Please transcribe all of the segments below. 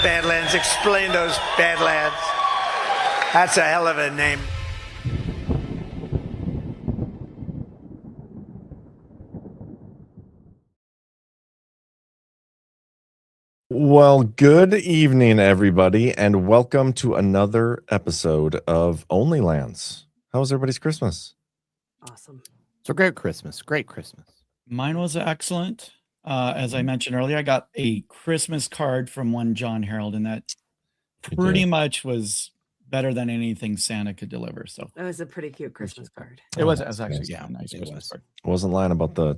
Badlands. Explain those Badlands. That's a hell of a name. Well, good evening, everybody, and welcome to another episode of OnlyLands. How was everybody's Christmas? Awesome. So great Christmas. Mine was excellent. As I mentioned earlier, I got a Christmas card from one John Harold, and that pretty much was better than anything Santa could deliver. So That was a pretty cute Christmas card. it was actually a nice Christmas card. I wasn't lying about the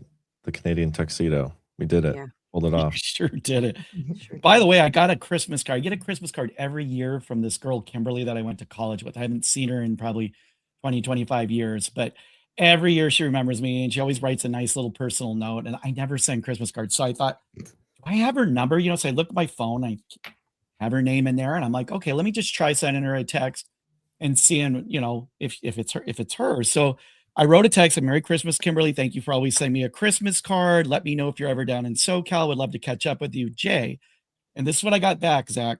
Canadian tuxedo. We did it. Yeah. Pulled it off. Sure did it. Sure By did. the way, I got a Christmas card. I get a Christmas card every year from this girl, Kimberly, that I went to college with. I haven't seen her in probably 20, 25 years, but every year she remembers me and she always writes a nice little personal note. And I never send Christmas cards. So I thought, do I have her number? So I look at my phone, I have her name in there, and I'm like, okay, let me just try sending her a text and seeing, if it's her. So I wrote a text, Merry Christmas, Kimberly. Thank you for always sending me a Christmas card. Let me know if you're ever down in SoCal. Would love to catch up with you, Jay. And this is what I got back, Zach.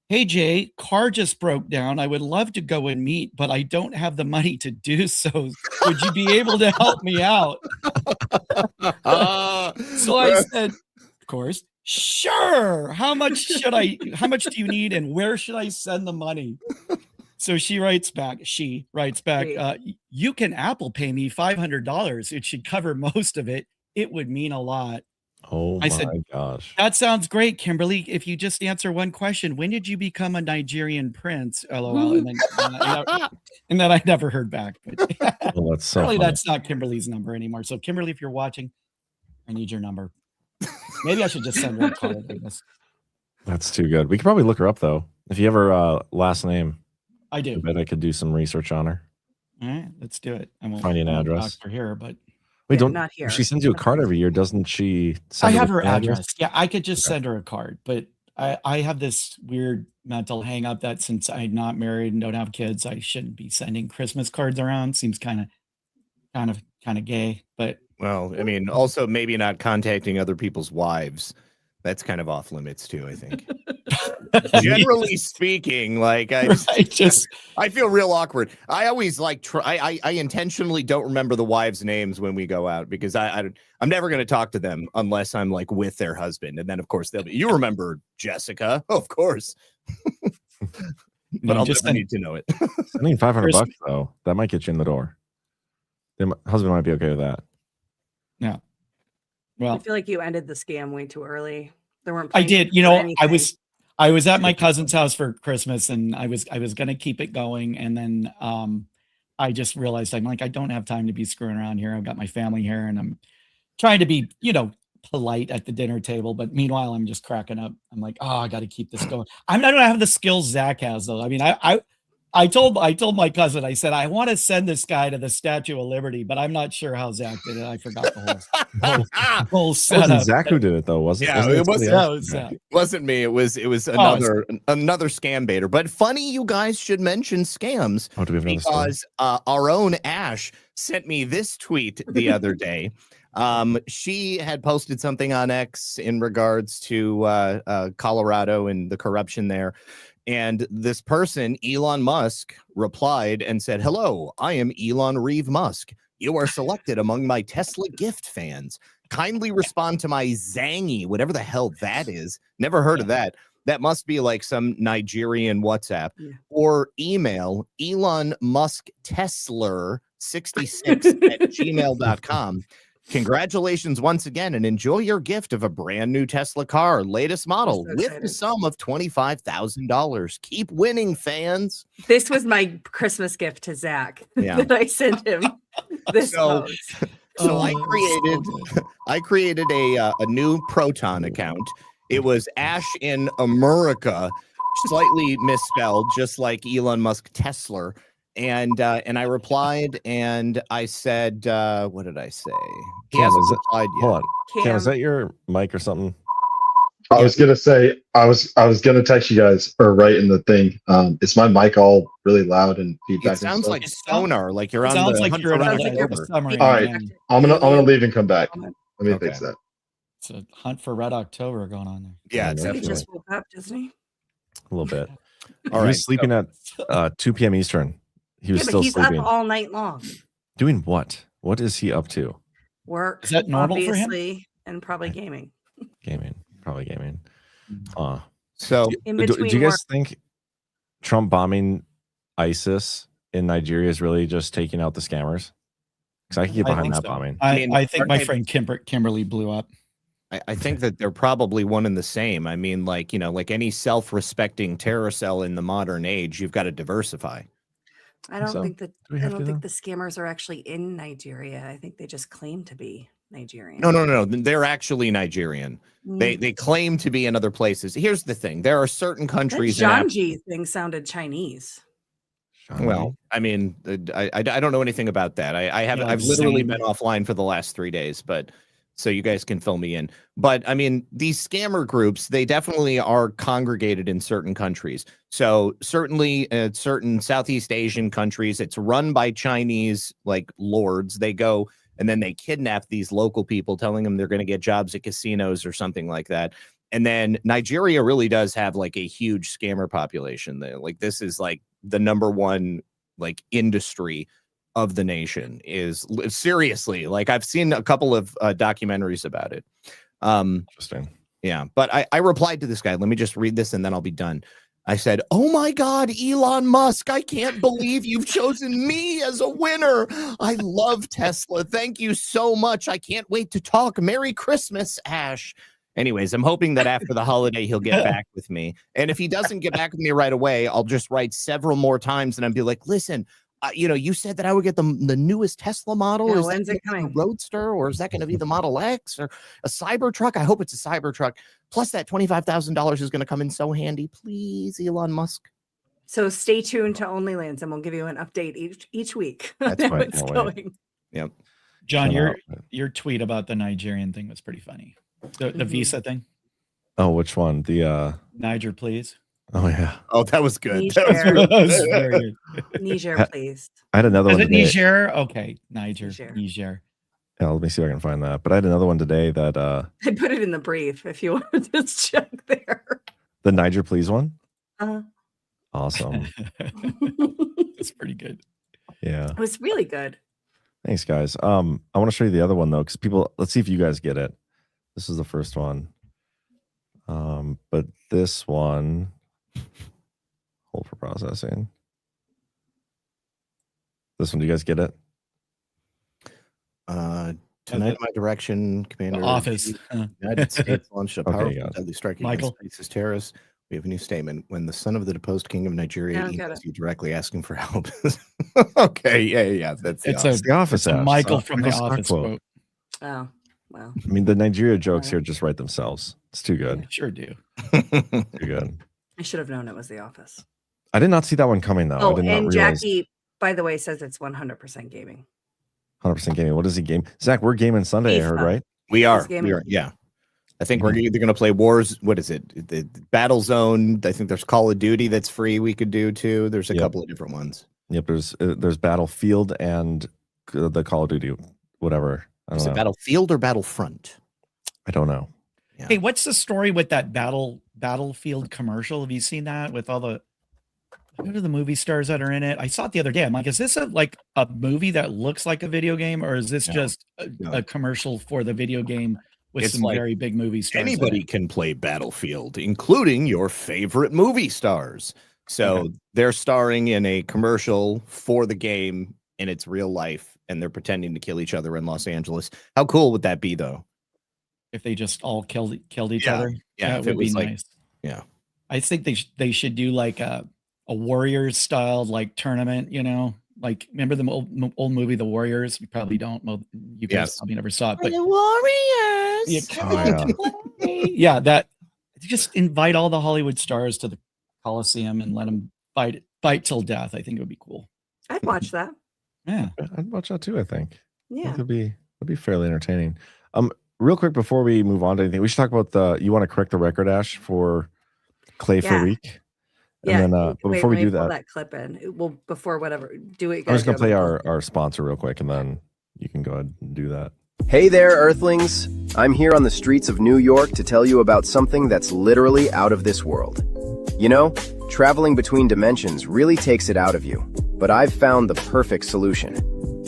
Hey, Jay, car just broke down. I would love to go and meet, but I don't have the money to do so. Would you be able to help me out? So I said, of course, sure. How much do you need and where should I send the money? So she writes back, you can Apple Pay me $500. It should cover most of it. It would mean a lot. Oh, I said, gosh. That sounds great, Kimberly. If you just answer one question, when did you become a Nigerian prince? LOL. And then I never heard back. But Well, that's so really, funny. that's not Kimberly's number anymore. So Kimberly, if you're watching, I need your number. Maybe I should just send her a card. I guess. That's too good. We could probably look her up, though. If you have her last name. I do. I bet I could do some research on her. All right, let's do it. I won't Find you an address. for here, but Wait, not here. If she sends you a card every year, doesn't she? I Send have it her with an address. Yeah, I could just send her a card, but I have this weird mental hang up that since I'm not married and don't have kids, I shouldn't be sending Christmas cards around. Seems kind of gay, but Well, I mean, also maybe not contacting other people's wives. That's kind of off limits too, I think. Generally speaking, like I feel real awkward. I always I intentionally don't remember the wives' names when we go out because I'm never going to talk to them unless I'm like with their husband, and then of course they'll be. You remember Jessica, of course, but I'll just need to know it. I mean, $500 though. That might get you in the door. The husband might be okay with that. Yeah. Well, I feel like you ended the scam way too early. There weren't. I did. I was at my cousin's house for Christmas, and I was going to keep it going, and then I just realized I don't have time to be screwing around here. I've got my family here, and I'm trying to be polite at the dinner table, but meanwhile I'm just cracking up. I'm like, oh, I got to keep this going. I don't have the skills Zach has though. I mean, I told my cousin, I said, I want to send this guy to the Statue of Liberty, but I'm not sure how Zach did it. I forgot the whole setup. It wasn't Zach who did it though, was it? Yeah, it was Zach. Wasn't me. It was another scam baiter. But funny, you guys should mention scams because our own Ash sent me this tweet the other day. She had posted something on X in regards to Colorado and the corruption there. And this person, Elon Musk, replied and said, "Hello, I am Elon Reeve Musk. You are selected among my Tesla gift fans. Kindly respond to my Zangy," whatever the hell that is. Never heard of that. That must be like some Nigerian WhatsApp. Yeah. Or email Elon Musk Tesla 66 at gmail.com. Congratulations once again and enjoy your gift of a brand new Tesla car, latest model, with the sum of $25,000. Keep winning, fans. This was my Christmas gift to Zach that I sent him. So I created a new Proton account. It was Ash in America, slightly misspelled, just like Elon Musk Tesla. And I replied and I said, what did I say? He hasn't replied yet. Hold on. Cam, is that your mic or something? I was gonna say I was gonna text you guys or write in the thing. Is my mic all really loud and feedback? It sounds like sonar, like you're on the All right, I'm gonna leave and come back. Let me fix that. It's a hunt for Red October going on there. Yeah, He definitely. just woke up, doesn't he? a little bit. All He right. was sleeping at 2 p.m. Eastern. He was Yeah, but still he's sleeping. up all night long. Doing what? What is he up to? Work. Is that normal for him? Obviously, and probably gaming. Probably gaming. So In do between you guys work. think Trump bombing ISIS in Nigeria is really just taking out the scammers? Because I can get I behind think that so. bombing. I think my friend Kimberly blew up. I think that they're probably one and the same. I mean, like, like any self-respecting terror cell in the modern age, you've got to diversify. I don't So, think that do we I have don't to, think though? the scammers are actually in Nigeria. I think they just claim to be Nigerian. No. They're actually Nigerian. They claim to be in other places. Here's the thing. There are certain That countries. Janji thing sounded Chinese. Well, I mean, I don't know anything about that. I've literally been offline for the last 3 days, but so you guys can fill me in. But I mean, these scammer groups, they definitely are congregated in certain countries. So certainly certain Southeast Asian countries, it's run by Chinese like lords. They go and then they kidnap these local people, telling them they're going to get jobs at casinos or something like that. And then Nigeria really does have like a huge scammer population. Like this is like the number one like industry of the nation. Is seriously, like I've seen a couple of documentaries about it. Interesting. Yeah, but I replied to this guy. Let me just read this and then I'll be done. I said, "Oh my God, Elon Musk, I can't believe you've chosen me as a winner. I love Tesla. Thank you so much. I can't wait to talk. Merry Christmas, Ash." Anyways, I'm hoping that after the holiday, he'll get back with me. And if he doesn't get back with me right away, I'll just write several more times and I'll be like, listen, you said that I would get the newest Tesla model. Yeah, Is when's that it coming? a Roadster, or is that going to be the Model X or a Cybertruck? I hope it's a Cybertruck. Plus that $25,000 is going to come in so handy. Please, Elon Musk. So stay tuned to OnlyLands, and we'll give you an update each week. That's how right. it's Can't wait. going. Yep. John, Shut your tweet about the Nigerian thing was pretty funny. The visa thing. Oh, which one? The Niger, please. Oh yeah. Oh, that was good. Niger. That was That's very good. Niger, please. I had another Is one it today. Niger? Okay, Niger. Yeah, let me see if I can find that. But I had another one today that I put it in the brief if you want to just check there. the Niger Please one. Uh-huh. Awesome. It's pretty good. Yeah. It was really good. Thanks, guys. I want to show you the other one though, because let's see if you guys get it. This is the first one. But this one, hold for processing. This one, do you guys get it? Tonight, my direction, Commander. The Office. United States launched a powerful got it. deadly strike Michael? against ISIS terrorists. We have a new statement. When the son of the deposed king of Nigeria I don't get emails it. you directly asking for help. Okay, yeah. That's the It's Office. The Office. It's a app. Michael from the Michael's stock Office quote. quote. Oh, well. I mean, the Nigeria jokes here just write themselves. It's too good. Sure do. Too good. I should have known it was The Office. I did not see that one coming though. I Oh, did not and realize. Jackie, by the way, says it's 100% gaming. 100% gaming. What is he game? Zach, we're gaming Sunday, I heard, FIFA. right? We are. This game- Yeah. I think we're either going to play Wars. What is it? The Battle Zone. I think there's Call of Duty that's free. We could do too. There's a couple of different ones. Yep. There's Battlefield and the Call of Duty, whatever. I Is don't it know. Battlefield or Battlefront? I don't know. Yeah. Hey, what's the story with that Battlefield commercial? Have you seen that with all the what are the movie stars that are in it? I saw it the other day. I'm like, is this a movie that looks like a video game, or is this just a commercial for the video game with It's some like very big movie stars? Anybody can play Battlefield, including your favorite movie stars. So they're starring in a commercial for the game, and it's real life, and they're pretending to kill each other in Los Angeles. How cool would that be, though? If they just all killed each Yeah. other, Yeah, that if it would be was like- nice. yeah. I think they should do like a Warriors style like tournament. Like remember the old movie The Warriors? You probably don't. Well, you guys Yes. probably never saw it, but the Warriors. yeah, that just invite all the Hollywood stars to the Coliseum and let them fight till death. I think it would be cool. I'd watch that. Yeah. I'd watch that too, I think. Yeah. It'd be fairly entertaining. Real quick before we move on to anything, we should talk about you want to correct the record, Ash, for Clay for Yeah. Week. Yeah. And then but Wait, before we let me do pull that, that clip in. Well, before whatever, do it. I'm just gonna play our sponsor real quick, and then you can go ahead and do that. Hey there, Earthlings. I'm here on the streets of New York to tell you about something that's literally out of this world. You know, traveling between dimensions really takes it out of you. But I've found the perfect solution.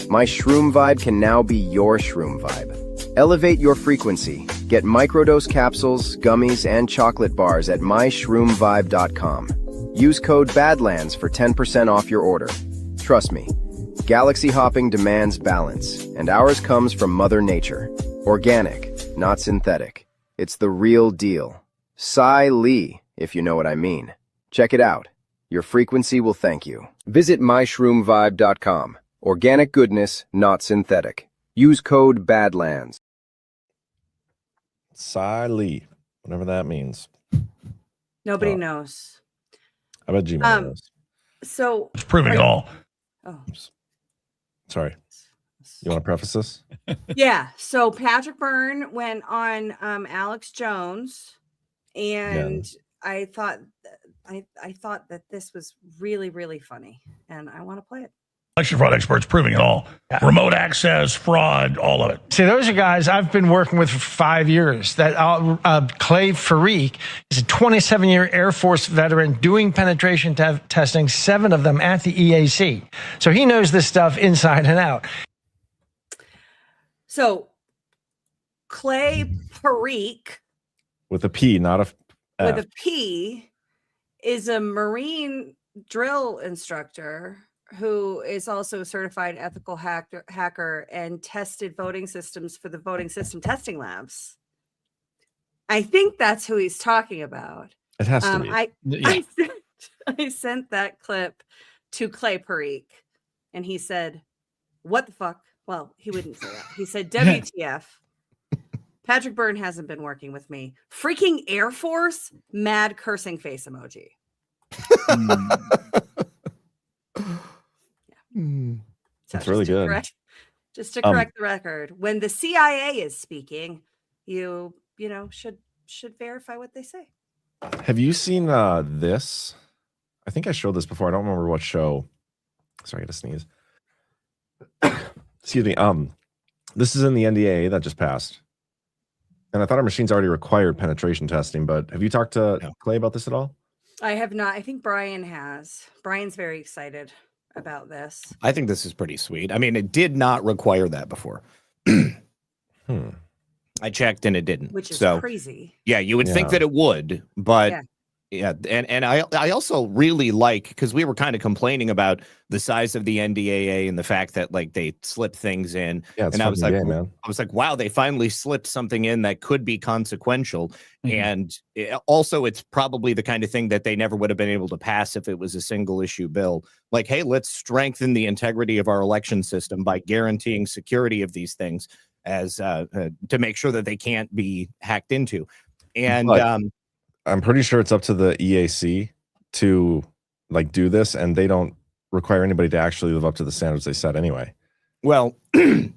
My Shroom Vibe can now be your Shroom Vibe. Elevate your frequency. Get microdose capsules, gummies, and chocolate bars at myshroomvibe.com. Use code Badlands for 10% off your order. Trust me, galaxy hopping demands balance, and ours comes from Mother Nature. Organic, not synthetic. It's the real deal. Sai Lee, if you know what I mean. Check it out. Your frequency will thank you. Visit myshroomvibe.com. Organic goodness, not synthetic. Use code Badlands. Sai Lee, whatever that means. Nobody knows. I bet Gmail knows. So It's proving it all. Oh, Sorry. You want to preface this? yeah. So Patrick Byrne went on Alex Jones, and I thought that this was really, really funny, and I want to play it. Election fraud experts proving it all. Remote access, fraud, all of it. See, those are guys I've been working with for 5 years. That Clay Farik is a 27-year Air Force veteran doing penetration testing, 7 of them at the EAC. So he knows this stuff inside and out. So Clay Farik, With a P, not a F. with a P, is a Marine drill instructor who is also a certified ethical hacker and tested voting systems for the voting system testing labs. I think that's who he's talking about. It has to be. I sent that clip to Clay Parikh, and he said, "What the fuck?" Well, he wouldn't say that. He said, "WTF? Patrick Byrne hasn't been working with me. Freaking Air Force, mad cursing face emoji." That's really good. Just to correct the record, when the CIA is speaking, you should verify what they say. Have you seen this? I think I showed this before. I don't remember what show. Sorry, I got to sneeze. Excuse me. This is in the NDAA that just passed. And I thought our machines already required penetration testing, but have you talked to Clay about this at all? I have not. I think Brian has. Brian's very excited about this. I think this is pretty sweet. I mean, it did not require that before. I checked and it didn't. Which is crazy. Yeah, you would think that it would, but and I also really like, because we were kind of complaining about the size of the NDAA and the fact that like they slip things in. Yeah, it's and I was like, man. I was like, wow, they finally slipped something in that could be consequential. And also, it's probably the kind of thing that they never would have been able to pass if it was a single issue bill. Like, hey, let's strengthen the integrity of our election system by guaranteeing security of these things as to make sure that they can't be hacked into. And I'm pretty sure it's up to the EAC to like do this, and they don't require anybody to actually live up to the standards they set anyway. Well, in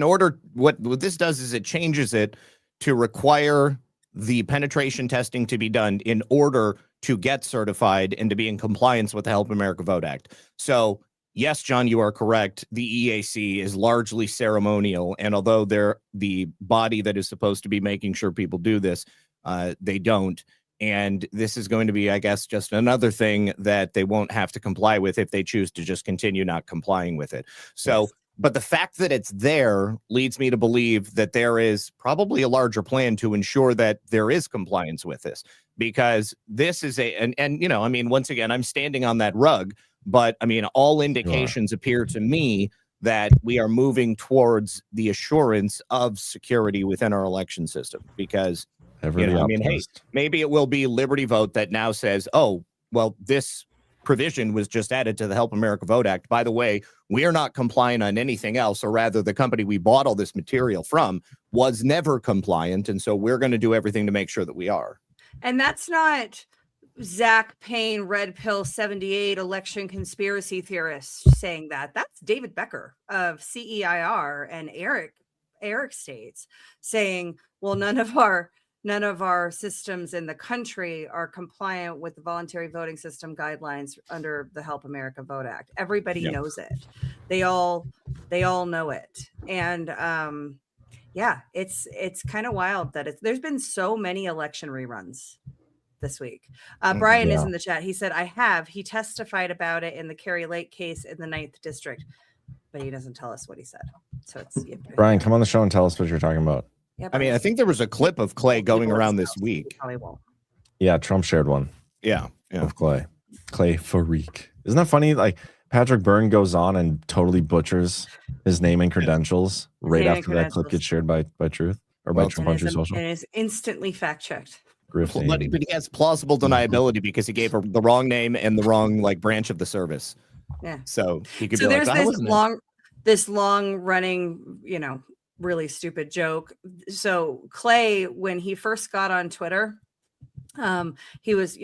order, what this does is it changes it to require the penetration testing to be done in order to get certified and to be in compliance with the Help America Vote Act. So yes, John, you are correct. The EAC is largely ceremonial, and although they're the body that is supposed to be making sure people do this, they don't. And this is going to be, I guess, just another thing that they won't have to comply with if they choose to just continue not complying with it. So, but the fact that it's there leads me to believe that there is probably a larger plan to ensure that there is compliance with this, because this is and you know, I mean, once again, I'm standing on that rug, but I mean, all indications appear to me that we are moving towards the assurance of security within our election system, because I mean, hey, maybe it will be Liberty Vote that now says, oh, well, this provision was just added to the Help America Vote Act. By the way, we are not compliant on anything else, or rather the company we bought all this material from was never compliant. And so we're going to do everything to make sure that we are. And that's not Zach Payne, Red Pill 78 election conspiracy theorist saying that. That's David Becker of CEIR and Eric States saying, well, none of our systems in the country are compliant with the voluntary voting system guidelines under the Help America Vote Act. Everybody knows it. They all know it. And it's kind of wild that there's been so many election reruns this week. Brian is Yeah. in the chat. He said, I have. He testified about it in the Kerry Lake case in the 9th district, but he doesn't tell us what he said. So it's Brian, come on the show and tell us what you're talking about. Yeah, I mean, I think there was a clip of Clay going around this He week. probably won't. Yeah, Trump shared one Yeah. of Clay Farik. Isn't that funny? Like Patrick Byrne goes on and totally butchers his name and credentials right name and after that clip gets shared by Truth or by Trump on Truth Social. And is instantly fact checked. But he has plausible deniability because he gave her the wrong name and the wrong branch of the service. Yeah. So he could So be there's like, this long running, really stupid joke. So Clay, when he first got on Twitter, he was,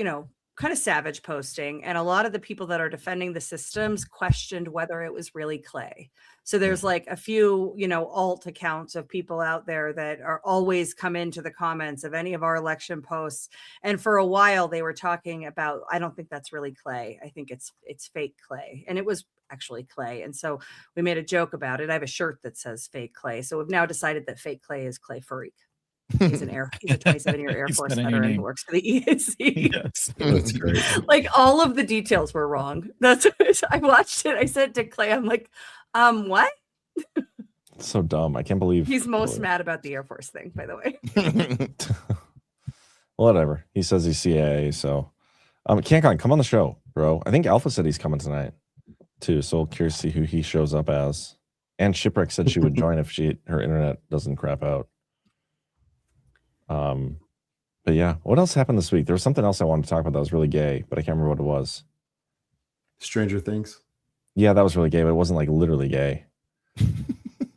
kind of savage posting, and a lot of the people that are defending the systems questioned whether it was really Clay. So there's like a few, alt accounts of people out there that are always come into the comments of any of our election posts. And for a while they were talking about, I don't think that's really Clay. I think it's fake Clay. And it was actually Clay. And so we made a joke about it. I have a shirt that says fake Clay. So we've now decided that fake Clay is Clay Farik. He's a 27-year Air Force veteran who works for the EAC. Yes, that's great. Like all of the details were wrong. That's I watched it. I said to Clay, I'm like, what? So dumb. I can't believe He's most mad about the Air Force thing, by the way. Whatever. He says he's CIA, so CanCon, come on the show, bro. I think Alpha said he's coming tonight too. So curious to see who he shows up as. And Shipwreck said she would join if her internet doesn't crap out. But yeah, what else happened this week? There was something else I wanted to talk about that was really gay, but I can't remember what it was. Stranger Things. Yeah, that was really gay, but it wasn't like literally gay.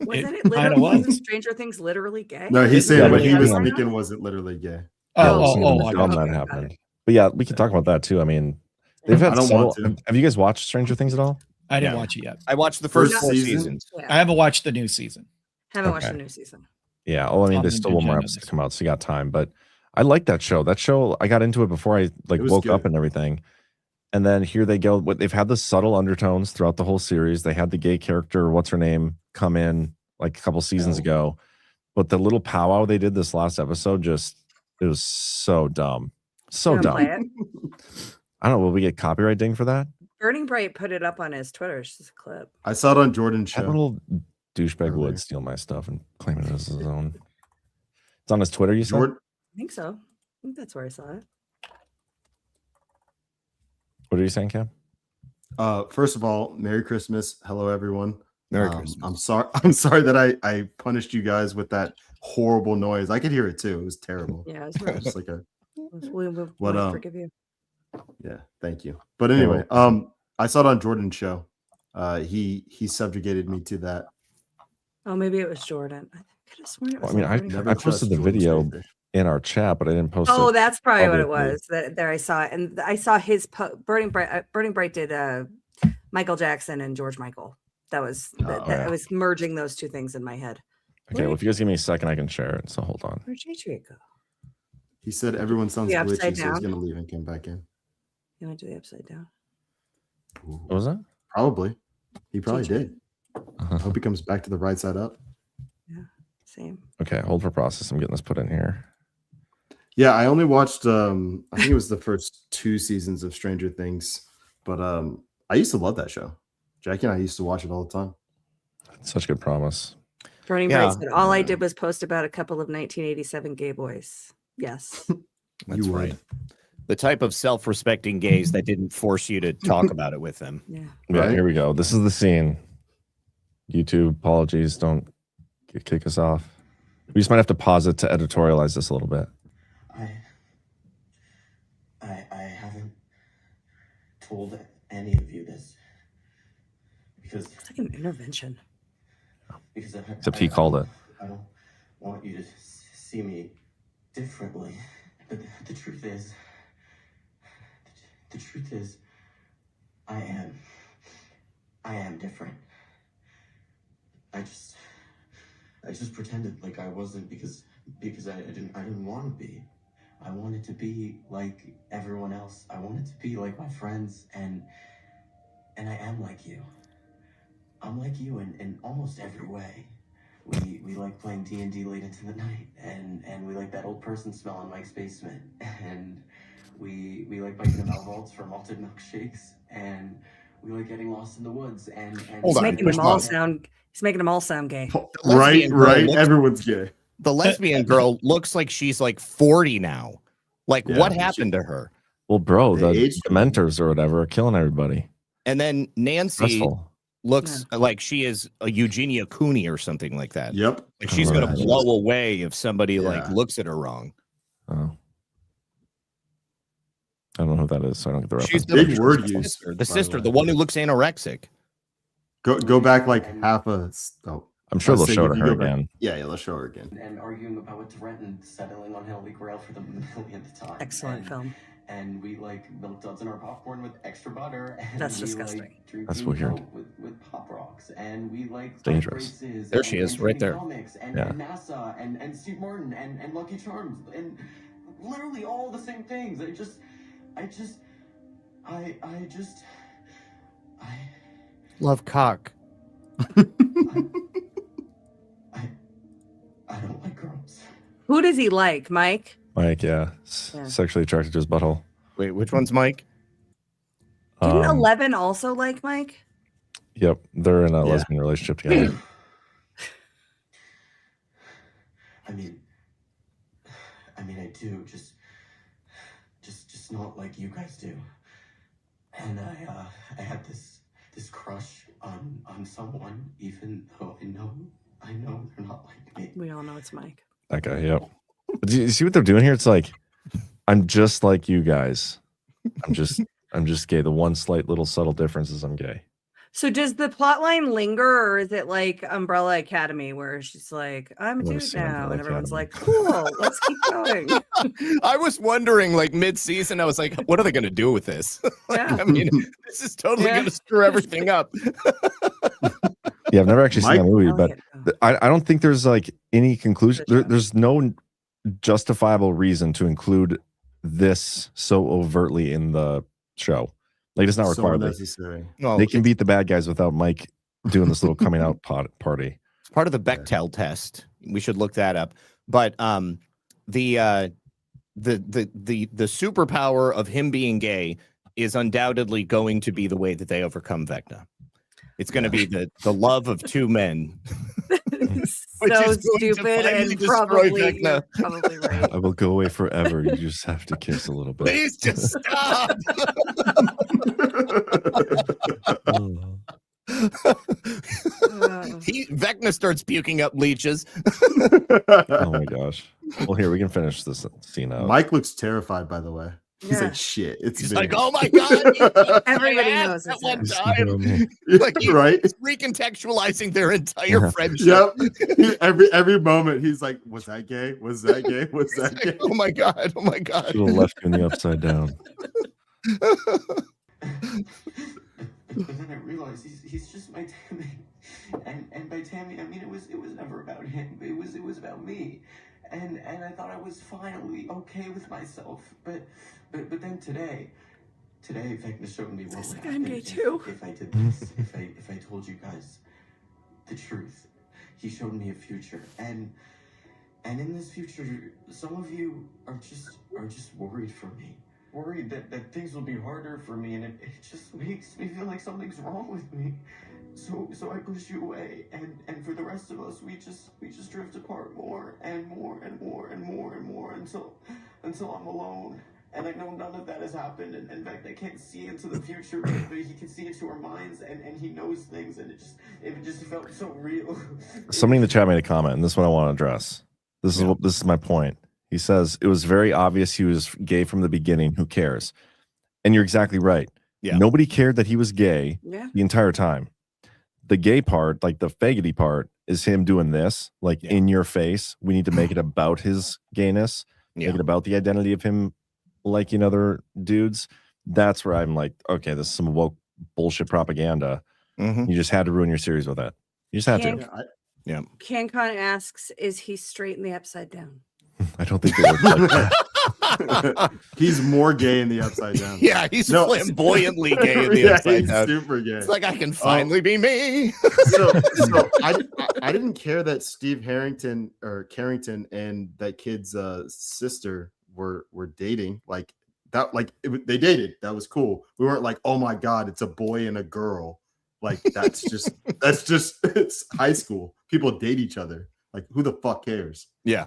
Wasn't it literally? Wasn't Stranger Things literally gay? No, he's saying what he was thinking thinking wasn't literally gay. That happened. But yeah, we could talk about that too. I mean, they've had. Have you guys watched Stranger Things at all? I didn't watch it yet. I watched the first 4 seasons. Yeah. I haven't watched the new season. Haven't watched the new season. Yeah. Oh, I mean, there's still one more episode to come out, so you got time. But I like that show. That show, I got into it before I woke up and everything. And then here they go. They've had the subtle undertones throughout the whole series. They had the gay character, what's her name, come in like a couple seasons ago. But the little powwow they did this last episode, it was so dumb. So dumb. I don't know. Will we get copyright ding for that? Burning Bright put it up on his Twitter. It's just a clip. I saw it on Jordan's show. That little douchebag would steal my stuff and claim it as his own. It's on his Twitter, you said? I think so. I think that's where I saw it. What are you saying, Cam? First of all, Merry Christmas. Hello, everyone. Merry Christmas. I'm sorry that I punished you guys with that horrible noise. I could hear it too. It was terrible. Yeah, it was just like a. We'll forgive you. Yeah, thank you. But anyway, I saw it on Jordan's show. He subjugated me to that. Oh, maybe it was Jordan. I could have sworn it was. I posted the video in our chat, but I didn't post it. Oh, that's probably what it was. There I saw it, and I saw his Burning Bright did Michael Jackson and George Michael. That was I was merging those two things in my head. Okay, well, if you guys give me a second, I can share it. So hold on. Where'd J-Tree go? He said everyone sounds The glitchy, upside so he's down? gonna leave and come back in. You went to the upside down. What was that? Probably. He probably J-Tree. did. I hope he comes back to the right side up. Yeah, same. Okay, hold for process. I'm getting this put in here. Yeah, I only watched I think it was the first 2 seasons of Stranger Things, but I used to love that show. Jackie and I used to watch it all the time. Such good promise. Burning Bright said, all I did was post about a couple of 1987 gay boys. Yes. That's right. The type of self-respecting gays that didn't force you to talk about it with them. Yeah. Yeah, here we go. This is the scene. YouTube, apologies. Don't kick us off. We just might have to pause it to editorialize this a little bit. I haven't told any of you this because it's like an intervention. Because Except he called it. I don't want you to see me differently. But the truth is, I am different. I just pretended like I wasn't because I didn't want to be. I wanted to be like everyone else. I wanted to be like my friends, and I am like you. I'm like you in almost every way. We like playing D&D late into the night, and we like that old person smell in Mike's basement, and We like biking the vaults for malted milkshakes, and we like getting lost in the woods. And Hold on, He's making them all sound gay. Right. Looks, Everyone's gay. the lesbian girl looks like she's like 40 now. Like, Yeah, what happened to her? Well, bro, They the aged her. mentors or whatever are killing everybody. And then Nancy Stressful. looks like she is a Eugenia Cooney or something like that. Yep. Like she's Oh, gonna that blow away if somebody like Yeah. looks at her wrong. Oh. I don't know who that is, so I don't get the She's reference. Big the word sister, use, the by the sister, way. the one who looks anorexic. Go back like half a. Oh, I'm sure I was they'll saying show if it you her go back- again. Yeah, let's show her again. and arguing about what to rent and settling on Holy Grail for the millionth time. Excellent and, film. And we like milk duds in our popcorn with extra butter. And That's we, disgusting. Like, drink That's Green weird. Coke with Pop Rocks, and we like Dangerous. races There and, she is, and right reading there. Comics and, Yeah. and NASA and Steve Martin and Lucky Charms and literally all the same things. I Love cock. I don't like girls. Who does he like, Mike? Mike, yeah. Yeah. Sexually attracted to his butthole. Wait, which one's Mike? Didn't 11 also like Mike? Yep, they're in a Yeah. lesbian relationship together. I mean, I do just not like you guys do. And I had this crush on someone, even though I know they're not like me. We all know it's Mike. That guy, yep. But do you see what they're doing here? It's like, I'm just like you guys. I'm just gay. The one slight little subtle difference is I'm gay. So does the plot line linger, or is it like Umbrella Academy where she's like, I'm a I've never dude seen now, Umbrella and everyone's Academy. like, cool, let's keep going. I was wondering, like mid-season, I was like, what are they going to do with this? Like, Yeah. I mean, this is totally Yeah. going to screw everything up. Yeah, I've never actually seen that movie, but Elliot, I don't think there's like any conclusion. Good job. There's no justifiable reason to include this so overtly in the show. Like, it's not So required. unnecessary. Well, They can it's beat the bad guys without Mike doing this little coming out party. part of the Bechtel test. We should look that up. But the superpower of him being gay is undoubtedly going to be the way that they overcome Vecna. It's going to be the love of two men. Which so is going to stupid finally and destroy probably Vecna. you're probably right. I will go away forever. You just have to kiss a little bit. Please just stop. Vecna starts puking up leeches. Oh my gosh. Well, here we can finish this scene out. Mike looks terrified, by the way. He's Yeah. like, shit. It's He's big. like, oh my God. Everybody I knows asked it's at one him. time. Like he's right? recontextualizing their entire friendship. Yep. Every moment he's like, was that gay? Was that gay? Was that gay? Oh my God. Oh my God. Should have left you in the upside down. But then I realized he's just my Tammy, and by Tammy I mean it was never about him. It was about me, and I thought I was finally okay with myself. But then today Vecna showed me what It's would like, I'm happen gay too. if I did this. if I told you guys the truth. He showed me a future, and in this future, some of you are just worried for me. Worried that things will be harder for me, and it just makes me feel like something's wrong with me. So I push you away, and for the rest of us, we just drift apart more and more and more and more and more until I'm alone. And I know none of that has happened, and in fact, I can't see into the future, but he can see into our minds, and he knows things, and it just felt so real. Somebody in the chat made a comment, and this is what I want to address. This is my point. He says it was very obvious he was gay from the beginning. Who cares? And you're exactly right. Yeah. Nobody cared that he was gay Yeah. the entire time. The gay part, like the faggoty part, is him doing this, like in your face. We need to make it about his gayness, make it about the identity of him liking other dudes. That's where I'm like, okay, this is some woke bullshit propaganda. Mhm. You just had to ruin your series with that. You just had Can- to. Yeah. CanCon asks, is he straight in the upside down? I don't think they look like that. He's more gay in the upside down. Yeah, he's flamboyantly gay in the Yeah, upside he's down. super gay. It's like I can finally be me. so I didn't care that Steve Carrington and that kid's sister were dating. Like that like they dated. That was cool. We weren't like, oh my god, it's a boy and a girl. Like that's just it's high school. People date each other. Like who the fuck cares? Yeah.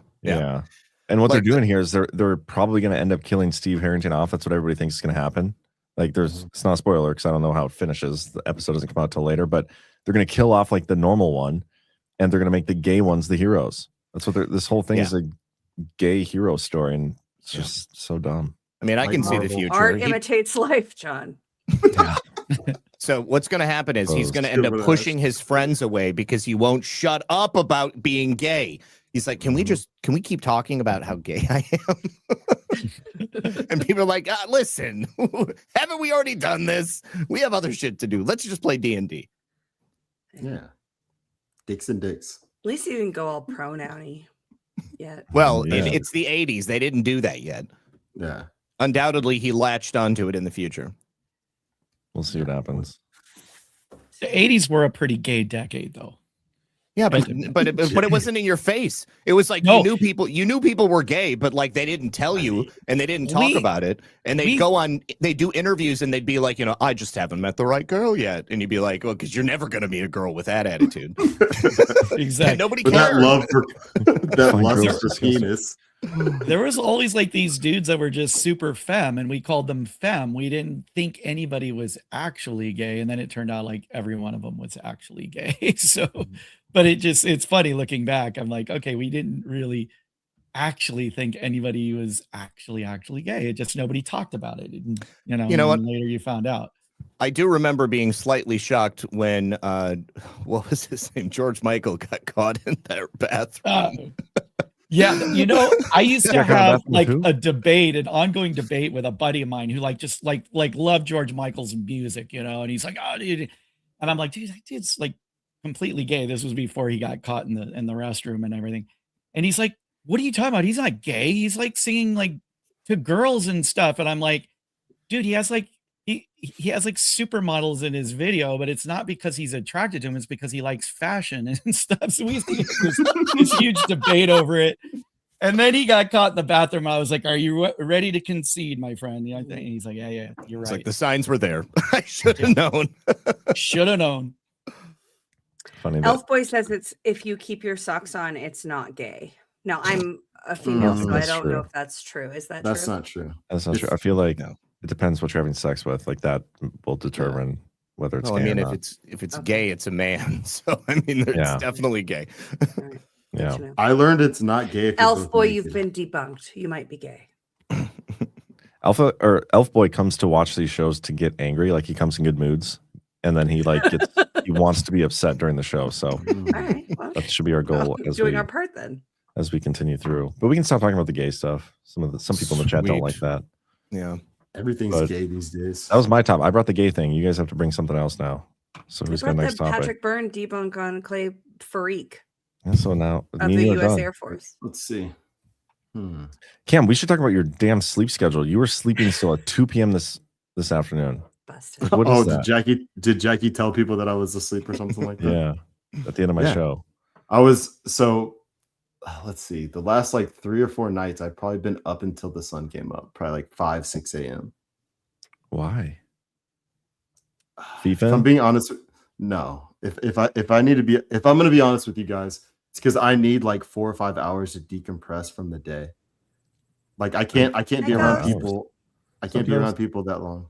And what Like they're doing here is they're probably going to end up killing Steve Harrington off. That's what everybody thinks is going to happen. Like it's not a spoiler because I don't know how it finishes. The episode doesn't come out till later, but they're going to kill off like the normal one, and they're going to make the gay ones the heroes. That's what this whole thing is, a gay hero story, and it's just so dumb. I mean, I can see the future. Art imitates life, John. So what's going to happen is he's going to end up pushing his friends away because he won't shut up about being gay. He's like, can we keep talking about how gay I am? And people are like, listen, haven't we already done this? We have other shit to do. Let's just play D&D. Yeah. Dicks and dicks. At least he didn't go all pronoun-y yet. Well, it's the 80s. They didn't do that yet. Yeah. Undoubtedly, he latched onto it in the future. We'll see what happens. The 80s were a pretty gay decade, though. Yeah, but it wasn't in your face. It was like you knew people were gay, but like they didn't tell you and they didn't talk about it. And they do interviews and they'd be like, I just haven't met the right girl yet. And you'd be like, well, because you're never going to meet a girl with that attitude. Exactly. And nobody cares. That love for penis. There was always like these dudes that were just super femme, and we called them femme. We didn't think anybody was actually gay, and then it turned out like every one of them was actually gay. So, but it's funny looking back. I'm like, okay, we didn't really actually think anybody was actually gay. It just nobody talked about it. And, what? Later you found out. I do remember being slightly shocked when what was his name? George Michael got caught in their bathroom. Yeah, I used to have like an ongoing debate with a buddy of mine who just loved George Michael's music, and he's like, oh, dude, and I'm like, dude, that dude's like completely gay. This was before he got caught in the restroom and everything, and he's like, what are you talking about? He's not gay. He's like singing like to girls and stuff, and I'm like, dude, he has like supermodels in his video, but it's not because he's attracted to him. It's because he likes fashion and stuff. So we used to get this huge debate over it. And then he got caught in the bathroom. I was like, are you ready to concede, my friend? And he's like, yeah, you're right. It's like the signs were there. I should have known. Should have known. Funny. Elf Boy says it's if you keep your socks on, it's not gay. Now I'm a female, so I don't know if that's true. Is that that's true? not true. That's not true. I feel like it depends what you're having sex with. Like that will determine whether it's gay. I mean, or if it's gay, it's a man. So I mean, it's definitely gay. Right. Yeah. I learned it's not gay. If Elf Boy, you've been debunked. You might be gay. Elf Boy comes to watch these shows to get angry. Like he comes in good moods, and then he he wants to be upset during the show. So All right, well, that should be our goal doing our part then. As we continue through. But we can stop talking about the gay stuff. Some people in the chat don't like that. Yeah. Everything's gay these days. That was my top. I brought the gay thing. You guys have to bring something else now. So who's got the next topic? Patrick Byrne debunk on Clay Farik. And so now of the U.S. Air Force. Let's see. Cam, we should talk about your damn sleep schedule. You were sleeping still at 2 p.m. this afternoon. Busted. What is that? Did Jackie tell people that I was asleep or something like that? Yeah. At the end of my show. I was let's see. The last 3 or 4 nights, I've probably been up until the sun came up, probably 5, 6 a.m. Why? FIFA? If I'm being honest, no. If I'm going to be honest with you guys, it's because I need 4 or 5 hours to decompress from the day. I can't be around people. I can't be around people that long.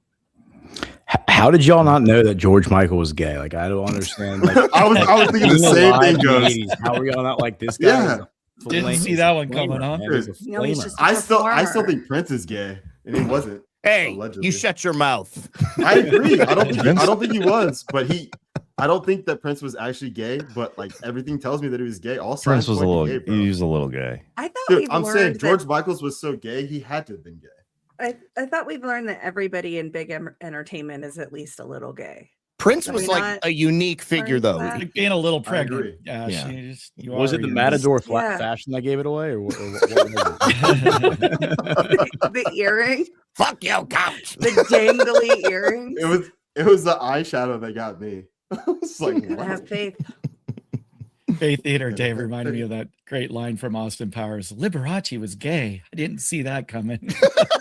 How did y'all not know that George Michael was gay? I don't understand. I was thinking the same thing, Ghost. How are y'all not like this guy? Yeah. Didn't see that one coming, huh? No, he's just I still think Prince is gay, and he wasn't. Hey, allegedly. you shut your mouth. I agree. I don't think he was, but I don't think that Prince was actually gay, but everything tells me that he was gay. Also, Prince was he was a little gay. I thought I'm saying George Michaels was so gay, he had to have been gay. I thought we've learned that everybody in big entertainment is at least a little gay. Prince was a unique figure, though. Like being a little pregnant. Yeah. Was it the Matador fashion that gave it away, or what was it? the earring? Fuck you, couch. The dangly earrings. It was the eyeshadow that got me. I was like, I have faith. Faith Theater Dave reminded me of that great line from Austin Powers. Liberace was gay. I didn't see that coming.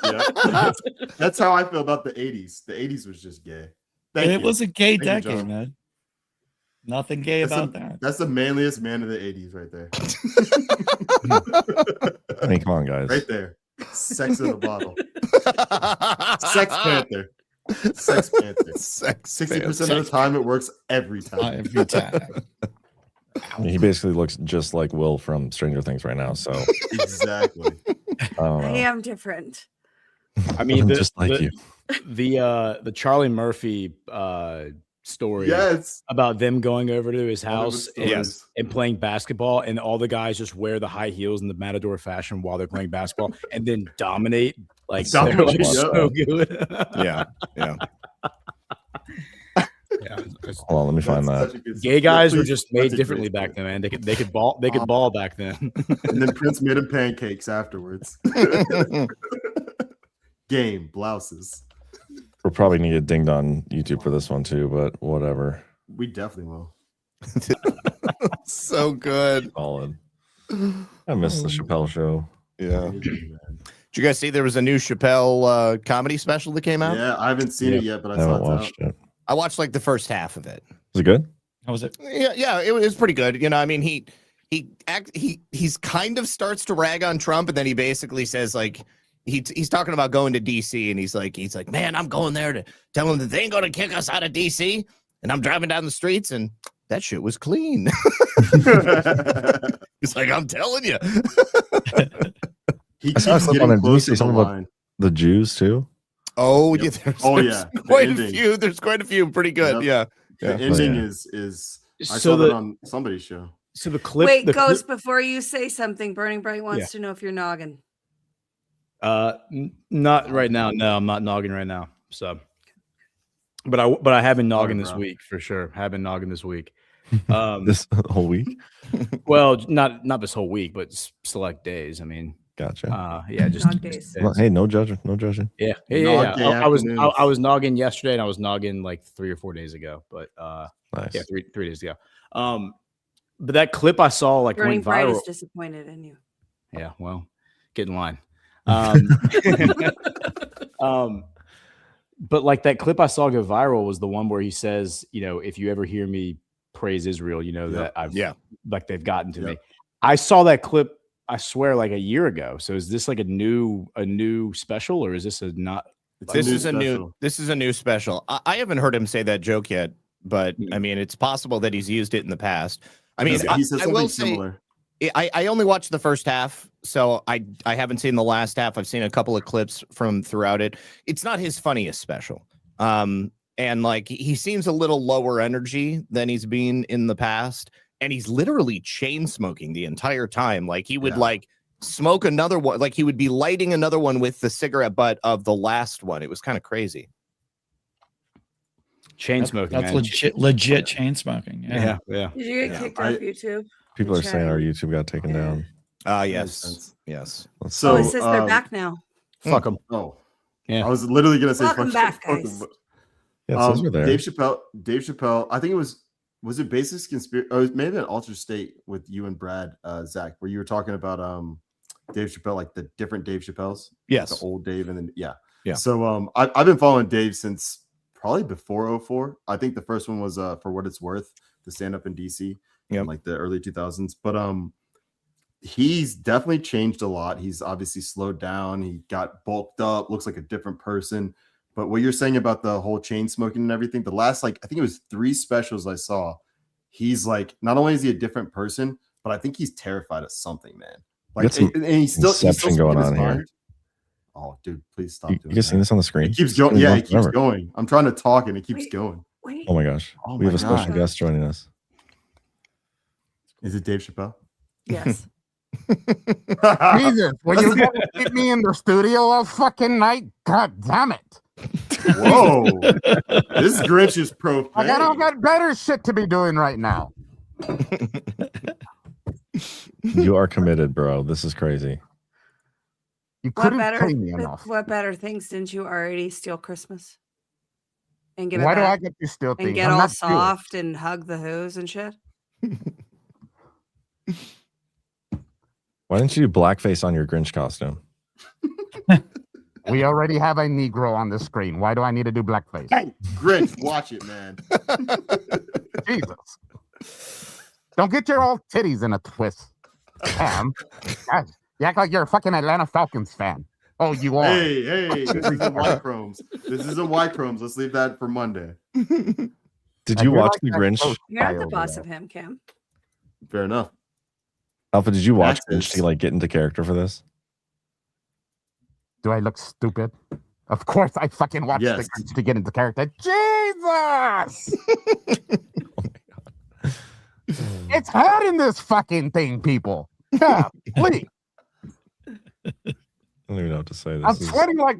Yeah. That's how I feel about the 80s. The 80s was just gay. It was a gay Thank you, decade, John. man. Nothing gay about that. That's the manliest man of the 80s right there. I mean, come on, guys. Right there. Sex in a bottle. Sex Panther. Sex Panther. 60% of the time it works every time. Every time. I mean, he basically looks just like Will from Stranger Things right now. So exactly. I am different. I mean, just like you. The Charlie Murphy story about them going over to his house and playing basketball, and all the guys just wear the high heels in the Matador fashion while they're playing basketball and then dominate. Like, they're like so good. Yeah. Hold on, let me find that. Gay guys were just made differently back then, man. They could ball back then. And then Prince made him pancakes afterwards. Game blouses. We're probably gonna get dinged on YouTube for this one too, but whatever. We definitely will. So good. Solid. I missed the Chappelle show. Yeah. Did you guys see there was a new Chappelle comedy special that came out? Yeah, I haven't seen it yet, but I haven't saw watched it. I watched like the first half of it. Was it good? How was it? Yeah, it was pretty good. You know, I mean, he's kind of starts to rag on Trump, and then he basically says like he's talking about going to DC, and he's like, man, I'm going there to tell them that they ain't gonna kick us out of DC, and I'm driving down the streets, and that shit was clean. He's like, I'm telling you. He I saw something on there. Did you say something about line. the Jews too? Oh, Yep. yeah. There's quite a few. There's quite a few. Pretty good. Yep. Yeah. The ending is I saw that on somebody's show. So the clip. Wait, Ghost, before you say something, Burning Bright wants Yeah. to know if you're noggin. Not right now. No, I'm not noggin right now. So, but I have been noggin this week for sure. Have been noggin this week. This whole week? Well, not this whole week, but select days. I mean, gotcha. Yeah, just days. Well, hey, no judging, no judging. Yeah. I was noggin yesterday, and I was noggin like 3 or 4 days ago. But nice. Yeah, three days ago. But that clip I saw like Burning went Bright viral. is disappointed in you. Yeah, well, get in line. But like that clip I saw go viral was the one where he says, you know, if you ever hear me praise Israel, you know that like they've gotten to me. I saw that clip, I swear, like a year ago. So is this like a new special, or is this This is a new special. I haven't heard him say that joke yet, but I mean, it's possible that he's used it in the past. I mean, he said I will something similar. say, I only watched the first half, so I haven't seen the last half. I've seen a couple of clips from throughout it. It's not his funniest special. And like he seems a little lower energy than he's been in the past. And he's literally chain smoking the entire time. Like he would like smoke another one, like he would be lighting another one with the cigarette butt of the last one. It was kind of crazy. Chain smoking. That's legit chain smoking. Yeah. Did you get kicked off YouTube? People are saying our YouTube got taken down. Yes. So it says they're back now. Fuck them. Oh, yeah. I was literally gonna say Welcome back, guys. Yeah, it says we're there. Dave Chappelle. I think it was it Basics Conspiracy? Oh, it was maybe an Altered State with you and Brad, Zach, where you were talking about Dave Chappelle, like the different Dave Chappelles. Yes, the old Dave, and then yeah. So I've been following Dave since probably before 2004. I think the first one was For What It's Worth, the stand up in DC, in like the early 2000s. But he's definitely changed a lot. He's obviously slowed down. He got bulked up, looks like a different person. But what you're saying about the whole chain smoking and everything, the last, like, I think it was 3 specials I saw, he's like, not only is he a different person, but I think he's terrified of something, man. Like, and he's still going on here. Oh, dude, please stop You doing guys seen this on the screen? It keeps going. Yeah, it keeps going. I'm trying to talk and it keeps going. Wait. Oh my gosh. Oh We have my a special God. guest joining us. Is it Dave Chappelle? Yes. Jesus, will you get me in the studio all fucking night? God damn it. Whoa. This Grinch is profane. I got better shit to be doing right now. You are committed, bro. This is crazy. You What couldn't better, pay me enough. what better things didn't you already steal Christmas? And give it Why do back? I get to steal things? And get I'm all not stealing. soft and hug the hose and shit? Why didn't you do blackface on your Grinch costume? We already have a Negro on the screen. Why do I need to do blackface? Hey, Grinch, watch it, man. Jesus. Don't get your old titties in a twist. Cam. God, you act like you're a fucking Atlanta Falcons fan. Oh, you are. Hey, this isn't White Chromes. This isn't White Chromes. Let's leave that for Monday. Did you watch the Grinch? You're not the boss of him, Cam. Fair enough. Alpha, did you watch Grinch to like get into character for this? Do I look stupid? Of course, I fucking watched the Grinch to get into character. Jesus! It's hard in this fucking thing, people. Yeah, please. I don't even know what to say. I'm sweating like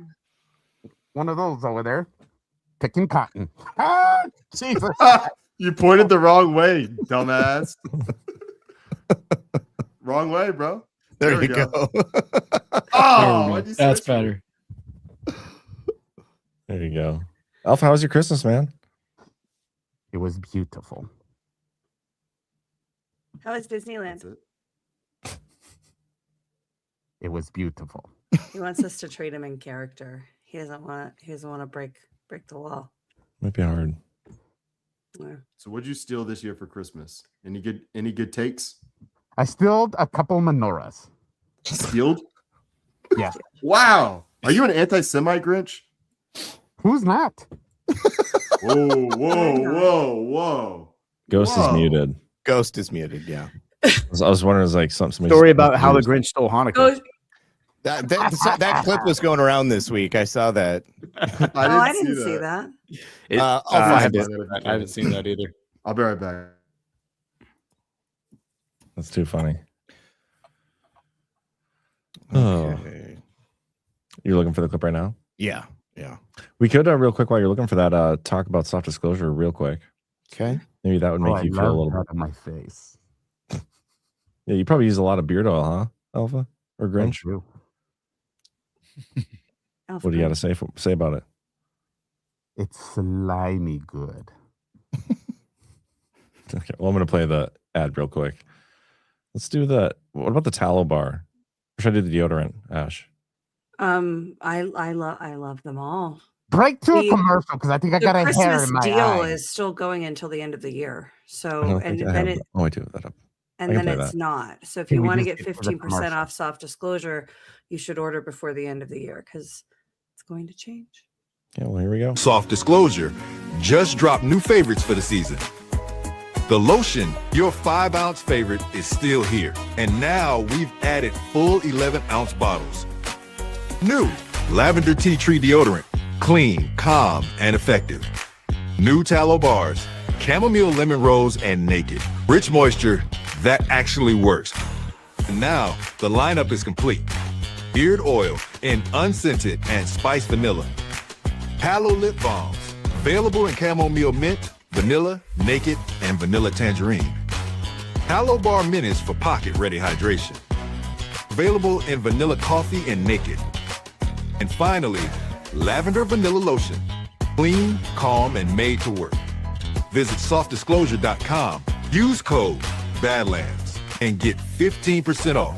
one of those over there, picking cotton. Ah, Jesus! You pointed the wrong way, dumbass. Wrong way, bro. There you go. Oh, that's better. There you go. Alpha, how was your Christmas, man? It was beautiful. How was Disneyland? It was beautiful. He wants us to treat him in character. He doesn't want to break the law. Might be hard. Yeah. So what'd you steal this year for Christmas? Any good takes? I stilled a couple menorahs. Stealed? Yeah. Wow. Are you an anti-Semite Grinch? Who's not? Whoa. Ghost is muted. Ghost is muted, yeah. I was wondering, is like something. Story about how the Grinch stole Hanukkah. That clip was going around this week. I saw that. I didn't see that. I haven't seen that either. I'll be right back. That's too funny. Okay. You're looking for the clip right now? Yeah. We could real quick while you're looking for that. Talk about soft disclosure real quick. Okay. Maybe that would make you feel a little bit. On my face. Yeah, you probably use a lot of beard oil, huh, Alpha or Grinch? What do you got to say about it? It's slimy good. Okay, well, I'm going to play the ad real quick. Let's do the. What about the tallow bar? Or should I do the deodorant, Ash? I love them all. Break to a commercial because I think I got a hair Christmas in my deal eye. is still going until the end of the year. I So don't and think I then have. it Oh, I do have that up. and I can then play it's that. not. So if Can you we want to just get get to the 15% commercial? off soft disclosure, you should order before the end of the year because it's going to change. Yeah, well, here we go. Soft disclosure, just dropped new favorites for the season. The lotion, your 5-ounce favorite, is still here. And now we've added full 11-ounce bottles. New lavender tea tree deodorant, clean, calm, and effective. New tallow bars, chamomile lemon rose and naked. Rich moisture that actually works. And now the lineup is complete. Beard oil in unscented and spiced vanilla. Palo lip balms, available in chamomile mint, vanilla, naked, and vanilla tangerine. Palo bar minis for pocket-ready hydration. Available in vanilla coffee and naked. And finally, lavender vanilla lotion. Clean, calm, and made to work. Visit softdisclosure.com. Use code Badlands and get 15% off.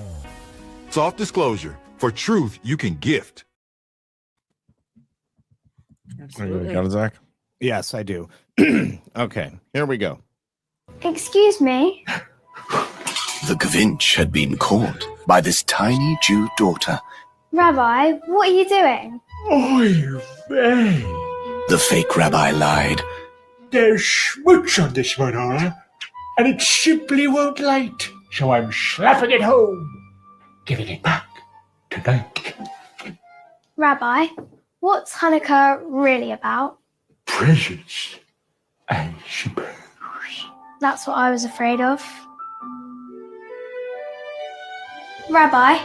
Soft Disclosure, for truth you can gift. Absolutely. Got it, Zach? Yes, I do. Okay, here we go. Excuse me. The Grinch had been caught by this tiny Jew daughter. Rabbi, what are you doing? Oy vey. The fake rabbi lied. There's smooch on this menorah, and it simply won't light, so I'm slapping it home, giving it back tonight. Rabbi, what's Hanukkah really about? Presents, I suppose. That's what I was afraid of. Rabbi,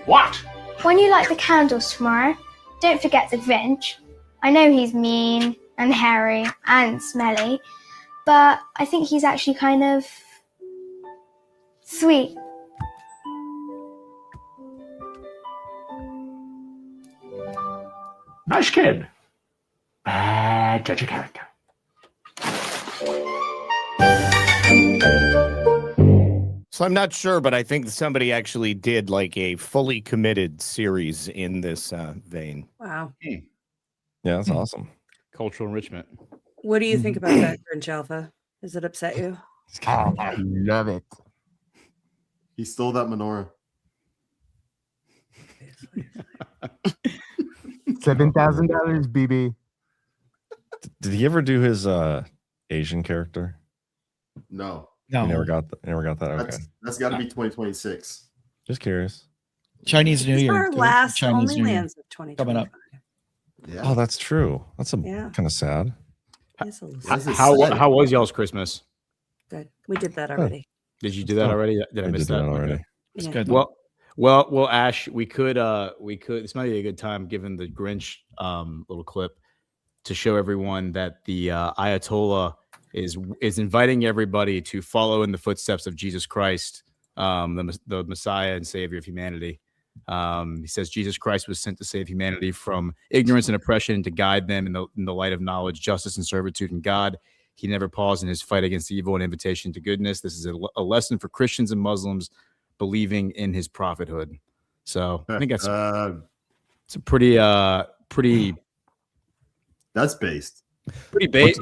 What? when you light the candles tomorrow, don't forget the Grinch. I know he's mean and hairy and smelly, but I think he's actually kind of sweet. Nice kid. Bad judge of character. So I'm not sure, but I think somebody actually did like a fully committed series in this vein. Wow. Yeah, that's awesome. Cultural enrichment. What do you think about that, Grinch Alpha? Does it upset you? Oh, I love it. He stole that menorah. $7,000, BB. Did he ever do his Asian character? No. You never got that. Okay. That's got to be 2026. Just curious. Chinese New It's Year. our dude. last Chinese New Year OnlyLands of 2020. coming up. Yeah. Oh, that's true. That's Yeah. kind of sad. It's a little How was y'all's Christmas? good. We did that already. Did you do that already? Did I miss that already? Okay. It's Yeah. good. Well, Ash, we could. This might be a good time, given the Grinch little clip, to show everyone that the Ayatollah is inviting everybody to follow in the footsteps of Jesus Christ, the Messiah and Savior of humanity. He says Jesus Christ was sent to save humanity from ignorance and oppression and to guide them in the light of knowledge, justice, and servitude in God. He never paused in his fight against evil and invitation to goodness. This is a lesson for Christians and Muslims believing in his prophethood. So I think it's a pretty That's based. pretty based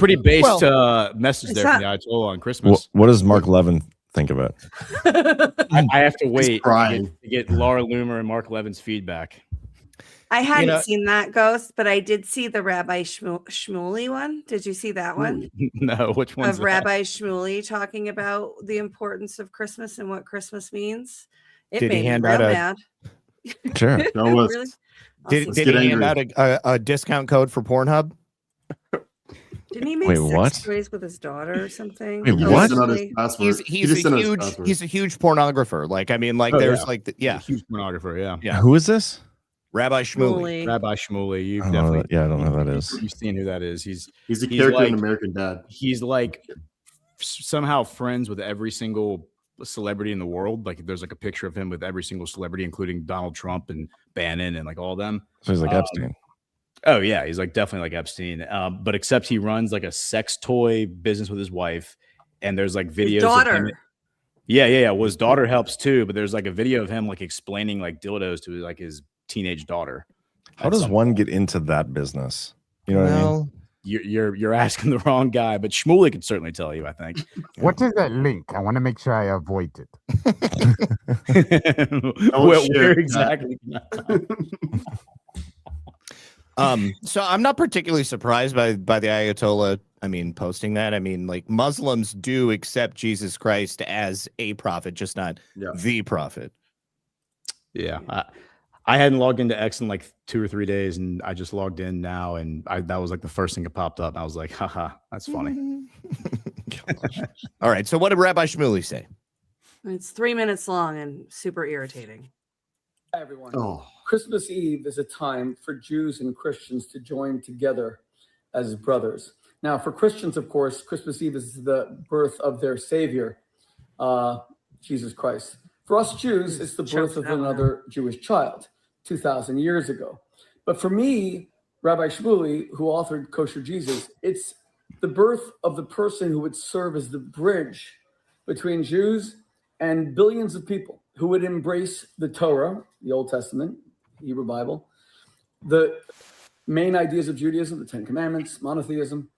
message there from the Ayatollah on Christmas. What does Mark Levin think of it? I have to wait crying. to get Laura Loomer and Mark Levin's feedback. I hadn't seen that, Ghost, but I did see the Rabbi Shmuley one. Did you see that one? No, which one? Of Rabbi Shmuley talking about the importance of Christmas and what Christmas means. It Did he made me hand real out a- mad. Sure. No, let's- Really? Did Awesome. he hand out a discount code for Pornhub? Didn't he make Wait, sex what? toys with his daughter or something? Wait, what? Allegedly? He's a huge pornographer. Like, I mean, like there's a huge pornographer. Yeah. Yeah. Who is this? Rabbi Shmuley. Rabbi Shmuley. You've I don't know definitely that- I don't know who that is. You've seen who that is. He's a character like, in American Dad. He's like somehow friends with every single celebrity in the world. Like there's like a picture of him with every single celebrity, including Donald Trump and Bannon and like all of them. So he's like Epstein. Oh yeah, he's like definitely like Epstein. But except he runs like a sex toy business with his wife, and there's like videos. His daughter. Of him. Yeah. Well, his daughter helps too, but there's like a video of him like explaining like dildos to like his teenage daughter. How does one get into that business? You know what I mean? You're asking the wrong guy, but Shmuley could certainly tell you, I think. What is that link? I want to make sure I avoid it. Where exactly? So I'm not particularly surprised by the Ayatollah. I mean, posting that. I mean, like Muslims do accept Jesus Christ as a prophet, just not the prophet. Yeah, I hadn't logged into X in like 2 or 3 days, and I just logged in now, and that was like the first thing that popped up. And I was like, haha, that's funny. All right. So what did Rabbi Shmuley say? It's 3 minutes long and super irritating. Hi, everyone. Christmas Eve is a time for Jews and Christians to join together as brothers. Now, for Christians, of course, Christmas Eve is the birth of their Savior, Jesus Christ. For us Jews, it's the birth of another Jewish child 2,000 years ago. But for me, Rabbi Shmuley, who authored Kosher Jesus, it's the birth of the person who would serve as the bridge between Jews and billions of people who would embrace the Torah, the Old Testament, Hebrew Bible, the main ideas of Judaism, the Ten Commandments, monotheism,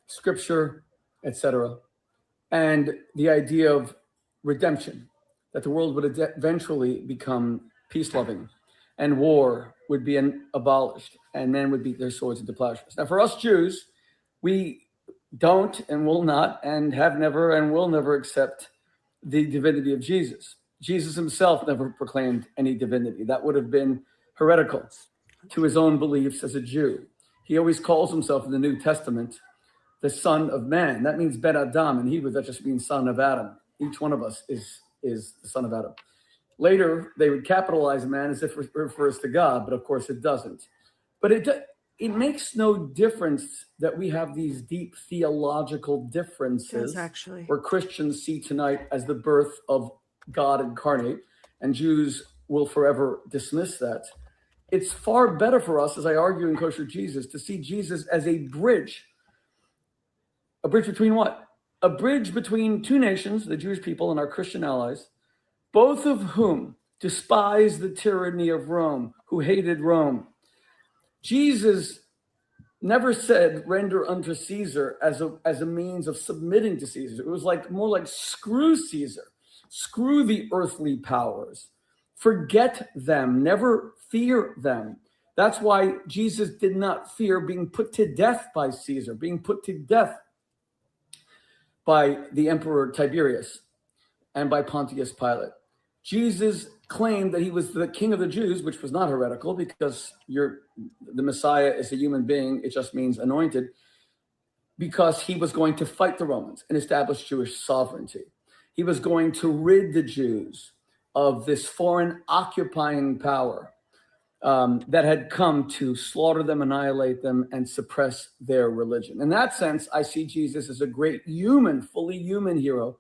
scripture, etc., and the idea of redemption, that the world would eventually become peace-loving and war would be abolished and men would beat their swords into plowshares. Now, for us Jews, we don't and will not and have never and will never accept the divinity of Jesus. Jesus himself never proclaimed any divinity. That would have been heretical to his own beliefs as a Jew. He always calls himself in the New Testament the Son of Man. That means Ben Adam. In Hebrew, that just means son of Adam. Each one of us is the son of Adam. Later, they would capitalize man as if it refers to God, but of course it doesn't. But it makes no difference that we have these deep theological differences actually. where Christians see tonight as the birth of God incarnate, and Jews will forever dismiss that. It's far better for us, as I argue in Kosher Jesus, to see Jesus as a bridge. A bridge between what? A bridge between two nations, the Jewish people and our Christian allies, both of whom despised the tyranny of Rome, who hated Rome. Jesus never said render unto Caesar as a means of submitting to Caesar. It was more like screw Caesar, screw the earthly powers, forget them, never fear them. That's why Jesus did not fear being put to death by Caesar, being put to death by the Emperor Tiberius and by Pontius Pilate. Jesus claimed that he was the king of the Jews, which was not heretical because the Messiah is a human being. It just means anointed, because he was going to fight the Romans and establish Jewish sovereignty. He was going to rid the Jews of this foreign occupying power that had come to slaughter them, annihilate them, and suppress their religion. In that sense, I see Jesus as a great human, fully human hero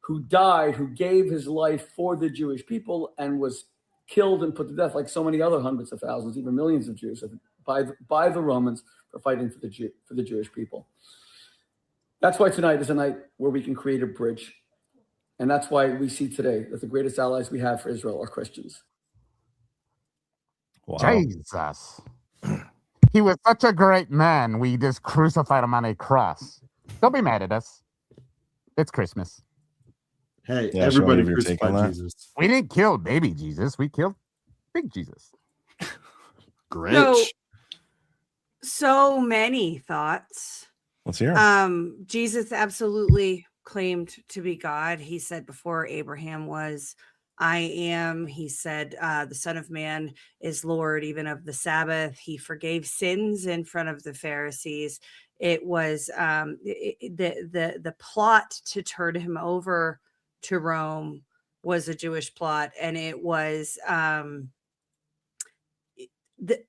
who died, who gave his life for the Jewish people and was killed and put to death like so many other hundreds of thousands, even millions of Jews by the Romans for fighting for the Jewish people. That's why tonight is a night where we can create a bridge. And that's why we see today that the greatest allies we have for Israel are Christians. Wow. Jesus. He was such a great man. We just crucified him on a cross. Don't be mad at us. It's Christmas. Hey, Yeah, everybody Sean, your take on crucified that? Jesus. We didn't kill baby Jesus. We killed big Jesus. Grinch. So many thoughts. Let's hear 'em. Jesus absolutely claimed to be God. He said before Abraham was, I am. He said the Son of Man is Lord even of the Sabbath. He forgave sins in front of the Pharisees. It was the plot to turn him over to Rome was a Jewish plot, and it was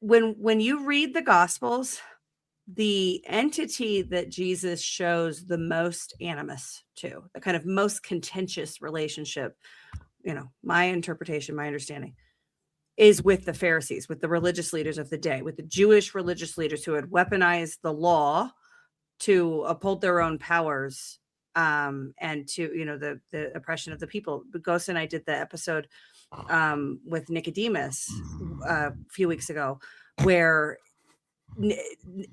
when you read the Gospels, the entity that Jesus shows the most animus to, the kind of most contentious relationship, my interpretation, my understanding, is with the Pharisees, with the religious leaders of the day, with the Jewish religious leaders who had weaponized the law to uphold their own powers, and to, the oppression of the people. Ghost and I did the episode with Nicodemus a few weeks ago, where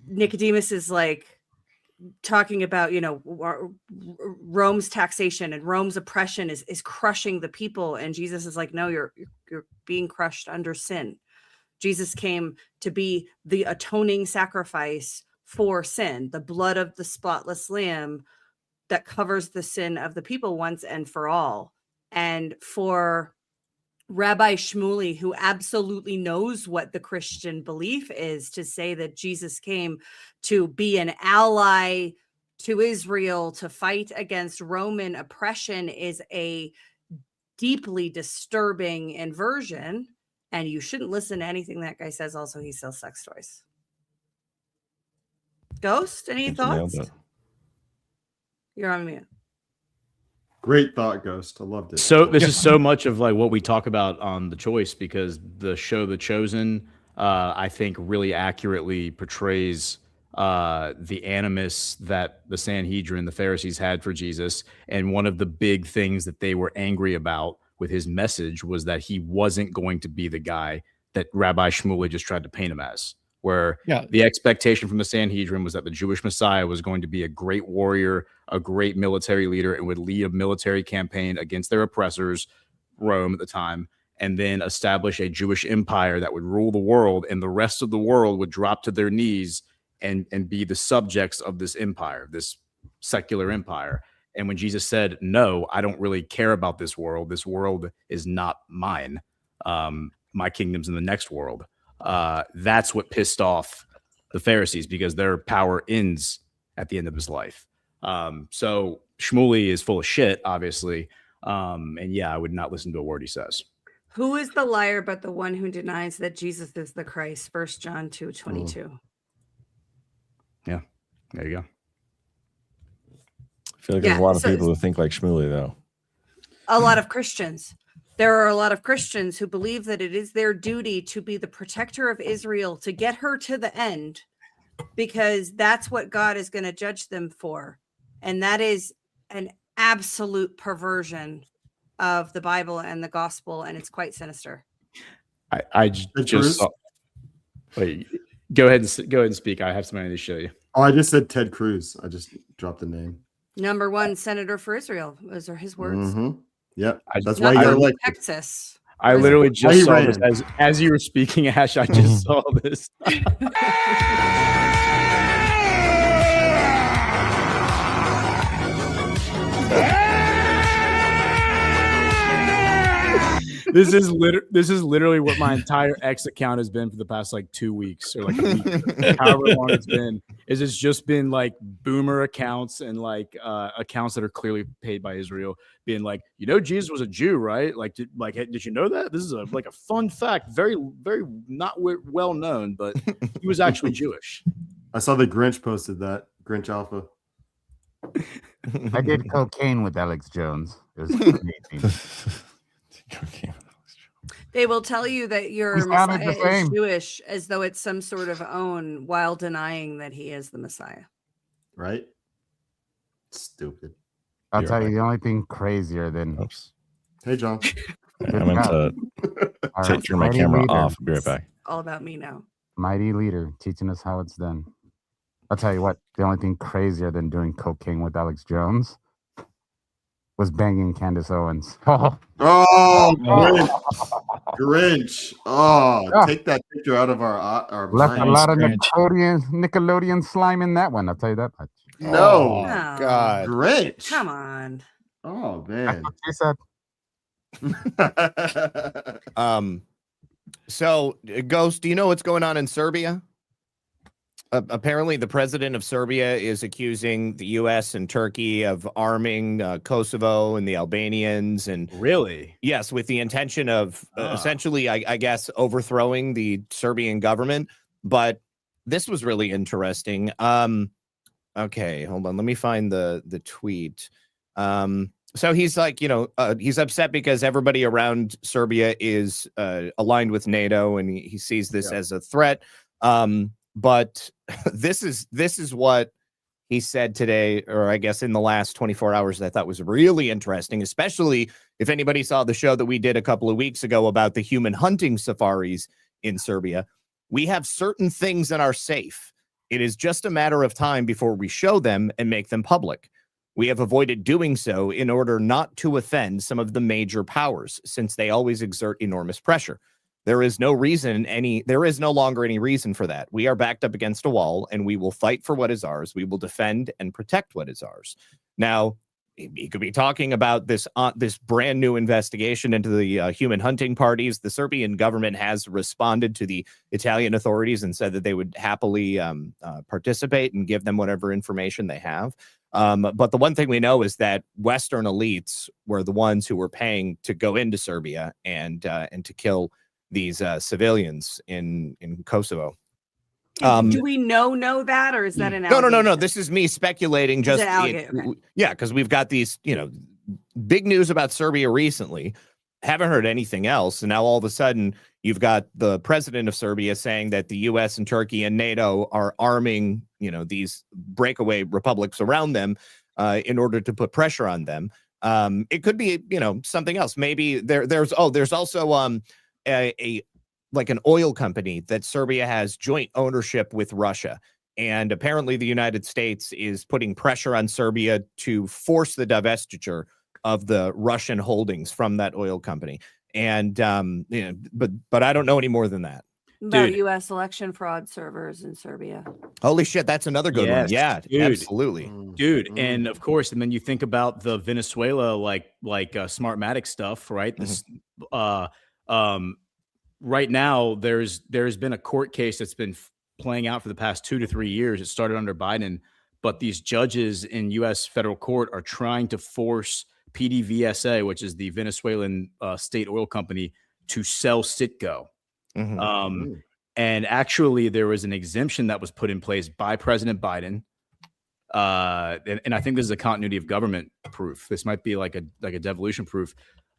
Nicodemus is talking about, Rome's taxation and Rome's oppression is crushing the people. And Jesus is like, no, you're being crushed under sin. Jesus came to be the atoning sacrifice for sin, the blood of the spotless lamb that covers the sin of the people once and for all. And for Rabbi Shmuley, who absolutely knows what the Christian belief is, to say that Jesus came to be an ally to Israel, to fight against Roman oppression, is a deeply disturbing inversion. And you shouldn't listen to anything that guy says. Also, he sells sex toys. Ghost, any thoughts? You're on mute. Great thought, Ghost. I loved it. So this is so much of what we talk about on The Choice, because the show The Chosen, I think, really accurately portrays the animus that the Sanhedrin, the Pharisees, had for Jesus. And one of the big things that they were angry about with his message was that he wasn't going to be the guy that Rabbi Shmuley just tried to paint him as. Where the expectation from the Sanhedrin was that the Jewish Messiah was going to be a great warrior, a great military leader, and would lead a military campaign against their oppressors, Rome at the time, and then establish a Jewish empire that would rule the world, and the rest of the world would drop to their knees and be the subjects of this empire, this secular empire. And when Jesus said, no, I don't really care about this world is not mine. My kingdom's in the next world. That's what pissed off the Pharisees, because their power ends at the end of his life. So Shmuley is full of shit, obviously. And I would not listen to a word he says. Who is the liar but the one who denies that Jesus is the Christ? 1 John 2:22. Yeah, there you go. I feel like there's a lot of people who think like Shmuley, though. A lot of Christians. There are a lot of Christians who believe that it is their duty to be the protector of Israel, to get her to the end, because that's what God is going to judge them for. And that is an absolute perversion of the Bible and the gospel, and it's quite sinister. I just saw. Wait, go ahead and speak. I have something to show you. Oh, I just said Ted Cruz. I just dropped the name. Number one senator for Israel. Those are his words. Mm-hmm. Yep. That's Not why you're from like Texas. I literally just saw ran. this as you were speaking, Ash. I just saw this. This is literally what my entire X account has been for the past like 2 weeks or like a week, however long it's been. It's just been like boomer accounts and like accounts that are clearly paid by Israel being like, Jesus was a Jew, right? Like, did you know that? This is like a fun fact, very, very not well known, but he was actually Jewish. I saw the Grinch posted that. Grinch Alpha. I did cocaine with Alex Jones. It was amazing. They will tell you that your We sounded Messiah the is same. Jewish as though it's some sort of own, while denying that he is the Messiah. Right? Stupid. I'll tell you the only thing crazier than. Oops. Hey, John. I meant to turn my camera off. I'll be right back. All about me now. Mighty leader teaching us how it's done. I'll tell you what, the only thing crazier than doing cocaine with Alex Jones was banging Candace Owens. Oh, Grinch. Oh, take that picture out of our Left mind. a lot of Nickelodeon slime in that one. I'll tell you that much. No. Oh, God. Grinch. Come on. Oh, man. That's what she said. So, Ghost, do you know what's going on in Serbia? Apparently, the president of Serbia is accusing the U.S. and Turkey of arming Kosovo and the Albanians. And really? Yes, with the intention of essentially, I guess, overthrowing the Serbian government. But this was really interesting. Okay, hold on. Let me find the tweet. So he's like, he's upset because everybody around Serbia is aligned with NATO, and he sees this as a threat. But this is what he said today, or I guess in the last 24 hours, that I thought was really interesting, especially if anybody saw the show that we did a couple of weeks ago about the human hunting safaris in Serbia. We have certain things in our safe. It is just a matter of time before we show them and make them public. We have avoided doing so in order not to offend some of the major powers, since they always exert enormous pressure. There is no longer any reason for that. We are backed up against a wall, and we will fight for what is ours. We will defend and protect what is ours. Now, he could be talking about this brand new investigation into the human hunting parties. The Serbian government has responded to the Italian authorities and said that they would happily participate and give them whatever information they have. But the one thing we know is that Western elites were the ones who were paying to go into Serbia and to kill these civilians in Kosovo. Do we know that, or is that an No. This is me speculating. Just okay. Yeah, because we've got these, big news about Serbia recently. Haven't heard anything else, and now all of a sudden you've got the president of Serbia saying that the U.S. and Turkey and NATO are arming, these breakaway republics around them in order to put pressure on them. It could be, something else. Maybe there's also an oil company that Serbia has joint ownership with Russia. And apparently the United States is putting pressure on Serbia to force the divestiture of the Russian holdings from that oil company. And, but I don't know any more than that. About U.S. election fraud servers in Serbia. Holy shit, that's another good one. Yeah, dude. Absolutely. Dude, and of course, and then you think about the Venezuela, like Smartmatic stuff, right? This, right now, there's been a court case that's been playing out for the past 2 to 3 years. It started under Biden, but these judges in U.S. federal court are trying to force PDVSA, which is the Venezuelan state oil company, to sell Citgo. Mm-hmm. And actually, there was an exemption that was put in place by President Biden. And I think this is a continuity of government proof. This might be like a devolution proof.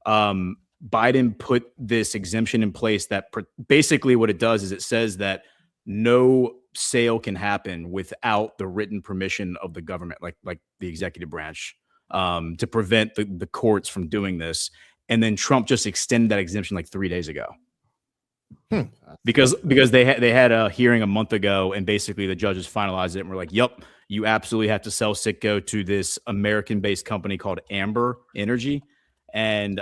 Biden put this exemption in place that basically what it does is it says that no sale can happen without the written permission of the government, like the executive branch, to prevent the courts from doing this. and then Trump just extended that exemption like 3 days ago. Because they had a hearing a month ago, and basically the judges finalized it and were like, "Yep, you absolutely have to sell Citgo to this American-based company called Amber Energy," and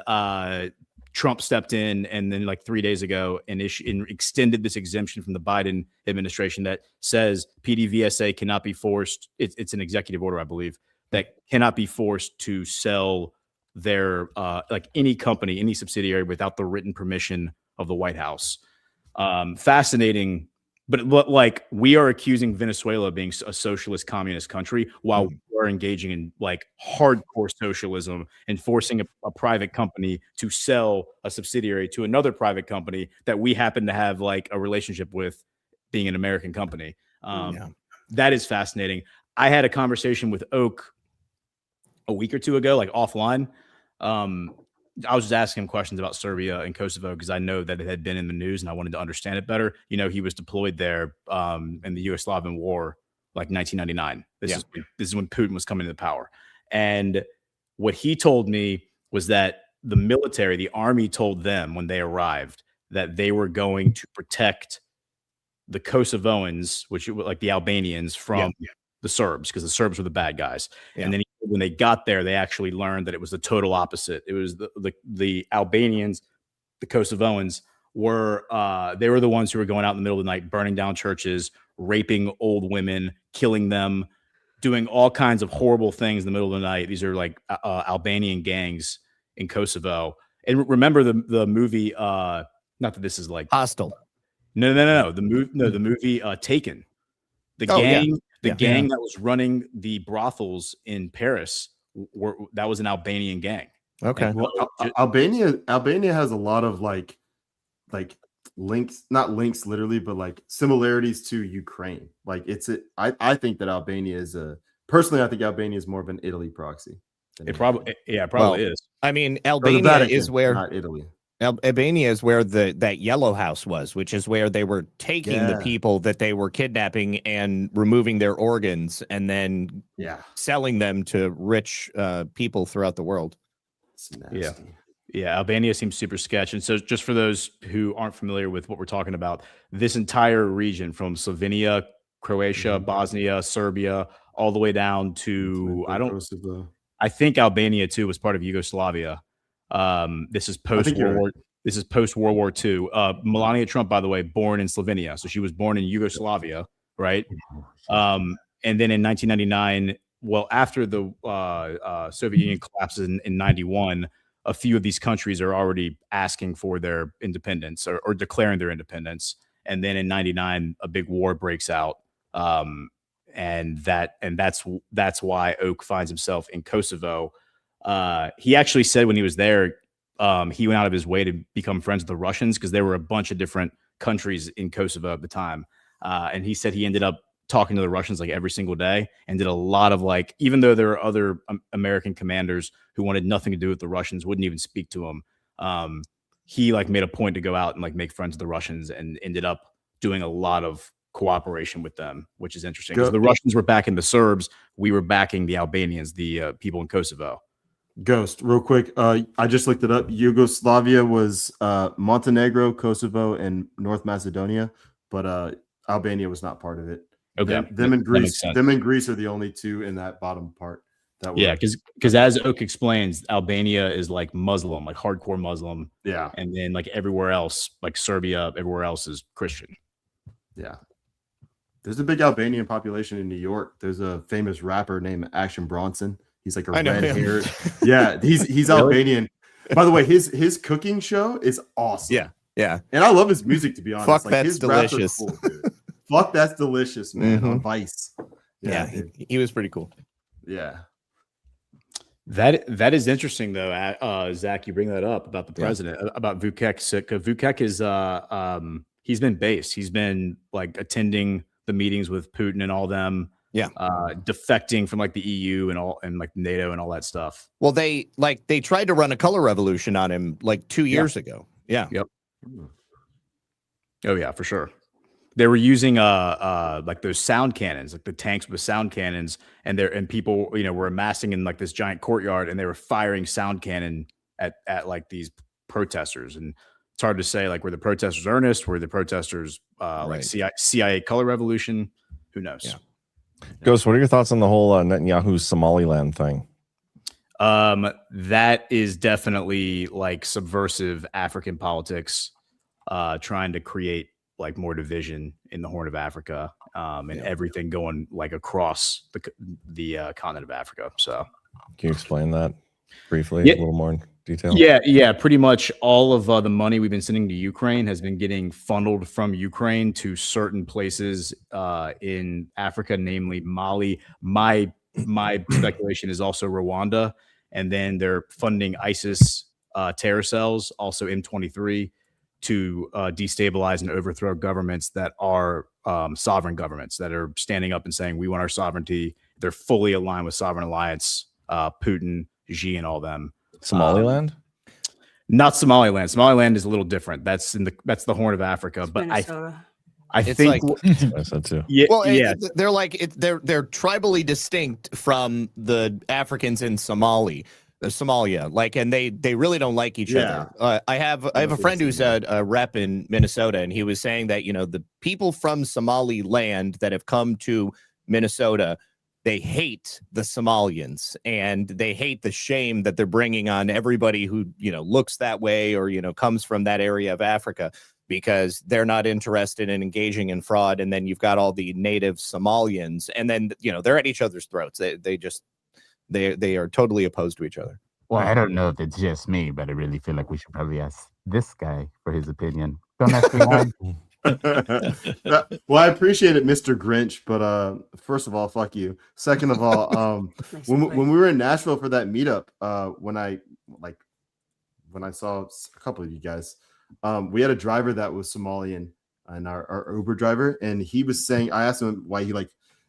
Trump stepped in, and then like 3 days ago, and extended this exemption from the Biden administration that says PDVSA cannot be forced. It's an executive order, I believe, that cannot be forced to sell their like any company, any subsidiary without the written permission of the White House. Fascinating, but like we are accusing Venezuela of being a socialist communist country while we are engaging in like hardcore socialism and forcing a private company to sell a subsidiary to another private company that we happen to have like a relationship with, being an American company. That is fascinating. I had a conversation with Oak a week or two ago, like offline. I was just asking him questions about Serbia and Kosovo because I know that it had been in the news and I wanted to understand it better. You know, he was deployed there in the Yugoslavian war, like 1999. This is when Putin was coming to power. And what he told me was that the military, the army, told them when they arrived that they were going to protect the Kosovoans, which like the Albanians, from the Serbs, because the Serbs were the bad guys. And then when they got there, they actually learned that it was the total opposite. It was the Albanians, the Kosovoans were they were the ones who were going out in the middle of the night, burning down churches, raping old women, killing them, doing all kinds of horrible things in the middle of the night. These are like Albanian gangs in Kosovo. And remember the movie, not that this is like Hostile. No. The movie Taken. The gang that was running the brothels in Paris that was an Albanian gang. Okay. Well, Albania has a lot of like links, not links literally, but like similarities to Ukraine. Like I think that Albania is personally, I think Albania is more of an Italy proxy. It probably is. I mean, Albania is where, not Italy. Albania is where that yellow house was, which is where they were taking the people that they were kidnapping and removing their organs and then selling them to rich people throughout the world. Yeah, Albania seems super sketch. And so just for those who aren't familiar with what we're talking about, this entire region from Slovenia, Croatia, Bosnia, Serbia, all the way down to I think Albania too was part of Yugoslavia. This is post World War. This is post World War II. Melania Trump, by the way, born in Slovenia, so she was born in Yugoslavia, right? And then in 1999, well, after the Soviet Union collapses in 91, a few of these countries are already asking for their independence or declaring their independence. And then in 99, a big war breaks out, and that's why Oak finds himself in Kosovo. He actually said when he was there, he went out of his way to become friends with the Russians because there were a bunch of different countries in Kosovo at the time. And he said he ended up talking to the Russians like every single day and did a lot of like, even though there were other American commanders who wanted nothing to do with the Russians, wouldn't even speak to him. He like made a point to go out and like make friends with the Russians and ended up doing a lot of cooperation with them, which is interesting because the Russians were backing the Serbs. We were backing the Albanians, the people in Kosovo. Ghost, real quick. I just looked it up. Yugoslavia was Montenegro, Kosovo, and North Macedonia, but Albania was not part of it. Okay, them and Greece. Them and Greece are the only two in that bottom part. Because as Oak explains, Albania is like Muslim, like hardcore Muslim. Yeah, and then like everywhere else, like Serbia, everywhere else is Christian. Yeah, there's a big Albanian population in New York. There's a famous rapper named Action Bronson. He's like a red-haired. Yeah, he's Albanian. By the way, his cooking show is awesome. Yeah, and I love his music, to be honest. Fuck, like, that's his delicious. Cool, Fuck, that's delicious, man. On Vice. Yeah, he was pretty cool. Yeah. That is interesting though. Zach, you bring that up about the president, about Vučić. Vučić is he's been based. He's been like attending the meetings with Putin and all them. Defecting from like the EU and like NATO and all that stuff. Well, they tried to run a color revolution on him like 2 years ago. Yeah. Yep. Oh yeah, for sure. They were using like those sound cannons, like the tanks with sound cannons, and people were amassing in like this giant courtyard, and they were firing sound cannon at like these protesters, and it's hard to say like were the protesters earnest, were the protesters like CIA color revolution, who knows. Ghost, what are your thoughts on the whole Netanyahu Somaliland thing? That is definitely like subversive African politics, trying to create like more division in the Horn of Africa, and everything going like across the continent of Africa. So can you explain that briefly, a little more in detail? Yeah. Pretty much all of the money we've been sending to Ukraine has been getting funneled from Ukraine to certain places in Africa, namely Mali. My speculation is also Rwanda. And then they're funding ISIS terror cells, also M23, to destabilize and overthrow governments that are sovereign governments that are standing up and saying, we want our sovereignty. They're fully aligned with Sovereign Alliance, Putin, Xi, and all them. Somaliland? Not Somaliland. Somaliland is a little different. That's the Horn of Africa. It's but Minnesota. I think I said too. They're like they're tribally distinct from the Africans in Somalia, like, and they really don't like each other. I have a friend who's a rep in Minnesota, and he was saying that the people from Somaliland that have come to Minnesota, they hate the Somalians, and they hate the shame that they're bringing on everybody who looks that way or comes from that area of Africa, because they're not interested in engaging in fraud. And then you've got all the native Somalians, and then they're at each other's throats. They are totally opposed to each other. Well, I don't know if it's just me, but I really feel like we should probably ask this guy for his opinion. Don't ask me why. Well, I appreciate it, Mr. Grinch, but first of all, fuck you. Second of all, when we were in Nashville for that meetup, when I saw a couple of you guys, we had a driver that was Somalian, and our Uber driver, and he was saying, I asked him why he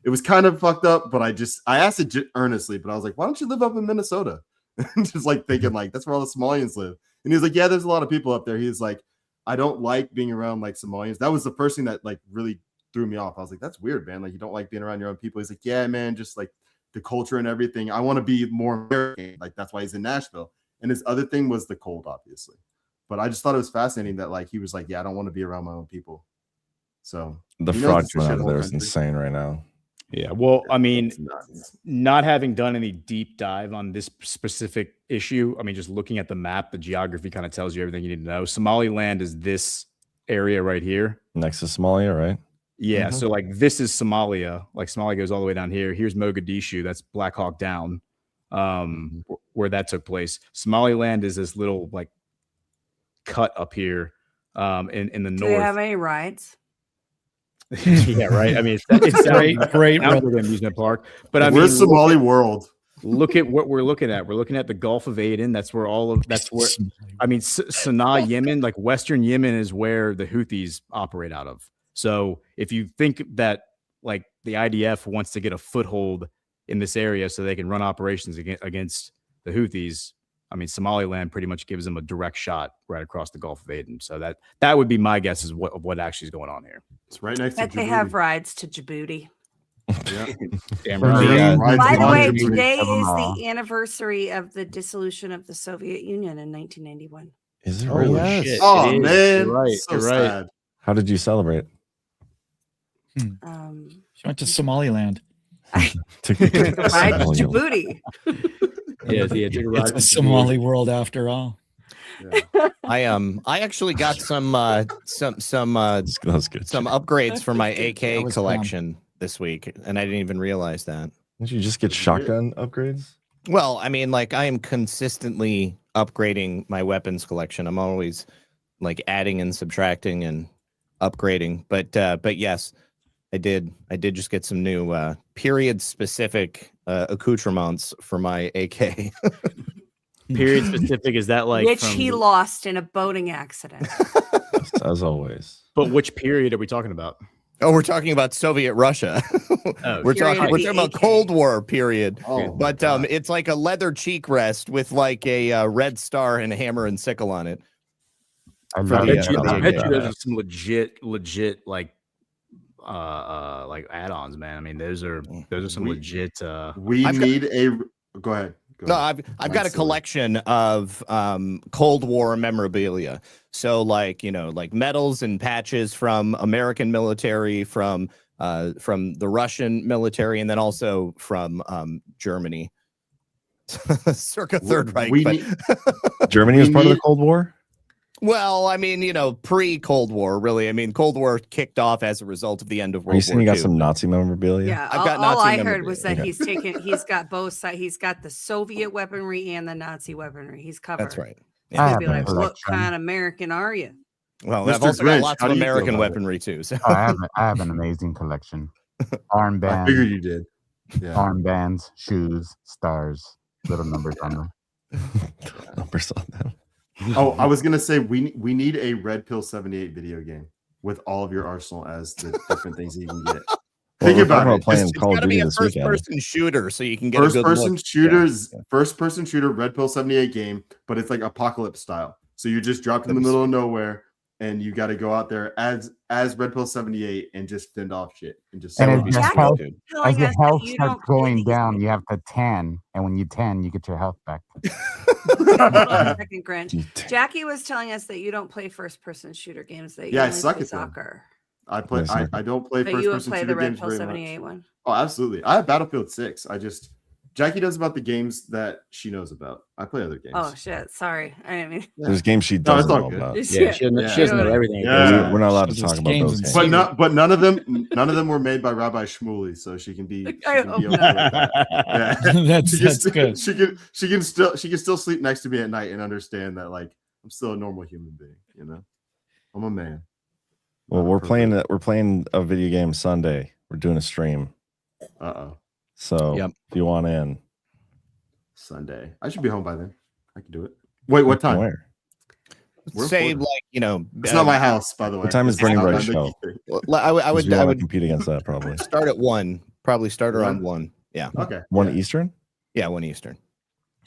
it was kind of fucked up, but I asked it earnestly, but I was like, why don't you live up in Minnesota? Just like thinking that's where all the Somalians live. And he was like, yeah, there's a lot of people up there. He was like, I don't like being around Somalians. That was the first thing that really threw me off. I was like, that's weird, man. You don't like being around your own people. He's like, yeah, man, just the culture and everything. I want to be more American. That's why he's in Nashville. And his other thing was the cold, obviously. But I just thought it was fascinating that he was like, yeah, I don't want to be around my own people. So the fraud coming out of there is insane right now. Yeah, well, I mean, not having done any deep dive on this specific issue, I mean, just looking at the map, the geography kind of tells you everything you need to know. Somaliland is this area right here. Next to Somalia, right? Yeah, so this is Somalia. Somalia goes all the way down here. Here's Mogadishu. That's Black Hawk Down, where that took place. Somaliland is this little cut up here in the north. Do they have any rides? Yeah, right. I mean, it's great amusement park, but I mean, where's Somali world? Look at what we're looking at. We're looking at the Gulf of Aden. That's where I mean, Sana'a, Yemen, Western Yemen is where the Houthis operate out of. So if you think that the IDF wants to get a foothold in this area so they can run operations against the Houthis, I mean, Somaliland pretty much gives them a direct shot right across the Gulf of Aden. So that would be my guess is what actually is going on here. It's right next to Djibouti. They have rides to Djibouti. Yeah. Damn right. By the way, today is the anniversary of the dissolution of the Soviet Union in 1991. Is it really? Yes. Shit, oh man, you're right. So sad. How did you celebrate? She went to Somaliland. Ride to Djibouti. It's a Somali world after all. Yeah. I actually got some upgrades for my AK collection this week, and I didn't even realize that. Didn't you just get shotgun upgrades? Well, I mean, I am consistently upgrading my weapons collection. I'm always adding and subtracting and upgrading. But yes, I did just get some new period specific accoutrements for my AK. Period specific, is that which he lost in a boating accident? As always. But which period are we talking about? Oh, we're talking about Soviet Russia. We're talking about Cold War period. Oh, but it's like a leather cheek rest with a red star and a hammer and sickle on it. I bet you those are some legit add-ons, man. I mean, those are some legit. Go ahead. No, I've got a collection of Cold War memorabilia. So like medals and patches from American military, from the Russian military, and then also from Germany. Circa Third Reich. Germany was part of the Cold War? Well, I mean, pre-Cold War, really. I mean, Cold War kicked off as a result of the end of World War II. Are you saying you got some Nazi memorabilia? Yeah, I've got all Nazi I heard memorabilia. was that he's got both sides. He's got the Soviet weaponry and the Nazi weaponry. He's covered. That's right. Yeah. He'd be like, what kind of American are you? Well, I've also got lots of American weaponry too. So. I have an amazing collection. Armbands. I figured you did. Yeah. Armbands, shoes, stars, little numbers on them. Numbers on them. Oh, I was gonna say we need a Red Pill 78 video game with all of your arsenal as the different things that you can get. Think about it. Playing Call of Duty be a this weekend. first-person shooter, so you can get a good look. First-person shooter, Red Pill 78 game, but it's like apocalypse style. So you're just dropped in the middle of nowhere, and you got to go out there as Red Pill 78 and just fend off shit and just. And as your health starts going down, you have to tan, and when you tan, you get your health back. Hold on a second, Grant. Jackie was telling us that you don't play first-person shooter games. That you I only suck play at them. soccer. I play. I don't play But first you would person play shooter the Red games Pill very 78 much. one. Oh, absolutely. I have Battlefield 6. Jackie knows about the games that she knows about. I play other games. Oh shit! Sorry, I didn't mean. There's games she doesn't know about. Yeah, she doesn't know everything. We're not allowed to talk about those games. But none of them were made by Rabbi Shmuley, so she can be. Okay with that. Yeah. That's good. She can still sleep next to me at night and understand that like I'm still a normal human being. I'm a man. Well, we're playing a video game Sunday. We're doing a stream. So if you want in Sunday, I should be home by then. I can do it. Wait, what time? Where? Say it's not my house, by the way. What time is Burning Bright show? I would compete against that probably. Start at 1. Probably start around 1. Yeah. Okay. 1 Eastern? Yeah, 1 Eastern.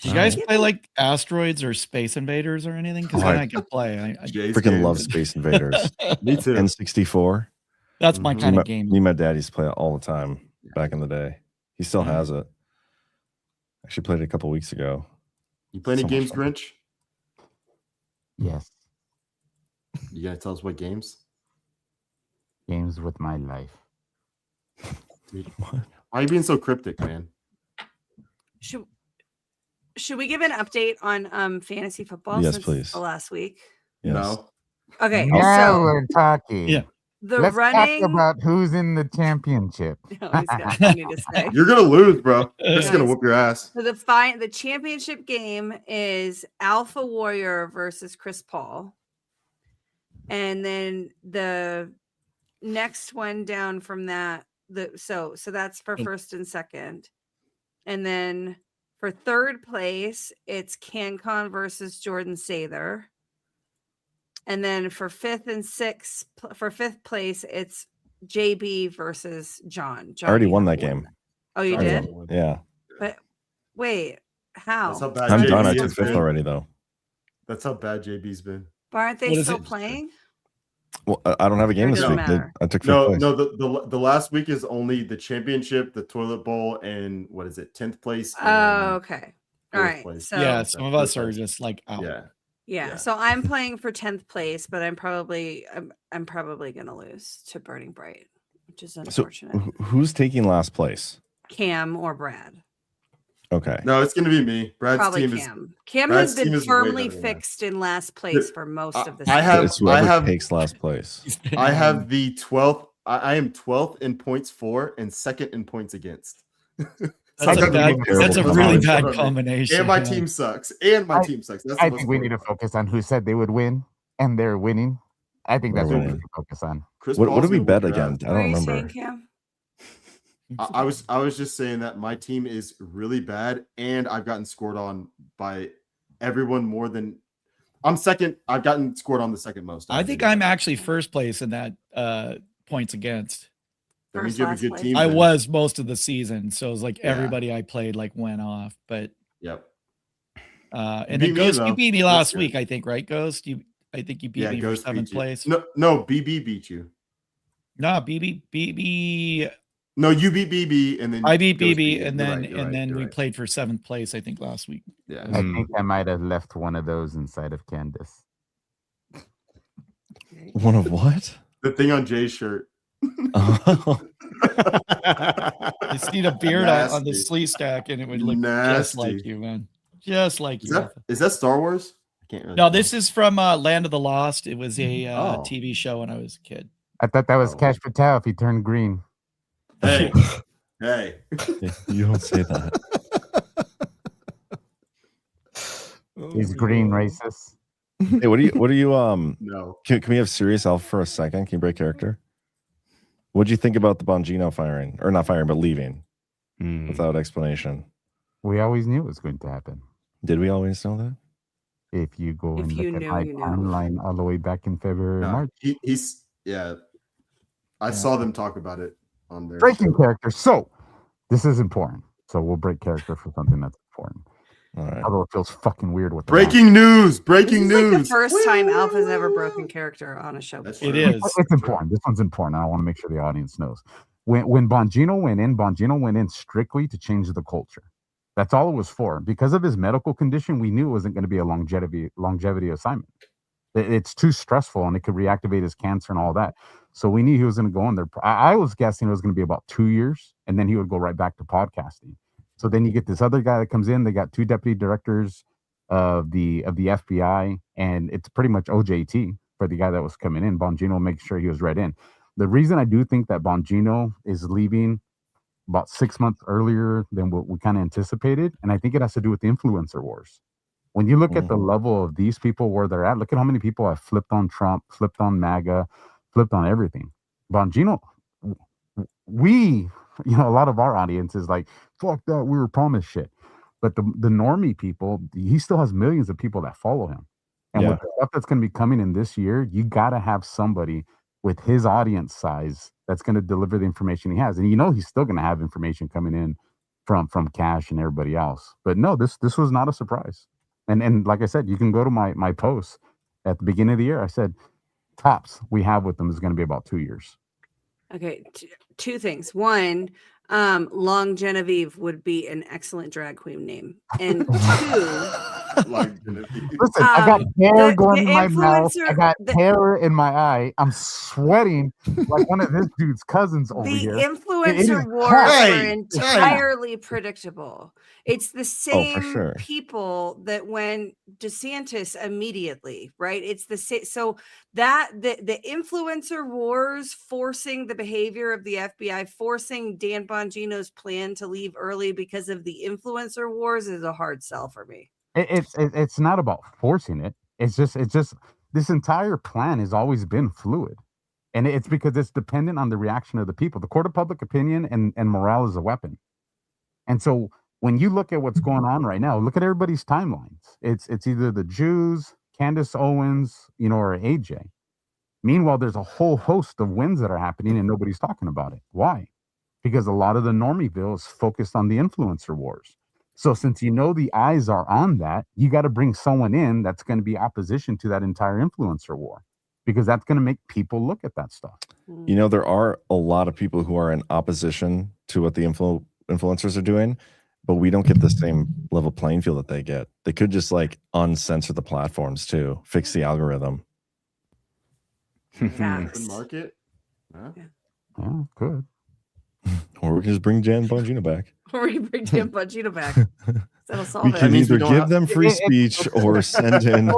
Do you guys play like Asteroids or Space Invaders or anything? Because then I can play. I freaking love Space Invaders. Me too. N64. That's my kind of game. Me and my dad used to play it all the time back in the day. He still has it. Actually played it a couple weeks ago. You play any games, Grinch? Yes. You gotta tell us what games? Games with my life. Dude, why are you being so cryptic, man? Should we give an update on fantasy football? Yes, since please. The last week. Yes. No. Okay. Now so we're talking. Yeah. Let's talk about who's in the championship. You're gonna lose, bro. You're just gonna whoop your ass. So the championship game is Alpha Warrior versus Chris Paul, and then the next one down from that. So that's for first and second, and then for third place it's CanCon versus Jordan Sather. And then for fifth place, it's JB versus John. I already won that game. Oh, you did? Yeah. But wait, how? That's how bad I'm JB done. I has took fifth been. already, though. That's how bad JB's been. But aren't they still playing? Well, I don't have a game this week. I took fifth place. No. The last week is only the championship, the toilet bowl, and what is it? 10th place. Oh, okay. All right. Place. So yeah, some of us are just like out. Yeah. So I'm playing for 10th place, but I'm probably gonna lose to Burning Bright, which is unfortunate. So who's taking last place? Cam or Brad? Okay. No, it's gonna be me. Brad's Probably team Cam. Cam Brad's has been team is way firmly better than fixed in last place for most of the It's whoever takes last place. I have the 12th. I am 12th in points for and second in points against. That's a really bad combination. And my team sucks. That's I think we need to focus on who said they would win, and they're winning. I think that's what we need to focus on. What did we bet again? I don't remember. I was just saying that my team is really bad, and I've gotten scored on by everyone more than I'm second. I've gotten scored on the second most. I think I'm actually first place in that points against. That means you have a good team. I was most of the season, so it was like everybody I played like went off. But and then Ghost, you beat me last week, I think, right? Ghost, I think you beat me for 7th place. No, BB beat you. No, BB No, you beat BB, and then I beat goes BB, BB. and You're then right, you're right, we right. played for 7th place, I think, last week. Yeah. I think I might have left one of those inside of Candace. One of what? The thing on Jay's shirt. Oh. I just need a beard on the sleeve stack, and it would look just like Nasty. you, man. Just like you. Is that Star Wars? I can't really No, tell. this is from Land of the Lost. It was a Oh. TV show when I was a kid. I thought that was Cash Patel if he turned green. Hey, hey. You don't say that. He's green racist. Hey, what do you No. Can we have serious Alpha for a second? Can you break character? What'd you think about the Bongino firing, or not firing, but leaving without explanation? We always knew it was going to happen. Did we always know that? If you go If and you look knew, at my you knew. timeline all the way back in February, No, March. he's yeah. I saw them talk about it on their Breaking show. character. So this is important. So we'll break character for something that's important. All right. Although it feels fucking weird with the Breaking news! Breaking This is like the news! first time Alpha's ever broken character on a show. before. It is. It's important. This one's important. I want to make sure the audience knows. When Bongino went in strictly to change the culture. That's all it was for. Because of his medical condition, we knew it wasn't going to be a longevity assignment. It's too stressful, and it could reactivate his cancer and all that. So we knew he was going to go in there. I was guessing it was going to be about 2 years, and then he would go right back to podcasting. So then you get this other guy that comes in. They got 2 deputy directors of the FBI, and it's pretty much OJT for the guy that was coming in. Bongino makes sure he was right in. The reason I do think that Bongino is leaving about 6 months earlier than what we kind of anticipated, and I think it has to do with the influencer wars. When you look at the level of these people where they're at, look at how many people have flipped on Trump, flipped on MAGA, flipped on everything. Bongino, a lot of our audience is like, fuck that, we were promised shit. But the normie people, he still has millions of people that follow him. And with the stuff that's going to be coming in this year, you got to have somebody with his audience size that's going to deliver the information he has. And he's still going to have information coming in from Cash and everybody else. But no, this was not a surprise. And like I said, you can go to my post at the beginning of the year. I said, tops we have with them is going to be about 2 years. Okay, two things. One, Long Genevieve would be an excellent drag queen name. And 2, Listen, I got hair going in my mouth. I got hair in my eye. I'm sweating like one of this dude's cousins over here. The influencer wars are entirely predictable. It's the same people that when DeSantis immediately, right? It's the same. So that the influencer wars forcing the behavior of the FBI, forcing Dan Bongino's plan to leave early because of the influencer wars is a hard sell for me. It's not about forcing it. It's just this entire plan has always been fluid, and it's because it's dependent on the reaction of the people. The court of public opinion and morale is a weapon. And so when you look at what's going on right now, look at everybody's timelines. It's either the Jews, Candace Owens, or AJ. Meanwhile, there's a whole host of wins that are happening, and nobody's talking about it. Why? Because a lot of the Normieville is focused on the influencer wars. So since the eyes are on that, you got to bring someone in that's going to be opposition to that entire influencer war, because that's going to make people look at that stuff. There are a lot of people who are in opposition to what the influencers are doing, but we don't get the same level playing field that they get. They could just uncensor the platforms too, fix the algorithm. Open market? Huh? Yeah, good. Or we can just bring Jan Bongino back. Or we can bring Dan Bongino back. That'll solve We it. can either give them free speech or send in.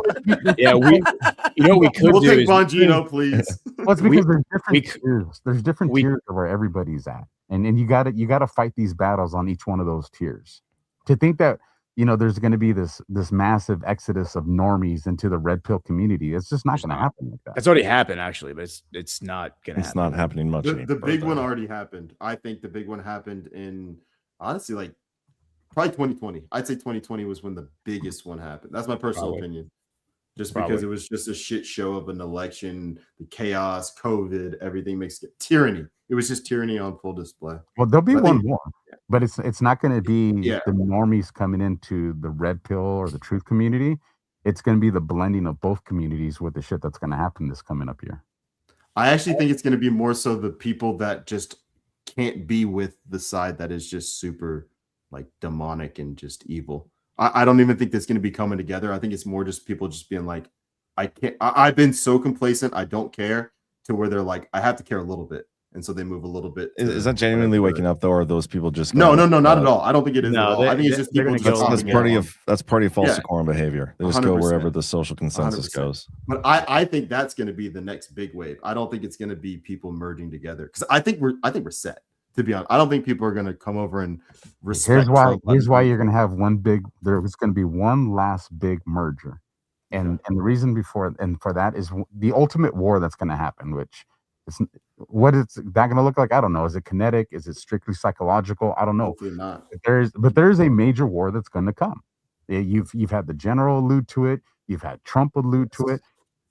Yeah, we could we'll do take is Bongino, please. Well, it's because there's different tiers. There's different tiers of where everybody's at, and you got to fight these battles on each one of those tiers. To think that there's going to be this massive exodus of normies into the red pill community, it's just not going to happen like that. That's already happened, actually, but it's not going to happen. It's not happening much. The big one already happened. I think the big one happened in, honestly, probably 2020. I'd say 2020 was when the biggest one happened. That's my personal opinion. Just because it was just a shit show of an election, the chaos, COVID, everything makes it tyranny. It was just tyranny on full display. Well, there'll be one more, but it's not going to be Yeah. the normies coming into the red pill or the truth community. It's going to be the blending of both communities with the shit that's going to happen this coming up year. I actually think it's going to be more so the people that just can't be with the side that is just super like demonic and just evil. I don't even think that's going to be coming together. I think it's more just people just being like, I can't. I've been so complacent. I don't care, to where they're like, I have to care a little bit. And so they move a little bit. Is that genuinely waking up though, or are those people just no, not at all? I don't think it is at all. I think it's just people just that's part of false decorum behavior. They just 100%. go wherever the social consensus 100%. goes. But I think that's going to be the next big wave. I don't think it's going to be people merging together, because I think we're set. To be honest, I don't think people are going to come over and respect. Here's why you're going to have there's going to be one last big merger, and the reason for that is the ultimate war that's going to happen, which is what is that going to look like? I don't know. Is it kinetic? Is it strictly psychological? I don't know. Hopefully not. But there's a major war that's going to come. You've had the general allude to it. You've had Trump allude to it,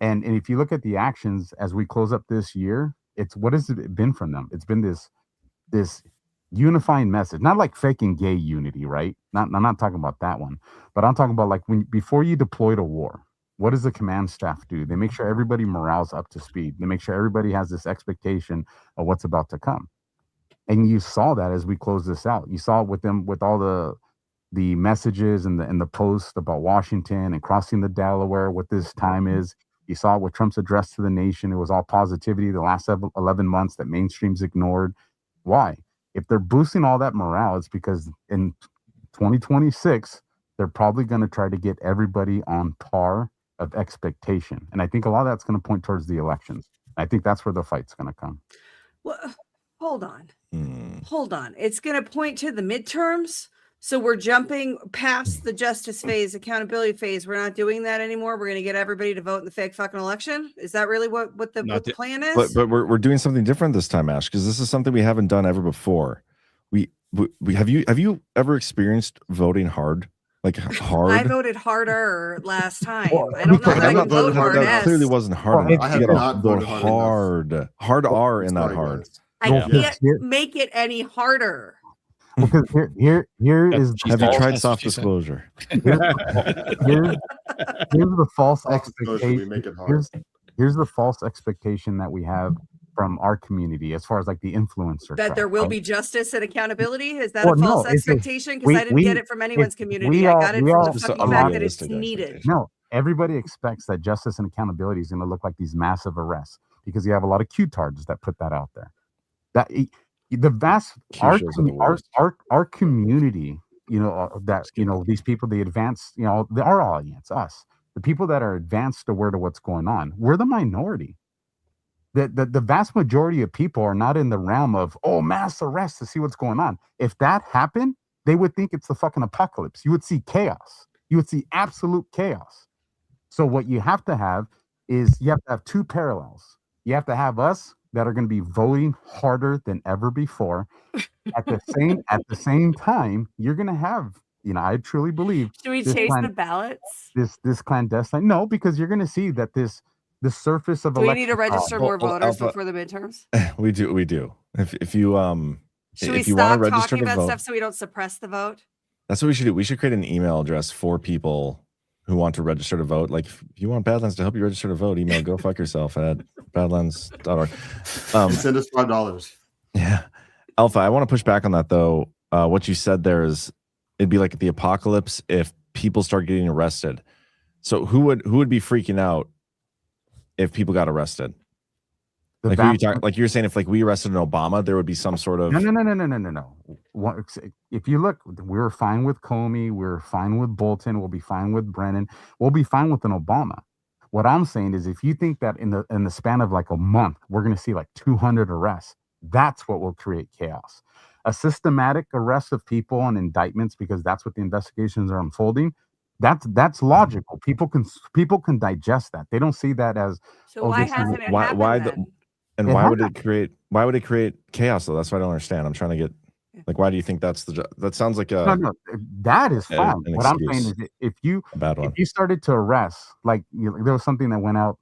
and if you look at the actions as we close up this year, what has it been from them? It's been this unifying message, not like faking gay unity, right? I'm not talking about that one, but I'm talking about like before you deploy to war, what does the command staff do? They make sure everybody morale's up to speed. They make sure everybody has this expectation of what's about to come. And you saw that as we close this out. You saw it with them, with all the messages and the posts about Washington and crossing the Delaware, what this time is. You saw it with Trump's address to the nation. It was all positivity the last 11 months that mainstream's ignored. Why? If they're boosting all that morale, it's because in 2026, they're probably going to try to get everybody on par of expectation. And I think a lot of that's going to point towards the elections. I think that's where the fight's going to come. Well, hold on. Hold on. It's going to point to the midterms. So we're jumping past the justice phase, accountability phase. We're not doing that anymore. We're going to get everybody to vote in the fake fucking election. Is that really what the plan is? But we're doing something different this time, Ash, because this is something we haven't done ever before. We have you ever experienced voting hard? Like hard? I voted harder last time. I don't know that I can vote hard. That clearly wasn't hard enough. I have not voted hard. Hard R in that hard. I can't make it any harder. Because here is. Have you tried soft disclosure? Here's the false expectation. Here's the false expectation that we have from our community as far as like the influencer. That there will be justice and accountability. Is that a false expectation? Because I didn't get it from anyone's community. I got it from the fucking fact that it's needed. No, everybody expects that justice and accountability is going to look like these massive arrests because you have a lot of Q-tards that put that out there. That the vast our community, these people, the advanced, our audience, us, the people that are advanced aware to what's going on, we're the minority. The vast majority of people are not in the realm of mass arrest to see what's going on. If that happened, they would think it's the fucking apocalypse. You would see chaos. You would see absolute chaos. So what you have to have is you have to have two parallels. You have to have us that are going to be voting harder than ever before. At the same time, you're going to have, I truly believe. Should we chase the ballots? This clandestine? No, because you're going to see that the surface of do we need to register more voters before the midterms? We do. If you should we if you stop want to register talking to about vote, stuff so we don't suppress the vote? That's what we should do. We should create an email address for people who want to register to vote. Like if you want Badlands to help you register to vote, email go fuck yourself at badlands.org. Send us $5. Yeah. Alpha, I want to push back on that though. What you said there is it'd be like the apocalypse if people start getting arrested. So who would be freaking out if people got arrested? Like you're saying, if like we arrested an Obama, there would be some sort of no. If you look, we're fine with Comey, we're fine with Bolton, we'll be fine with Brennan, we'll be fine with an Obama. What I'm saying is, if you think that in the span of like a month, we're going to see like 200 arrests, that's what will create chaos. A systematic arrest of people and indictments, because that's what the investigations are unfolding. That's logical. People can digest that. They don't see that as why hasn't it happened? Why would it create chaos though? That's what I don't understand. I'm trying to get why do you think that sounds like no, that is fine. What I'm saying is if you started to arrest, like there was something that went out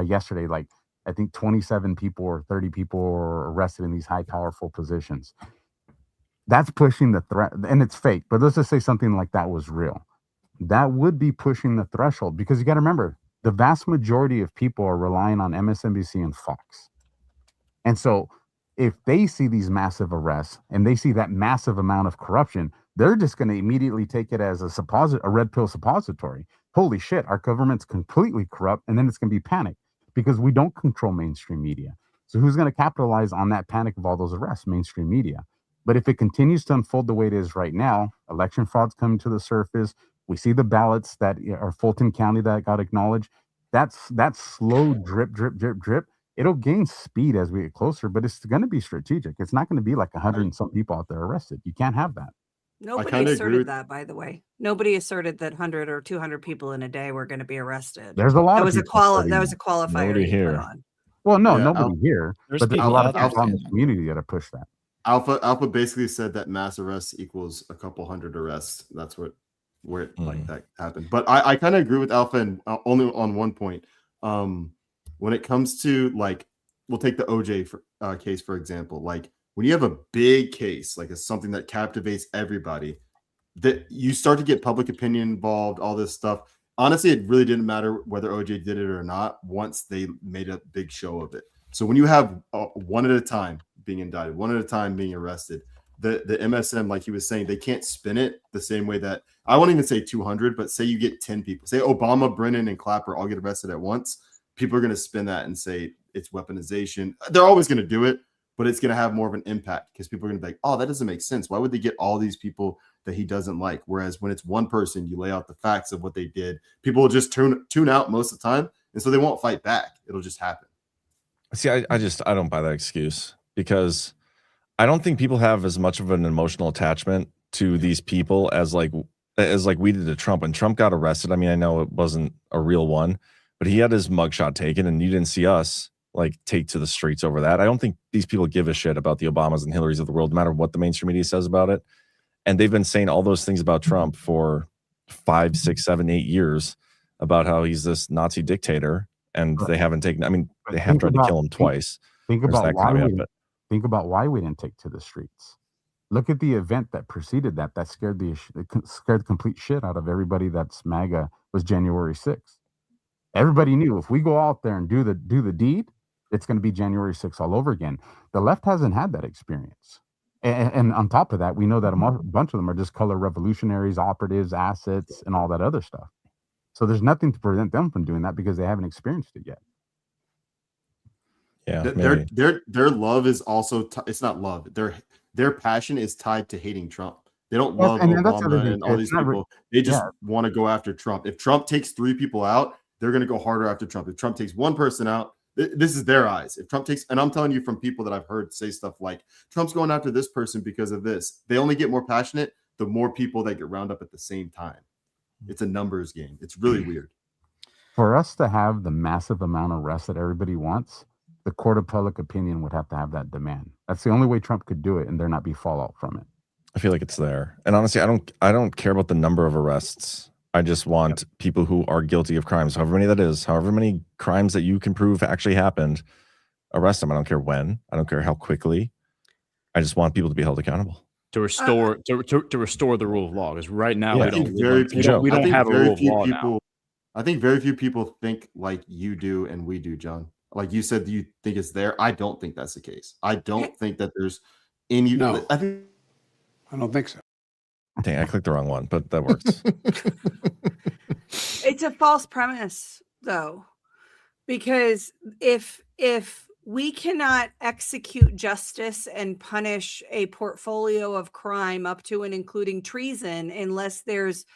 yesterday, like I think 27 people or 30 people were arrested in these high powerful positions. That's pushing the threat, and it's fake, but let's just say something like that was real. That would be pushing the threshold, because you got to remember the vast majority of people are relying on MSNBC and Fox. And so If they see these massive arrests and they see that massive amount of corruption, they're just going to immediately take it as a red pill suppository. Holy shit, our government's completely corrupt, and then it's going to be panic because we don't control mainstream media. So who's going to capitalize on that panic of all those arrests? Mainstream media. But if it continues to unfold the way it is right now, election fraud's coming to the surface. We see the ballots that are Fulton County that got acknowledged. That's slow drip, drip, drip, drip. It'll gain speed as we get closer, but it's going to be strategic. It's not going to be like 100 and some people out there arrested. You can't have that. Nobody asserted that, by the way. Nobody asserted that 100 or 200 people in a day were going to be arrested. There's a lot that of was a people that was a qualifier. Nobody here. On. Well, no, nobody here. There's But there's a people lot of out people there. in the community that have pushed that. Alpha basically said that mass arrests equals a couple hundred arrests. That's where it, like that happened. But I kind of agree with Alpha and only on one point. When it comes to like, we'll take the OJ case for example. Like when you have a big case, like it's something that captivates everybody, that you start to get public opinion involved, all this stuff. Honestly, it really didn't matter whether OJ did it or not once they made a big show of it. So when you have one at a time being indicted, one at a time being arrested, the MSM, like he was saying, they can't spin it the same way that I won't even say 200, but say you get 10 people, say Obama, Brennan, and Clapper all get arrested at once. People are going to spin that and say it's weaponization. They're always going to do it, but it's going to have more of an impact because people are going to be like, oh, that doesn't make sense. Why would they get all these people that he doesn't like? Whereas when it's one person, you lay out the facts of what they did. People will just tune out most of the time. And so they won't fight back. It'll just happen. See, I don't buy that excuse because I don't think people have as much of an emotional attachment to these people as like we did to Trump. When Trump got arrested, I mean, I know it wasn't a real one, but he had his mugshot taken and you didn't see us like take to the streets over that. I don't think these people give a shit about the Obamas and Hillarys of the world, no matter what the mainstream media says about it. And they've been saying all those things about Trump for 5, 6, 7, 8 years about how he's this Nazi dictator. And they haven't taken, I mean, they have tried to kill him twice. Think about why we didn't take to the streets. Look at the event that preceded that scared the complete shit out of everybody that's MAGA was January 6th. Everybody knew if we go out there and do the deed, it's going to be January 6th all over again. The left hasn't had that experience. And on top of that, we know that a bunch of them are just color revolutionaries, operatives, assets, and all that other stuff. So there's nothing to prevent them from doing that because they haven't experienced it yet. Yeah, their love is also it's not love. Their passion is tied to hating Trump. They don't love Obama and all these people. They just want to go after Trump. If Trump takes 3 people out, they're going to go harder after Trump. If Trump takes 1 person out, this is their eyes. If Trump takes, and I'm telling you from people that I've heard say stuff like Trump's going after this person because of this. They only get more passionate the more people that get round up at the same time. It's a numbers game. It's really weird. For us to have the massive amount of arrests that everybody wants, the court of public opinion would have to have that demand. That's the only way Trump could do it and there not be fallout from it. I feel like it's there. And honestly, I don't care about the number of arrests. I just want people who are guilty of crimes, however many that is, however many crimes that you can prove actually happened, arrest them. I don't care when. I don't care how quickly. I just want people to be held accountable. To restore to restore the rule of law, because right now Yeah. we don't have a rule of law now. I think very few people think like you do and we do, John. Like you said, you think it's there. I don't think that's the case. I don't think that there's any. No. I don't think so. Dang, I clicked the wrong one, but that works. It's a false premise, though, because if we cannot execute justice and punish a portfolio of crime up to and including treason unless there's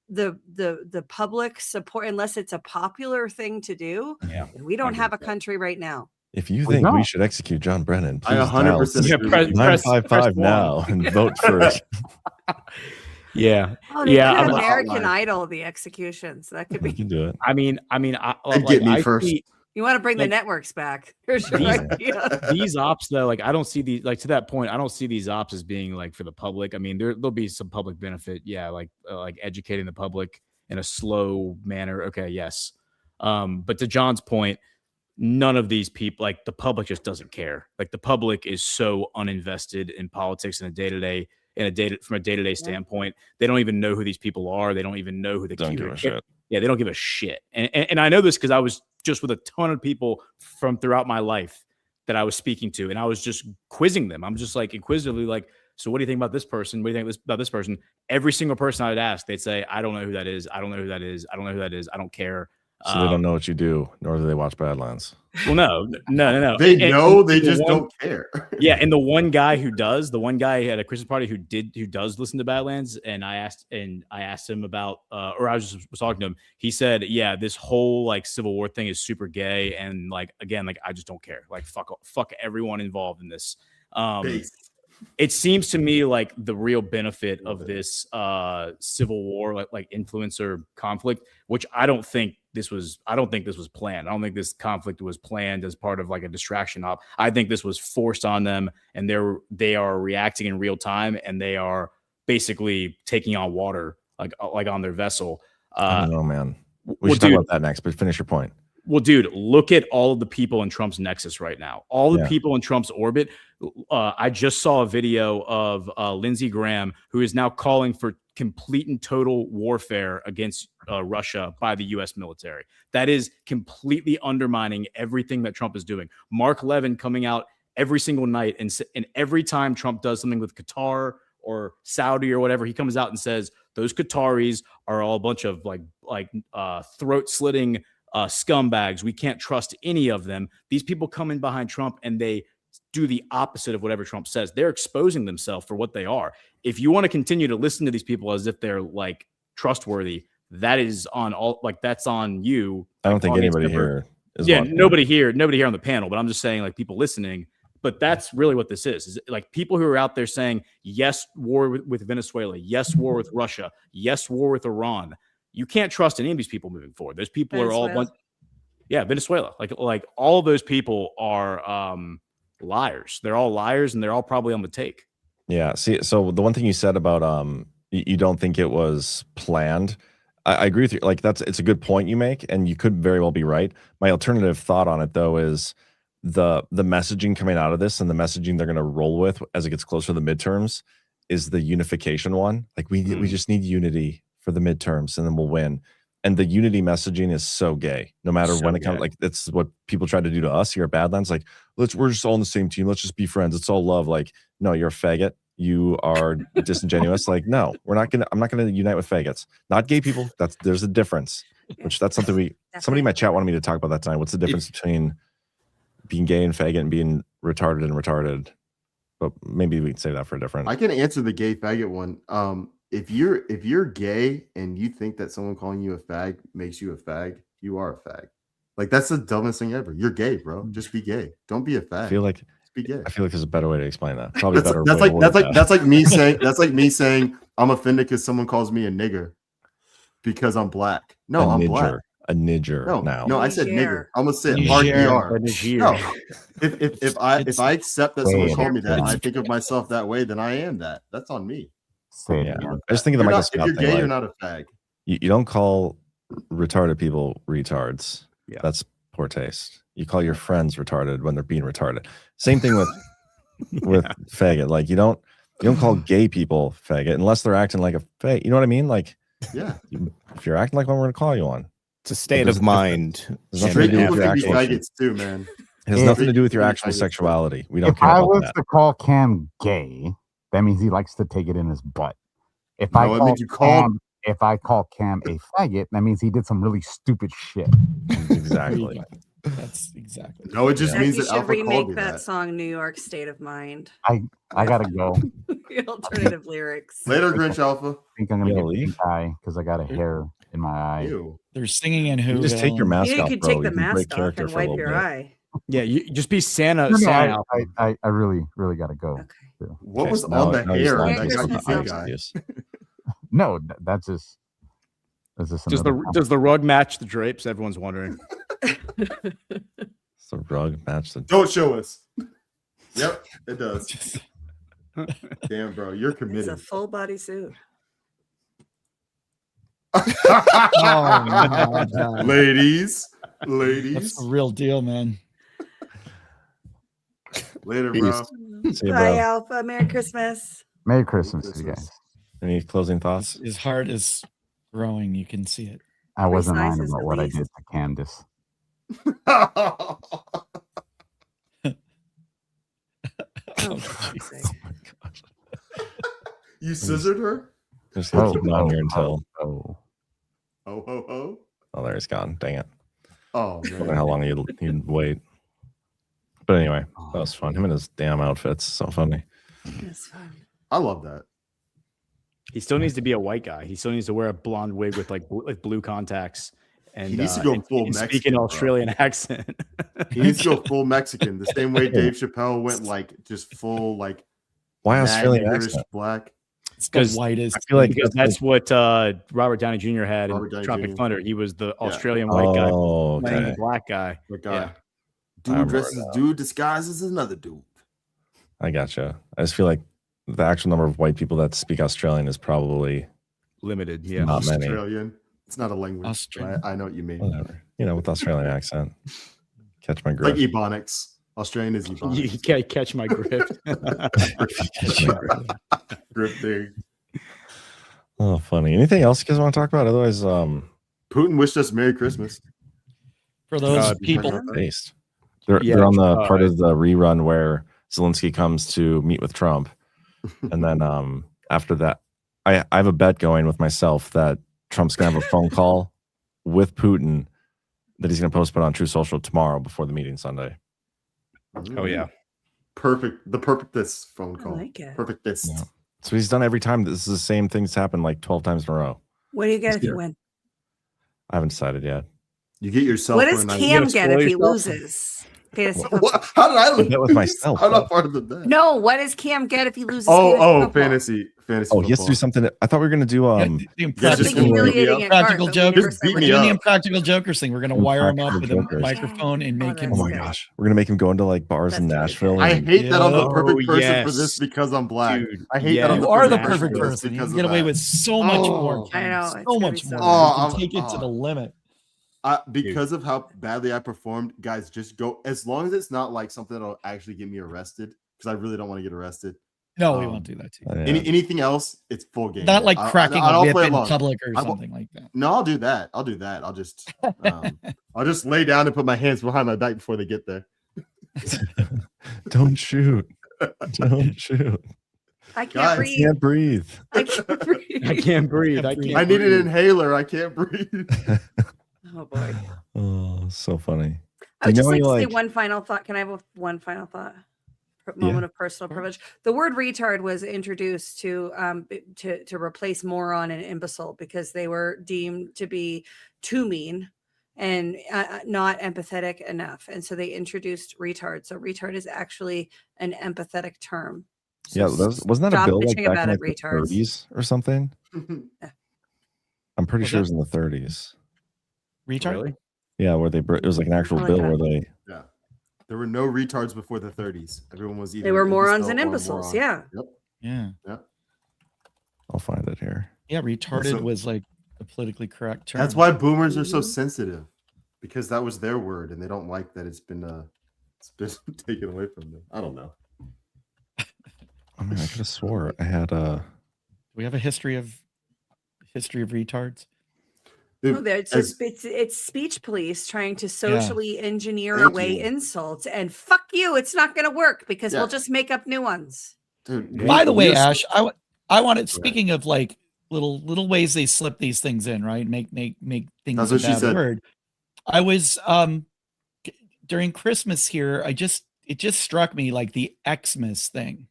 the public support, unless it's a popular thing to do, we don't have a country right now. If you think we should execute John Brennan, please I 100% dial agree with you. 955 now and vote for it. Yeah. Oh, they could have American Idol, the executions. That could You be. can do it. I mean, get me first. You want to bring the like, networks back. Here's your idea. These ops, though, like I don't see these, like to that point, I don't see these ops as being like for the public. I mean, there'll be some public benefit, like educating the public in a slow manner. Okay, yes. But to John's point, none of these people, like the public just doesn't care. Like the public is so uninvested in politics in a day-to-day, from a day-to-day standpoint. They don't even know who these people are. They don't even know who they Don't give a shit. Yeah, they don't give a shit. And I know this because I was just with a ton of people from throughout my life that I was speaking to, and I was just quizzing them. I'm just like inquisitively like, so what do you think about this person? What do you think about this person? Every single person I'd ask, they'd say, I don't know who that is. I don't know who that is. I don't know who that is. I don't care. So they don't know what you do, nor do they watch Badlands. Well, no. They know, they just don't care. Yeah, and the one guy who does, the one guy at a Christmas party who does listen to Badlands, and I asked him about, or I was talking to him. He said, yeah, this whole like Civil War thing is super gay, and like again, like I just don't care. Like fuck everyone involved in this. It seems to me like the real benefit of this Civil War, like influencer conflict, which I don't think this was planned. I don't think this conflict was planned as part of like a distraction op. I think this was forced on them, and they are reacting in real time, and they are basically taking on water like on their vessel. I don't know, man. We should talk about that next, but finish your point. Well, dude, look at all of the people in Trump's nexus right now. All the people in Trump's orbit. I just saw a video of Lindsey Graham, who is now calling for complete and total warfare against Russia by the U.S. military. That is completely undermining everything that Trump is doing. Mark Levin coming out every single night, and every time Trump does something with Qatar or Saudi or whatever, he comes out and says those Qataris are all a bunch of like throat-slitting scumbags. We can't trust any of them. These people come in behind Trump and they do the opposite of whatever Trump says. They're exposing themselves for what they are. If you want to continue to listen to these people as if they're like trustworthy, that is on all, like that's on you. I don't think anybody here is. Yeah, nobody here on the panel, but I'm just saying like people listening. But that's really what this is like people who are out there saying, yes, war with Venezuela. Yes, war with Russia. Yes, war with Iran. You can't trust any of these people moving forward. Those people are all Venezuela. Like all of those people are liars. They're all liars, and they're all probably on the take. Yeah. See, so the one thing you said about you don't think it was planned. I agree with you. Like it's a good point you make, and you could very well be right. My alternative thought on it though is the messaging coming out of this, and the messaging they're going to roll with as it gets closer to the midterms is the unification one. Like we just need unity for the midterms, and then we'll win. And the unity messaging is so gay. No matter when it comes, like it's what people try to do to us here at Badlands. Like we're just all on the same team. Let's just be friends. It's all love. Like no, you're a faggot. You are disingenuous. Like no, I'm not gonna unite with faggots. Not gay people. There's a difference. That's something somebody in my chat wanted me to talk about that tonight. What's the difference between being gay and faggot and being retarded? But maybe we can say that for a different. I can answer the gay faggot one. If you're gay and you think that someone calling you a fag makes you a fag, you are a fag. Like that's the dumbest thing ever. You're gay, bro. Just be gay. Don't be a fag. I feel like there's a better way to explain that. Probably that's like me saying I'm offended because someone calls me a nigger because I'm black. No, I'm black. A nigger. No, I said nigger. I'm gonna say RDR. No, if I accept that someone called me that, and I think of myself that way, then I am that. That's on me. Yeah. I just think of the Michael Scott thing. If you're gay, you're not a fag. You don't call retarded people retards. Yeah. That's poor taste. You call your friends retarded when they're being retarded. Same thing with faggot. Like you don't call gay people faggot unless they're acting like a faggot. You know what I mean? Like if you're acting like one, we're gonna call you one. It's a state of mind. Straight people can be faggots too, man. It has nothing to do with your actual sexuality. We don't if care I about was that. to call Cam gay, that means he likes to take it in his butt. If I call Cam a faggot, that means he did some really stupid shit. Exactly. That's exactly. No, it just means you that should Alpha called remake me that song "New York State of Mind." I gotta go. The alternative lyrics. Later, Grinch Alpha. I think I'm gonna get pink eye because I got a hair in my eye. Ew. They're singing in Who. You just take your mask You off, could bro. take the You can break mask off character and for a wipe little your bit. eye. Yeah, you just be Santa. I really gotta go. Okay. What was on the hair Merry that got you Christmas, pink eye? No, that's just Does the rug match the drapes? Everyone's wondering. Does the rug match the? Don't show us. Yep, it does. Damn, bro, you're committed. It's a full body suit. Oh, no. Ladies. That's the real deal, man. Later, bro. See you, Bye, bro. Alpha. Merry Christmas. Merry Christmas to you guys. Any closing thoughts? His heart is growing. You can see it. I wasn't lying sizes about at what least. I did to Candace. Oh, for God's sake. You scissored her? Just gonna keep it on here until. Oh, ho, ho. Oh, there he's gone. Dang it. Oh, I man. don't know how long he'd wait. But anyway, that was fun. Him and his damn outfits. So funny. It's fun. I love that. He still needs to be a white guy. He still needs to wear a blonde wig with like blue contacts. And He needs to go full and speak Mexican, an bro. Australian accent. He needs to go full Mexican, the same way Dave Chappelle went like just full like. Why Australian Irish accent? Black. Because whitest. I feel like because that's what Robert Downey Jr. had Robert in Downey Tropic Jr. Thunder. He was the Australian white guy Oh, playing okay. the black guy. Like, Yeah. I dude remember dresses that. dude disguises another dude. I gotcha. I just feel like the actual number of white people that speak Australian is probably Limited. Yeah. not many. Australian. It's not a language. Australian. I know what you mean. Whatever. You know, with Australian accent. Catch my Like grip. Ebonics. Australian is You Ebonics. can't catch my grip. Catch my grip. Grip thing. Oh, funny. Anything else you guys want to talk about? Otherwise, Putin wished us Merry Christmas. For those we talked people, about that? based. Yeah, They're on the part of the rerun where Zelensky comes to meet with Trump. And then after that, I have a bet going with myself that Trump's going to have a phone call with Putin that he's going to postpone on True Social tomorrow before the meeting Sunday. Oh yeah. Perfect. The perfectest phone call. like it. Perfectest. Yeah. So he's done every time. This is the same thing that's happened like 12 times in a row. What do you get if you win? I haven't decided yet. You get yourself. What does for a night. Cam gotta get if spoil he yourself. loses? Okay, What? How did I lose? bet with myself, I'm though. not part of the bet. no, what does Cam get if he loses? Fantasy Oh, he has to do something. I thought we were going to do the just Something gonna humiliating at Practical cards, joke. but we Just beat We're me doing the up. Impractical Jokers thing. We're going to wire him up with a Impractical Jokers. microphone and make him. Oh my gosh, we're gonna make him go into like bars in That's Nashville. I and- hate that I'm the Oh, perfect person for yes. this because I'm black. Dude, I hate yeah. that I'm You are the person perfect for this person. You because can of get away that. with so much Oh. more. I know, it's So gonna much be so more. bad. You can take it to the limit. Because of how badly I performed, guys, just go as long as it's not like something that'll actually get me arrested because I really don't want to get arrested. No, we won't do that to you. Yeah. Anything else, it's full game. Not like cracking a whip play in along. public or I won't- something like that. No, I'll do that. I'll just lay down and put my hands behind my back before they get there. Don't shoot. Don't shoot. I can't Guys, breathe. Can't breathe. I can't breathe. I can't breathe. I can't. I need an breathe. inhaler. I can't breathe. Oh boy. Oh, so funny. I would Do you just know like to any, say one final thought. Can I have one final thought? Moment of personal privilege. The word retard was introduced to replace moron and imbecile because they were deemed to be too mean and not empathetic enough, and so they introduced retard. So retard is actually an empathetic term. So Yeah, wasn't that a stop bill like bitching back about in it, like the retards. 30s or something? I'm pretty sure it was in the 30s. Retard? Really? Yeah, where it was like an actual I like bill that. where they. Yeah. There were no retards before the 30s. Everyone was either They were morons imbecile and or imbeciles. moron. Yeah. Yep. Yeah. Yep. I'll find it here. Yeah, retarded So- was like a politically correct term. That's why boomers are so sensitive because that was their word and they don't like that it's been taken away from them. I don't know. I mean, I could have swore I had we have a history of retards. No, it's speech police trying to socially engineer away insults, and fuck you, it's not going to work because we'll just make up new ones. Dude, By the way, Ash, I wanted. Speaking of like little ways they slip these things in, right? Make things That's a what she bad said. word. I was during Christmas here. It just struck me like the Xmas thing.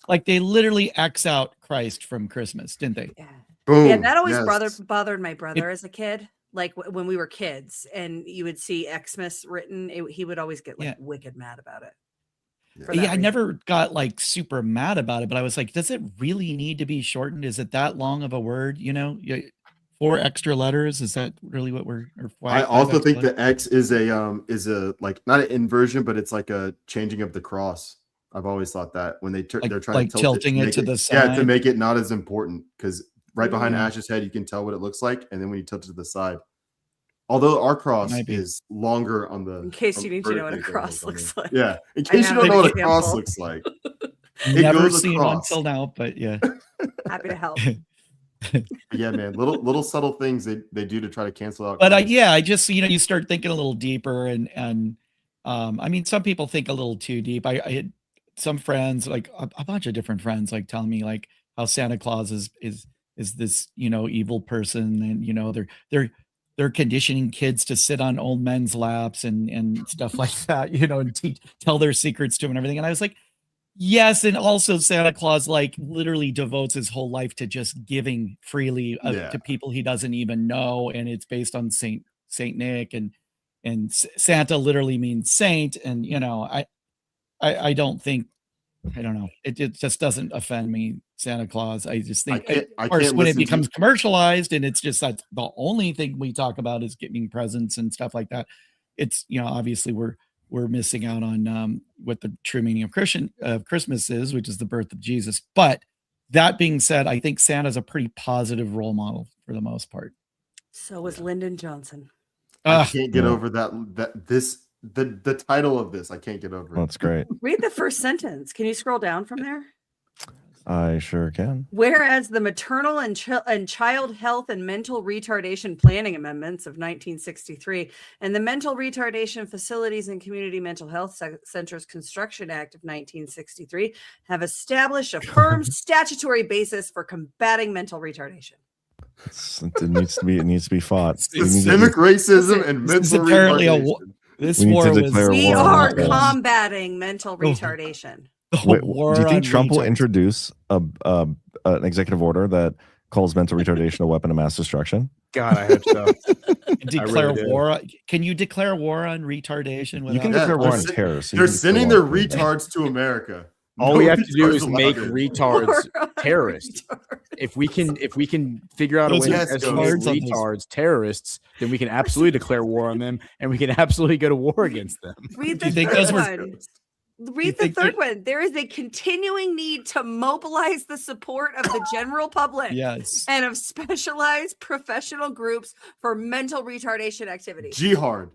Like they literally X out Christ from Christmas, didn't they? Yeah. Boom. Yeah, that always Yes. bothered my brother as a kid. Like when we were kids, and you would see Xmas written, he would always get like wicked mad about it. for that Yeah, I reason. never got like super mad about it, but I was like, does it really need to be shortened? Is it that long of a word? You know, 4 extra letters. Is that really what we're? Or I 5 also extra think letters? the X is a like not an inversion, but it's like a changing of the cross. I've always thought that when they're trying like to tilt tilting it make to the yeah, to side? make it not as important because right behind Mm. Ash's head you can tell what it looks like, and then when you tilt it to the side, although our cross Might be. is longer on the. In case on you the need to know what a vertically, cross on the- looks like. Yeah, in I case you have don't know an what a cross example. looks like. It Never goes seen one across. till now, but yeah. Happy to help. Yeah, man, little subtle things they do to try to cancel out. But Christ. yeah, I just you start thinking a little deeper, and I mean, some people think a little too deep. I had some friends, like a bunch of different friends, like telling me like how Santa Claus is this, evil person, and they're conditioning kids to sit on old men's laps and stuff like that, and tell their secrets to them and everything. And I was like, yes, and also Santa Claus like literally devotes his whole life to just giving freely to people he doesn't even know, and it's based on Saint Nick, and Santa literally means saint, and I don't think, I don't know, it just doesn't offend me, Santa Claus. I just think, of course, when it becomes commercialized and it's just that's the only thing we talk about is giving presents and stuff like that, it's obviously we're missing out on what the true meaning of Christmas is, which is the birth of Jesus. But that being said, I think Santa's a pretty positive role model for the most part. So was Lyndon Johnson. I can't get over the title of this. I can't get over it. That's great. Read the first sentence. Can you scroll down from there? I sure can. Whereas the Maternal and Child Health and Mental Retardation Planning Amendments of 1963 and the Mental Retardation Facilities and Community Mental Health Centers Construction Act of 1963 have established a firm statutory basis for combating mental retardation. It needs to be fought. Systemic racism and mental retardation. We are combating mental retardation. Wait, do you think Trump will introduce an executive order that calls mental retardation a weapon of mass destruction? God, I hope so. Declare war. Can you declare war on retardation? You can declare war on terror. They're sending their retards to America. All we have to do is make retards terrorists. If we can figure out a way to make retards terrorists, then we can absolutely declare war on them, and we can absolutely go to war against them. Read the third one. Read the third one. There is a continuing need to mobilize the support of the general public and of specialized professional groups for mental retardation activities. Jihad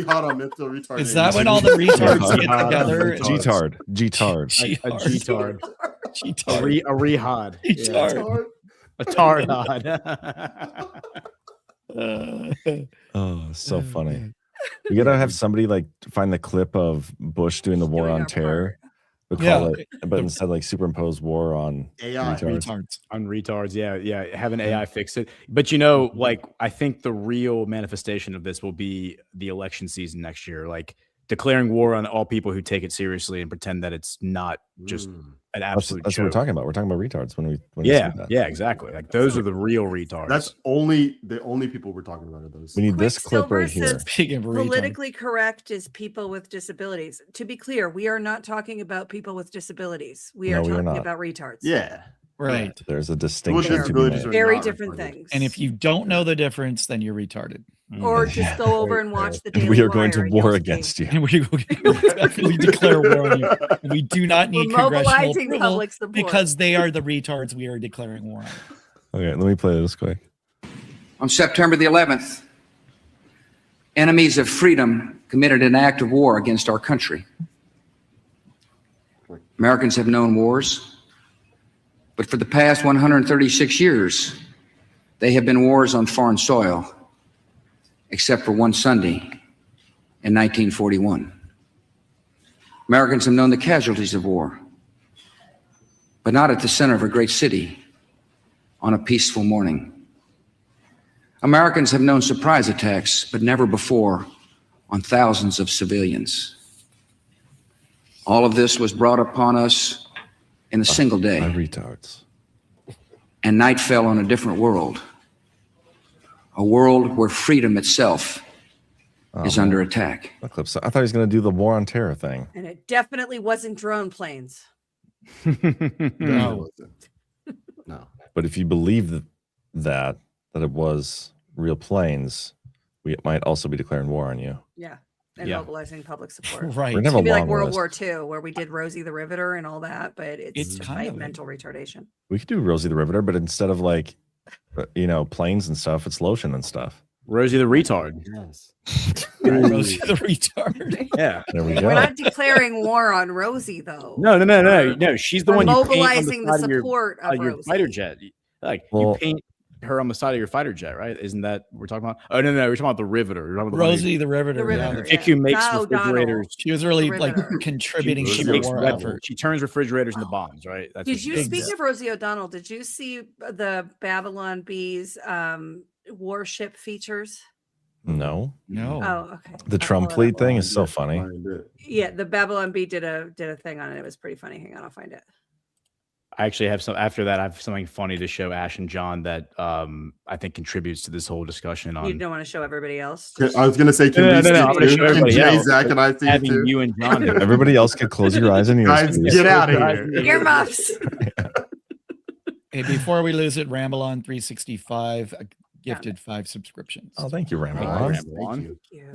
on mental retardation. Is that when all the retards get together? A G-tard. A rehad. A tardad. Oh, so funny. You gotta have somebody like find the clip of Bush doing the war on terror, but instead like superimpose war on AI retards. On retards. Yeah. Have an AI fix it. But like I think the real manifestation of this will be the election season next year. Like declaring war on all people who take it seriously and pretend that it's not just an absolute that's joke. what we're talking about. We're talking about retards when we yeah, exactly. Like those are the real retards. That's the only people we're talking about are those. We need this clip right here. Politically correct is people with disabilities. To be clear, we are not talking about people with disabilities. We are talking about retards. Yeah. Right. There's a distinction. Very different things. And if you don't know the difference, then you're retarded. Or just go over and watch the Daily We are going to Wire war against you. We declare war on you. We do not need congressional mobilizing approval public support. because they are the retards we are declaring war on. Okay, let me play this quick. On September the 11th, enemies of freedom committed an act of war against our country. Americans have known wars, but for the past 136 years, they have been wars on foreign soil, except for one Sunday in 1941. Americans have known the casualties of war, but not at the center of a great city on a peaceful morning. Americans have known surprise attacks, but never before on thousands of civilians. All of this was brought upon us in a single day. Retards. And night fell on a different world. A world where freedom itself is under attack. I thought he was going to do the war on terror thing. And it definitely wasn't drone planes. No. But if you believe that it was real planes, we might also be declaring war on you. Yeah. And mobilizing public support. Right. We're It's gonna have gonna be a like long World list. War II, where we did Rosie the Riveter and all that, but it's to kind fight of mental retardation. We could do Rosie the Riveter, but instead of like, planes and stuff, it's lotion and stuff. Rosie the retard. Yes. Rosie the retard. Yeah. There we We're go. not declaring war on Rosie, though. No. She's the We're one you paint on mobilizing the side of support of your Rosie. fighter jet. Like Well, you paint her on the side of your fighter jet, right? Isn't that what we're talking about? Oh no, we're talking about the Riveter. We're talking about Rosie the Riveter. Riveter, the chick who makes Not O'Donnell. refrigerators. She was really The like Riveter. contributing She to makes more weapons. effort. She turns refrigerators into bombs, right? That's what Did she you does. speak of Rosie O'Donnell? Did you see the Babylon Bees warship features? No. Oh, okay. The I'll Trump pull it fleet up. thing is so funny. Yeah, the Babylon Bee did a thing on it. It was pretty funny. Hang on, I'll find it. I actually have some after that. I have something funny to show Ash and John that I think contributes to this whole discussion on. You don't want to show everybody else? I was gonna say, can No, we see I'm it gonna too? show Can everybody Jay, else, Zach, and I see it having too? you and John here. Everybody else could close your eyes and ears. Guys, please. get out of here. Earmuffs. Hey, before we lose it, Ramble on 365 gifted 5 subscriptions. Oh, thank you, Ramble Nice, On. thank you.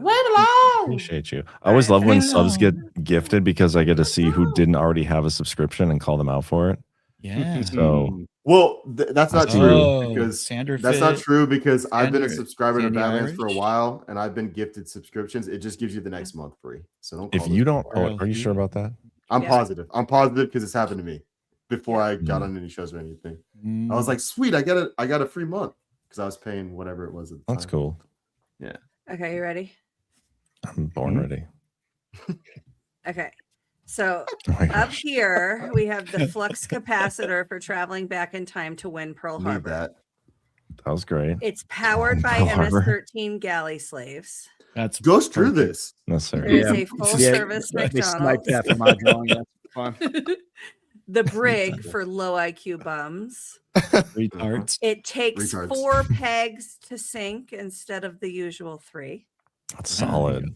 Appreciate you. I always love when subs get gifted because I get to see who didn't already have a subscription and call them out for it. Yeah. So Well, that's not Oh, true because Sander that's not Fit, true because I've been a Sander- subscriber to Sandy Badlands for a Irish. while and I've been gifted subscriptions. It just gives you the next month free. So don't. if call you it don't, for it. are you sure about that? I'm Yeah. positive. I'm positive because it's happened to me before I got on any shows or anything. I was like, sweet, I got a free month because I was paying whatever it was at the That's time. cool. Yeah. Okay, you ready? I'm born ready. Okay. So Oh my up gosh. here we have the flux capacitor for traveling back in time to win Pearl Need Harbor. that. That was great. It's powered by Pearl Harbor. MS-13 galley slaves. That's Go through this. Necessary. There's a full-service They sniped McDonald's. that from my drawing. That's fun. The brig for low IQ bums. Retards. It takes Retards. 4 pegs to sink instead of the usual 3. That's solid.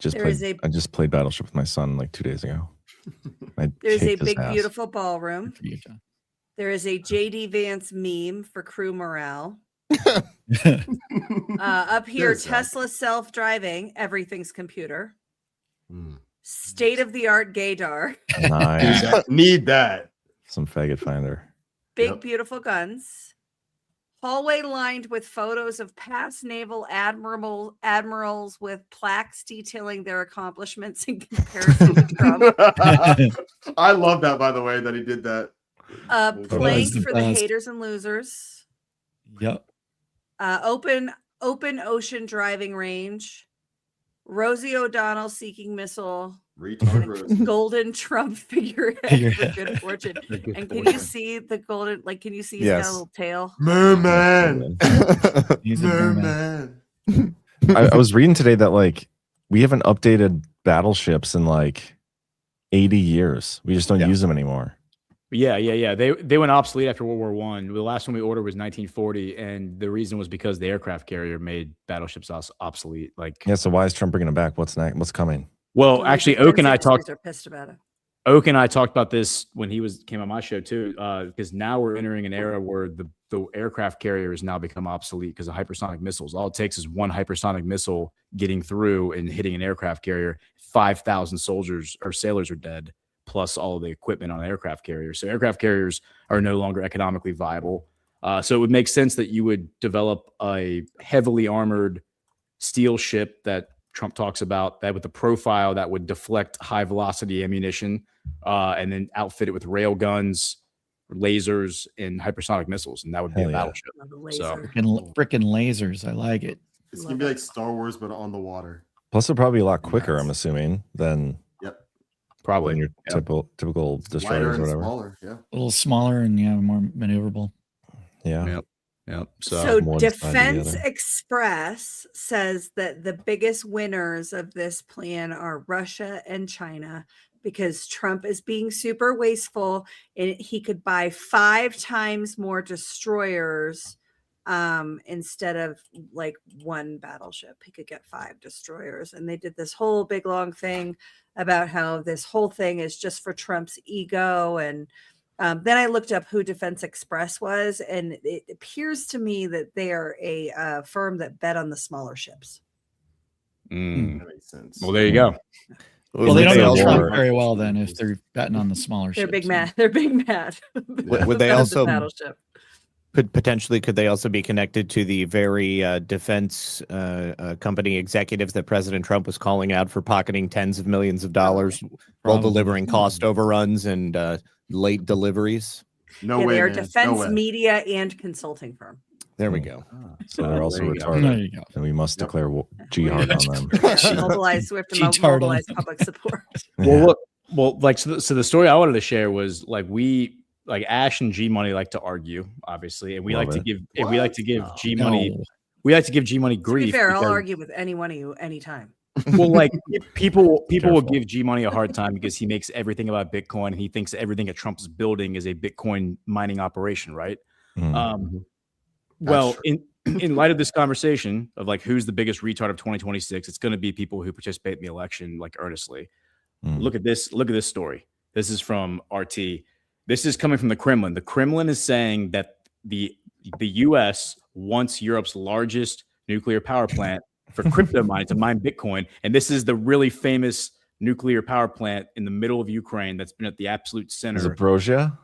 There is I just played Battleship with my son like 2 days ago. I There's a kicked his big, ass. beautiful ballroom. For you, John. There is a JD Vance meme for crew morale. Up here, Good, Zach. Tesla self-driving, everything's computer. Hmm. State-of-the-art gaydar. Nice. Need that. Some faggot finder. Big, Yep. beautiful guns. Hallway lined with photos of past naval admirals with plaques detailing their accomplishments in comparison to Trump. I love that, by the way, that he did that. Plank the for the best. haters and losers. Yep. Open ocean driving range. Rosie O'Donnell seeking missile. Retard Rose. Golden Trump figurehead for good fortune. And can you see the golden? Like, can you see he's got Yes. a little tail? Merman. He's a merman. Merman. I was reading today that like we haven't updated battleships in like 80 years. We just don't use them anymore. Yeah. They went obsolete after World War One. The last one we ordered was 1940, and the reason was because the aircraft carrier made battleships obsolete. Like, Yeah. So why is Trump bringing them back? What's next? What's coming? well, actually, Oak and I talked. They're pissed about it. Oak and I talked about this when he came on my show too, because now we're entering an era where the aircraft carrier has now become obsolete because of hypersonic missiles. All it takes is one hypersonic missile getting through and hitting an aircraft carrier. 5,000 soldiers or sailors are dead, plus all of the equipment on an aircraft carrier. So aircraft carriers are no longer economically viable. So it would make sense that you would develop a heavily armored steel ship that Trump talks about, that with a profile that would deflect high velocity ammunition, and then outfit it with rail guns, lasers, and hypersonic missiles, and that would be Hell a yeah. battleship. Love the So laser. Freaking lasers. I like it. It's gonna be like Star Wars, but on the water. Plus, they're probably a lot quicker. I'm assuming than Yep. probably your typical Lighter destroyers or and whatever. smaller. Yeah. A little smaller and more maneuverable. Yeah. Yep. So More than five Defense together. Express says that the biggest winners of this plan are Russia and China because Trump is being super wasteful and he could buy 5 times more destroyers instead of like one battleship. He could get 5 destroyers. And they did this whole big long thing about how this whole thing is just for Trump's ego. And then I looked up who Defense Express was, and it appears to me that they are a firm that bet on the smaller ships. That makes sense. Well, there you go. Well, they don't know also- Trump very well then if they're betting on the smaller They're ships. big mad. They're big mad. Would they About the also battleship. could they also be connected to the very defense company executives that President Trump was calling out for pocketing tens of millions of dollars while delivering cost overruns and late deliveries? No Yeah, way, they are man. Defense No way. Media and Consulting firm. There we go. So they're also there you go. retarded. There you go. And we must declare jihad on them. Mobilize Swift to Cheat hard on mobilize them. public support. Well, look, like so the story I wanted to share was like Ash and G Money like to argue, obviously, and we Love like to it. give we like to give G No. Money we like to give G Money To be grief. fair, I'll because- argue with any one of you anytime. Well, like people will Careful. give G Money a hard time because he makes everything about Bitcoin and he thinks everything that Trump is building is a Bitcoin mining operation, right? Mhm. Well, in light of this conversation of like who's the biggest retard of 2026, it's going to be people who participate in the election like earnestly. Look at this story. This is from RT. This is coming from the Kremlin. The Kremlin is saying that the US wants Europe's largest nuclear power plant for crypto mining to mine Bitcoin. And this is the really famous nuclear power plant in the middle of Ukraine that's been at the absolute center. Zaporozhye?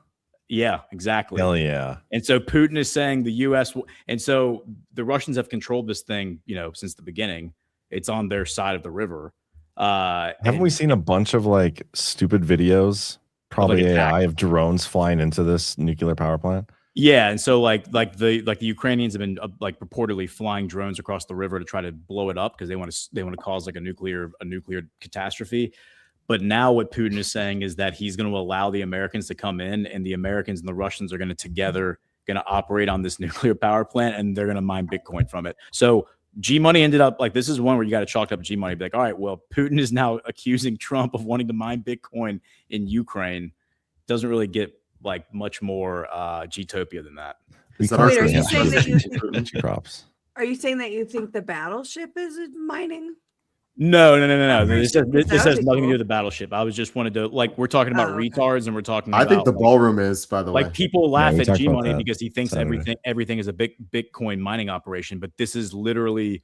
Yeah, exactly. Hell yeah. And so Putin is saying the US and so the Russians have controlled this thing, since the beginning. It's on their side of the river. Haven't we seen a bunch of like stupid videos, probably AI, of drones flying into this nuclear power plant? Yeah, and so like the Ukrainians have been like purportedly flying drones across the river to try to blow it up because they want to cause like a nuclear catastrophe. But now what Putin is saying is that he's going to allow the Americans to come in, and the Americans and the Russians are going to together operate on this nuclear power plant, and they're going to mine Bitcoin from it. So G Money ended up like, this is one where you got to chalk up G Money, be like, all right, well, Putin is now accusing Trump of wanting to mine Bitcoin in Ukraine. Doesn't really get like much more G-topia than that. Wait, are you saying that you think, crops? are you saying that you think the battleship is mining? No. This has That would nothing be to cool. do with the battleship. I was just wanted to like, we're talking about okay. retards, and we're talking. I about, think the like, ballroom is, by the way. like people laugh we at talked G about Money that because he thinks Saturday. everything is a big Bitcoin mining operation, but this is literally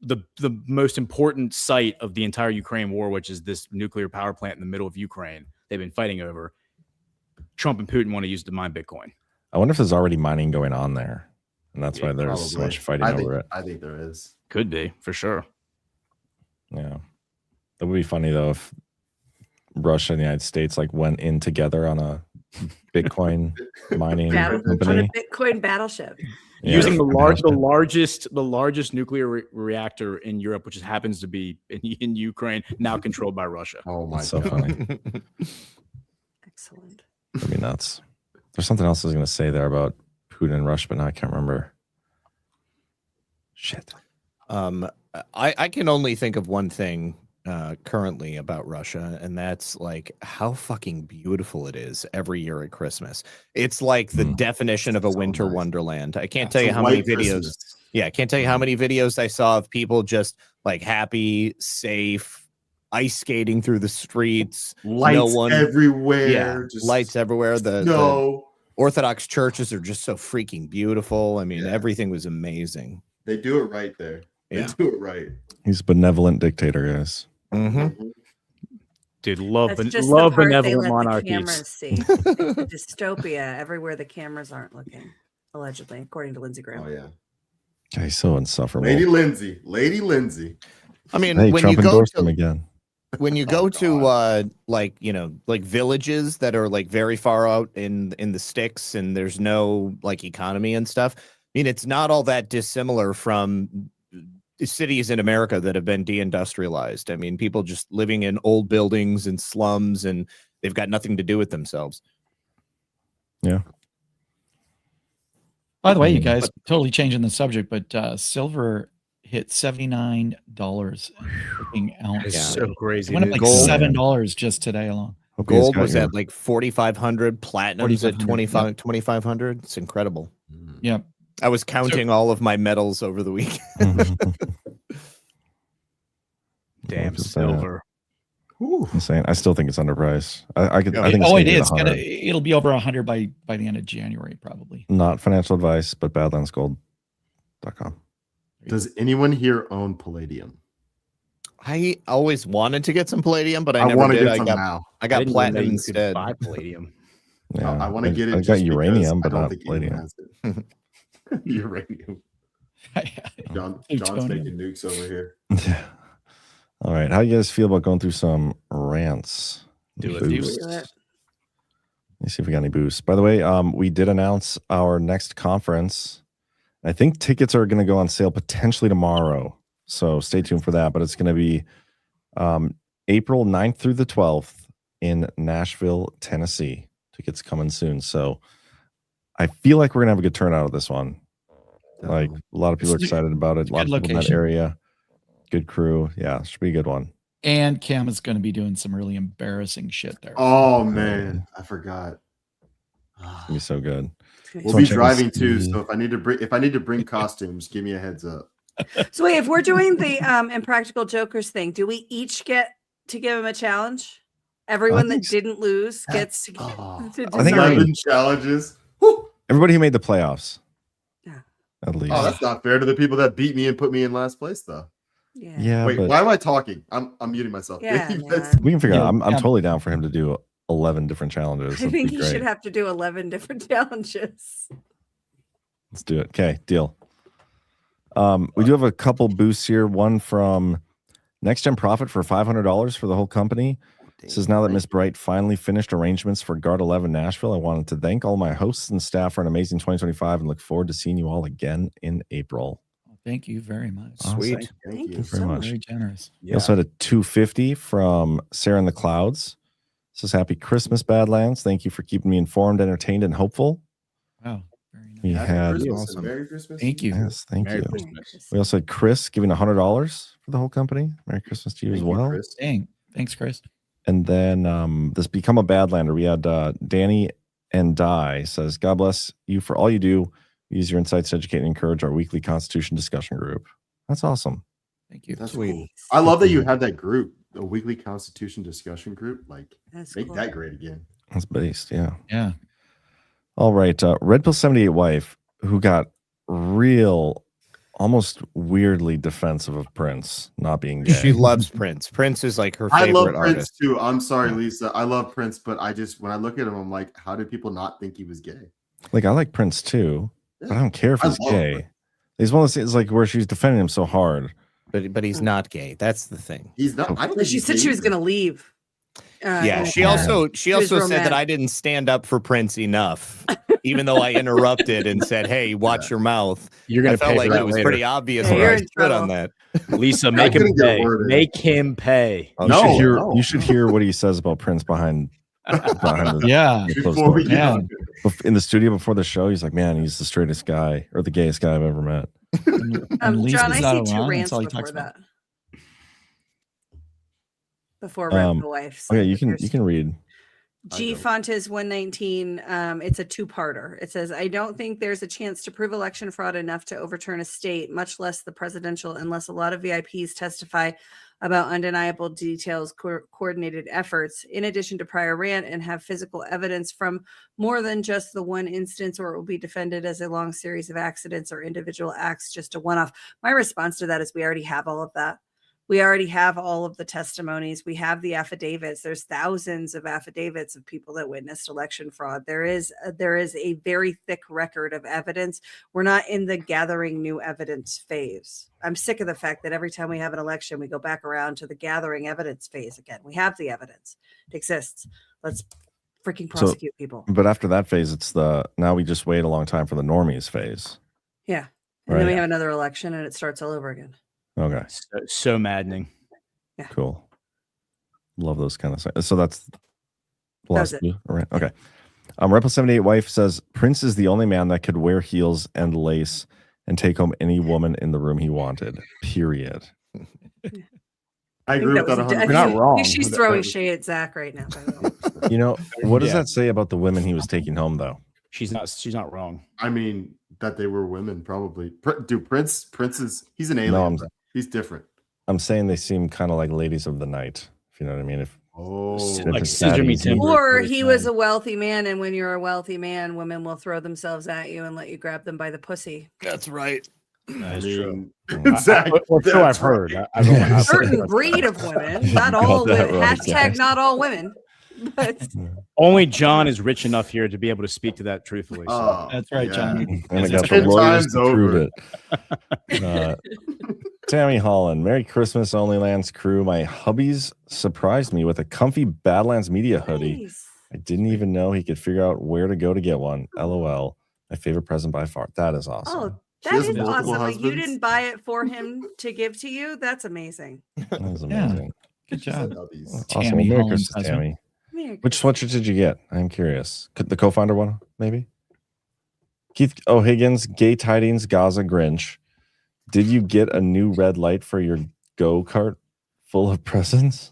the most important site of the entire Ukraine war, which is this nuclear power plant in the middle of Ukraine. They've been fighting over. Trump and Putin want to use it to mine Bitcoin. I wonder if there's already mining going on there, and that's why there's so Probably. much fighting over it. I think there is. Could be, for sure. Yeah, that would be funny though if Russia and the United States like went in together on a Bitcoin mining On a company. Bitcoin battleship. Yeah. Using the largest nuclear reactor in Europe, which happens to be in Ukraine, now controlled by Russia. Oh my That's so god. funny. Excellent. That'd be nuts. There's something else I was going to say there about Putin and Russia, but now I can't remember. Shit. I can only think of one thing currently about Russia, and that's like how fucking beautiful it is every year at Christmas. It's like the definition of a winter wonderland. I can't tell you how many videos. Yeah, I can't tell you how many videos I saw of people just like happy, safe, ice skating through the streets. Lights everywhere. Yeah, just lights everywhere. The snow. Orthodox churches are just so freaking beautiful. I mean, everything was amazing. They do it right there. They Yeah. do it right. He's a benevolent dictator, guys. Dude, love That's just love the part they benevolent let the monarchies. cameras see. The dystopia everywhere the cameras aren't looking, allegedly, according to Lindsey Graham. Oh yeah. God, he's so insufferable. Lady Lindsay. I mean, Hey, when Trump you go endorsed to him again. when you go to like like villages that are like very far out in the sticks and there's no like economy and stuff, I mean, it's not all that dissimilar from cities in America that have been deindustrialized. I mean, people just living in old buildings and slums, and they've got nothing to do with themselves. Yeah. By the way, you guys, totally changing the subject, but silver hit $79 an ounce. It's so crazy. It went up like Gold- $7 just today alone. Gold was at like 4,500, platinum's at 4,500, 2,500. It's incredible. Yep. I was counting all of my medals over the weekend. Damn Just silver. Insane. I still think it's underpriced. I think it's Oh, gonna it be is. 100. It'll be over 100 by the end of January, probably. Not financial advice, but badlandsgold.com. Does anyone here own palladium? I always wanted to get some palladium, but I I never wanna did. get I some got now. I got didn't even know platinum you could instead. buy palladium. Yeah, I want to get it. I just got because uranium, but I don't not think anyone palladium. has it. Uranium. John's Plutonium. making nukes over here. Yeah. All right. How do you guys feel about going through some rants? Do it. Boosts? Do it. Let me see if we got any boosts. By the way, we did announce our next conference I think tickets are going to go on sale potentially tomorrow. So stay tuned for that. But it's going to be April 9th through the 12th in Nashville, Tennessee. Tickets coming soon. So I feel like we're going to have a good turnout of this one. Like a lot of people are excited about it. A lot of people in that area. Good crew. Yeah, should be a good one. And Cam is going to be doing some really embarrassing shit there. Oh man, I forgot. It's going to be so good. We'll be driving too, so if I need to bring costumes, give me a heads up. So wait, if we're doing the Impractical Jokers thing, do we each get to give him a challenge? Everyone that didn't lose gets to do I think 7 challenges. Everybody who made the playoffs. Yeah. At least. Oh, that's not fair to the people that beat me and put me in last place, though. Yeah. Wait, but why am I talking? I'm muting myself. Yeah, we can figure out. I'm totally down for him to do 11 different challenges. I That'd think be he great. should have to do 11 different challenges. Let's do it. Okay, deal. We do have a couple boosts here. One from Next Gen Profit for $500 for the whole company. It says, now that Miss Bright finally finished arrangements for Guard 11 Nashville, I wanted to thank all my hosts and staff for an amazing 2025 and look forward to seeing you all again in April. Thank you very much. Sweet. Thank you very much. Very generous. We also had a $250 from Sarah in the Clouds. This is Happy Christmas, Badlands. Thank you for keeping me informed, entertained, and hopeful. Wow. We had Christmas. Merry Christmas. Thank you. Yes, thank Merry you. Christmas. We also had Chris giving $100 for the whole company. Merry Christmas to you as well. Dang. Thanks, Chris. And then this Become a Badlander. We had Danny and Di says, God bless you for all you do. Use your insights to educate and encourage our weekly Constitution discussion group. That's awesome. Thank you. That's sweet. Cool. I love that you have that group, the weekly Constitution discussion group. Like, make that great again. That's based, yeah. Yeah. All right. Red Pill 78 wife, who got real, almost weirdly defensive of Prince not being gay. She loves Prince. Prince is like her favorite I love Prince artist. too. I'm sorry, Lisa. I love Prince, but I just, when I look at him, I'm like, how did people not think he was gay? Like, I like Prince too, but I don't care if he's gay. Prince. He's one of those things like where she's defending him so hard. But he's not gay. That's the thing. He's not. I don't Well, she said she was going to leave. Yeah, she also said that I didn't stand up for Prince enough, even though I interrupted and said, "Hey, watch your mouth." You're gonna I felt pay like for it that was later. pretty obvious Yeah, where you're I in stood on trouble. that. Lisa, make him pay. Make him pay. You should hear what he says about Prince behind the Yeah. closed Before we doors. Yeah. In the studio before the show, he's like, "Man, he's the straightest guy or the gayest guy I've ever met." And Lisa's John, I not see two around, rants that's all he before talks about. that. Before Red Pill Wife. Okay, you can read. G Fontes 119. It's a two-parter. It says, I don't think there's a chance to prove election fraud enough to overturn a state, much less the presidential, unless a lot of VIPs testify about undeniable details, coordinated efforts, in addition to prior rant, and have physical evidence from more than just the one instance, or it will be defended as a long series of accidents or individual acts, just a one-off. My response to that is we already have all of that. We already have all of the testimonies. We have the affidavits. There's thousands of affidavits of people that witnessed election fraud. There is a very thick record of evidence. We're not in the gathering new evidence phase. I'm sick of the fact that every time we have an election, we go back around to the gathering evidence phase again. We have the evidence. It exists. Let's freaking prosecute people. But after that phase, it's now we just wait a long time for the normies phase. Yeah. And then we have another election and it starts all over again. Okay. So maddening. Yeah. Cool. Love those kind of things. So that's the last it. right. Okay. Rebel 78 wife says Prince is the only man that could wear heels and lace and take home any woman in the room he wanted. Period. I agree with that. You're not wrong. She's throwing shade at Zach right now. By the way. You know, what does that say about the women he was taking home though? She's not wrong. I mean, that they were women, probably. Dude, Prince he's an alien. No, he's different. I'm saying they seem kind of like ladies of the night, if you know what I mean. Like Scissor Me Timber. Or he was a wealthy man, and when you're a wealthy man, women will throw themselves at you and let you grab them by the pussy. That's right. That's true. Exactly. I've heard. A certain breed of women, not all women. Right, Hashtag guys. not all women. But Only John is rich enough here to be able to speak to that truthfully. So. Oh, That's right, John. And I got the 10 lawyers times to prove over. it. Tammy Holland, Merry Christmas, OnlyLands crew. My hubby's surprised me with a comfy Badlands Media hoodie. nice. I didn't even know he could figure out where to go to get one. LOL. My favorite present by far. That is awesome. Oh, That is awesome. Like, you didn't buy it for him to give to you. That's amazing. That was amazing. Good job. Awesome. Tammy Merry Holland's Christmas, husband. Tammy. Which sweatshirt did you get? I'm curious. The co-founder one, maybe? Keith O'Higgins, Gay Tidings, Gaza Grinch. Did you get a new red light for your go-kart full of presents?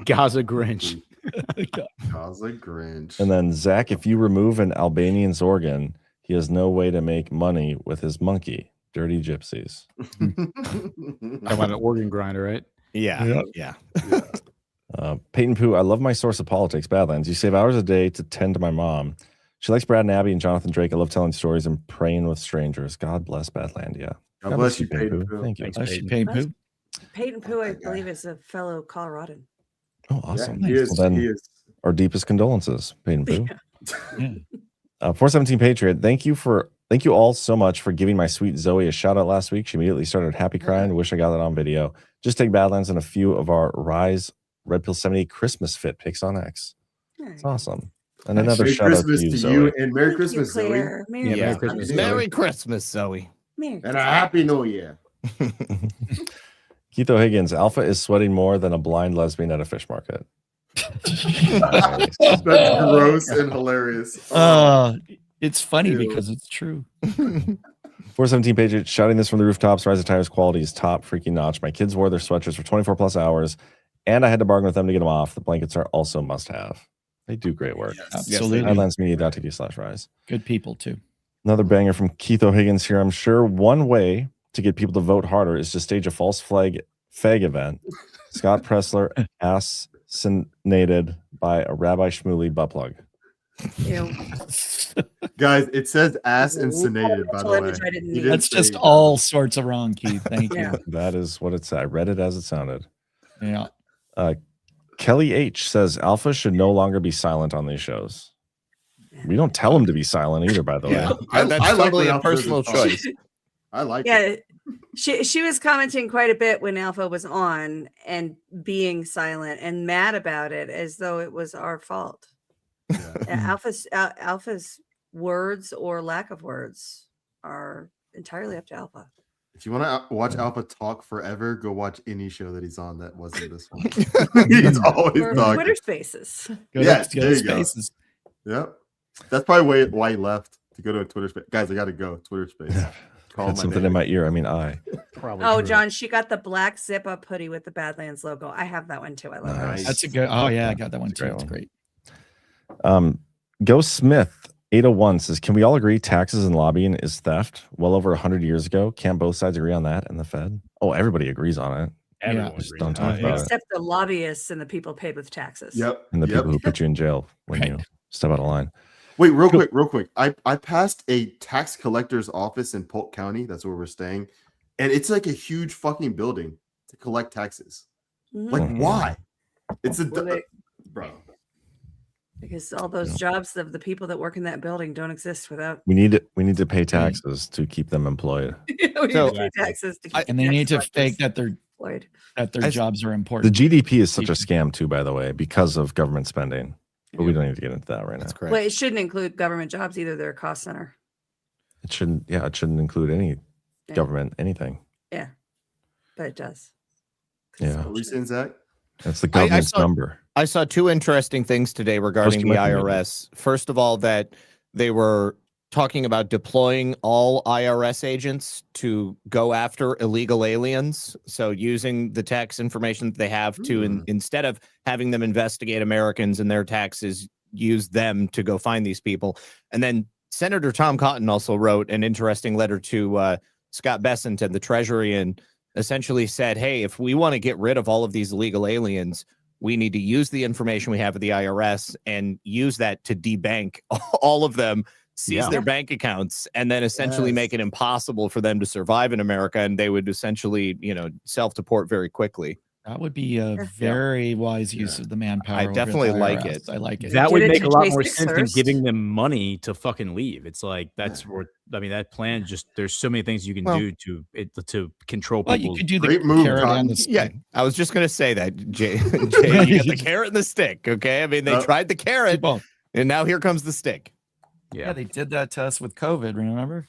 Gaza Grinch. Gaza Grinch. And then Zach, if you remove an Albanian's organ, he has no way to make money with his monkey. Dirty gypsies. I want an organ grinder, right? Yeah. Peyton Pooh, I love my source of politics, Badlands. You save hours a day to tend to my mom. She likes Brad and Abby and Jonathan Drake. I love telling stories and praying with strangers. God bless Badlandia. God bless you, Peyton Pooh. Thank you. Bless you, Peyton Pooh. Peyton Pooh, I believe, is a fellow Coloradan. Oh, awesome. Yeah, he is. Well, then, He is. our deepest condolences, Peyton Pooh. 417 Patriot, thank you all so much for giving my sweet Zoe a shout out last week. She immediately started happy crying. Wish I got that on video. Just take Badlands and a few of our Rise Red Pill 78 Christmas fit pics on X. It's awesome. And another Merry shout Christmas out to you, to Zoe. you, and Merry Christmas, Zoe. Merry Christmas. Merry Christmas, Zoe. And a Happy New Year. Keith O'Higgins, Alpha is sweating more than a blind lesbian at a fish market. That's gross and hilarious. It's funny because it's true. 417 Patriot, shouting this from the rooftops. Rise of Tires quality is top freaking notch. My kids wore their sweatshirts for 24 plus hours, and I had to bargain with them to get them off. The blankets are also must have. They do great work. Absolutely. Badlandsmedia.tv/rise. Good people too. Another banger from Keith O'Higgins here. I'm sure one way to get people to vote harder is to stage a false flag fag event. Scott Pressler assassinated by a Rabbi Shmuley butt plug. Guys, it says ass insinated, by the way. That's just all sorts of wrong, Keith. Thank you. That is what it said. I read it as it sounded. Yeah. Kelly H says Alpha should no longer be silent on these shows. We don't tell him to be silent either, by the way. That's totally a personal choice. I like it. She was commenting quite a bit when Alpha was on and being silent and mad about it as though it was our fault. Alpha's words or lack of words are entirely up to Alpha. If you want to watch Alpha talk forever, go watch any show that he's on that wasn't this one. He's always talking. Twitter Spaces. Yes, there you go. Yep. That's probably why he left, to go to a Twitter space. Guys, I got to go. Twitter space. Got something in my ear. I mean, Oh, John, she got the black zip up hoodie with the Badlands logo. I have that one too. I love it. That's a good. Oh yeah, I got that one too. It's great. Go Smith 801 says, can we all agree taxes and lobbying is theft? Well over 100 years ago. Can't both sides agree on that and the Fed? Oh, everybody agrees on it. Just don't talk about it. Except the lobbyists and the people paid with taxes. Yep. And the people who put you in jail when you step out of line. Wait, real quick. I passed a tax collector's office in Polk County. That's where we're staying. And it's like a huge fucking building to collect taxes. Like, why? It's bro. Because all those jobs of the people that work in that building don't exist without. We need to pay taxes to keep them employed. We need to pay taxes to keep and they need to fake that their employed. That their jobs are important. The GDP is such a scam too, by the way, because of government spending. But we don't need to get into that right now. Well, it shouldn't include government jobs either. They're a cost center. It shouldn't. Yeah, it shouldn't include any government anything. Yeah, but it does. Yeah. What are we saying, Zach? That's the government's number. I saw two interesting things today regarding the IRS. First of all, that they were talking about deploying all IRS agents to go after illegal aliens. So using the tax information that they have to, instead of having them investigate Americans and their taxes, use them to go find these people. And then Senator Tom Cotton also wrote an interesting letter to Scott Bessent and the Treasury and essentially said, hey, if we want to get rid of all of these illegal aliens, we need to use the information we have at the IRS and use that to debank all of them, seize their bank accounts, and then essentially make it impossible for them to survive in America. And they would essentially, self-deport very quickly. That would be a very wise use of the manpower. I definitely like it. I like it. That would make a lot more sense than giving them money to fucking leave. It's like that plan just there's so many things you can do to control people. You could do the carrot and the stick. Yeah, I was just gonna say that, Jay. You got the carrot and the stick. Okay, I mean they tried the carrot, and now here comes the stick. Yeah, they did that to us with COVID. Remember?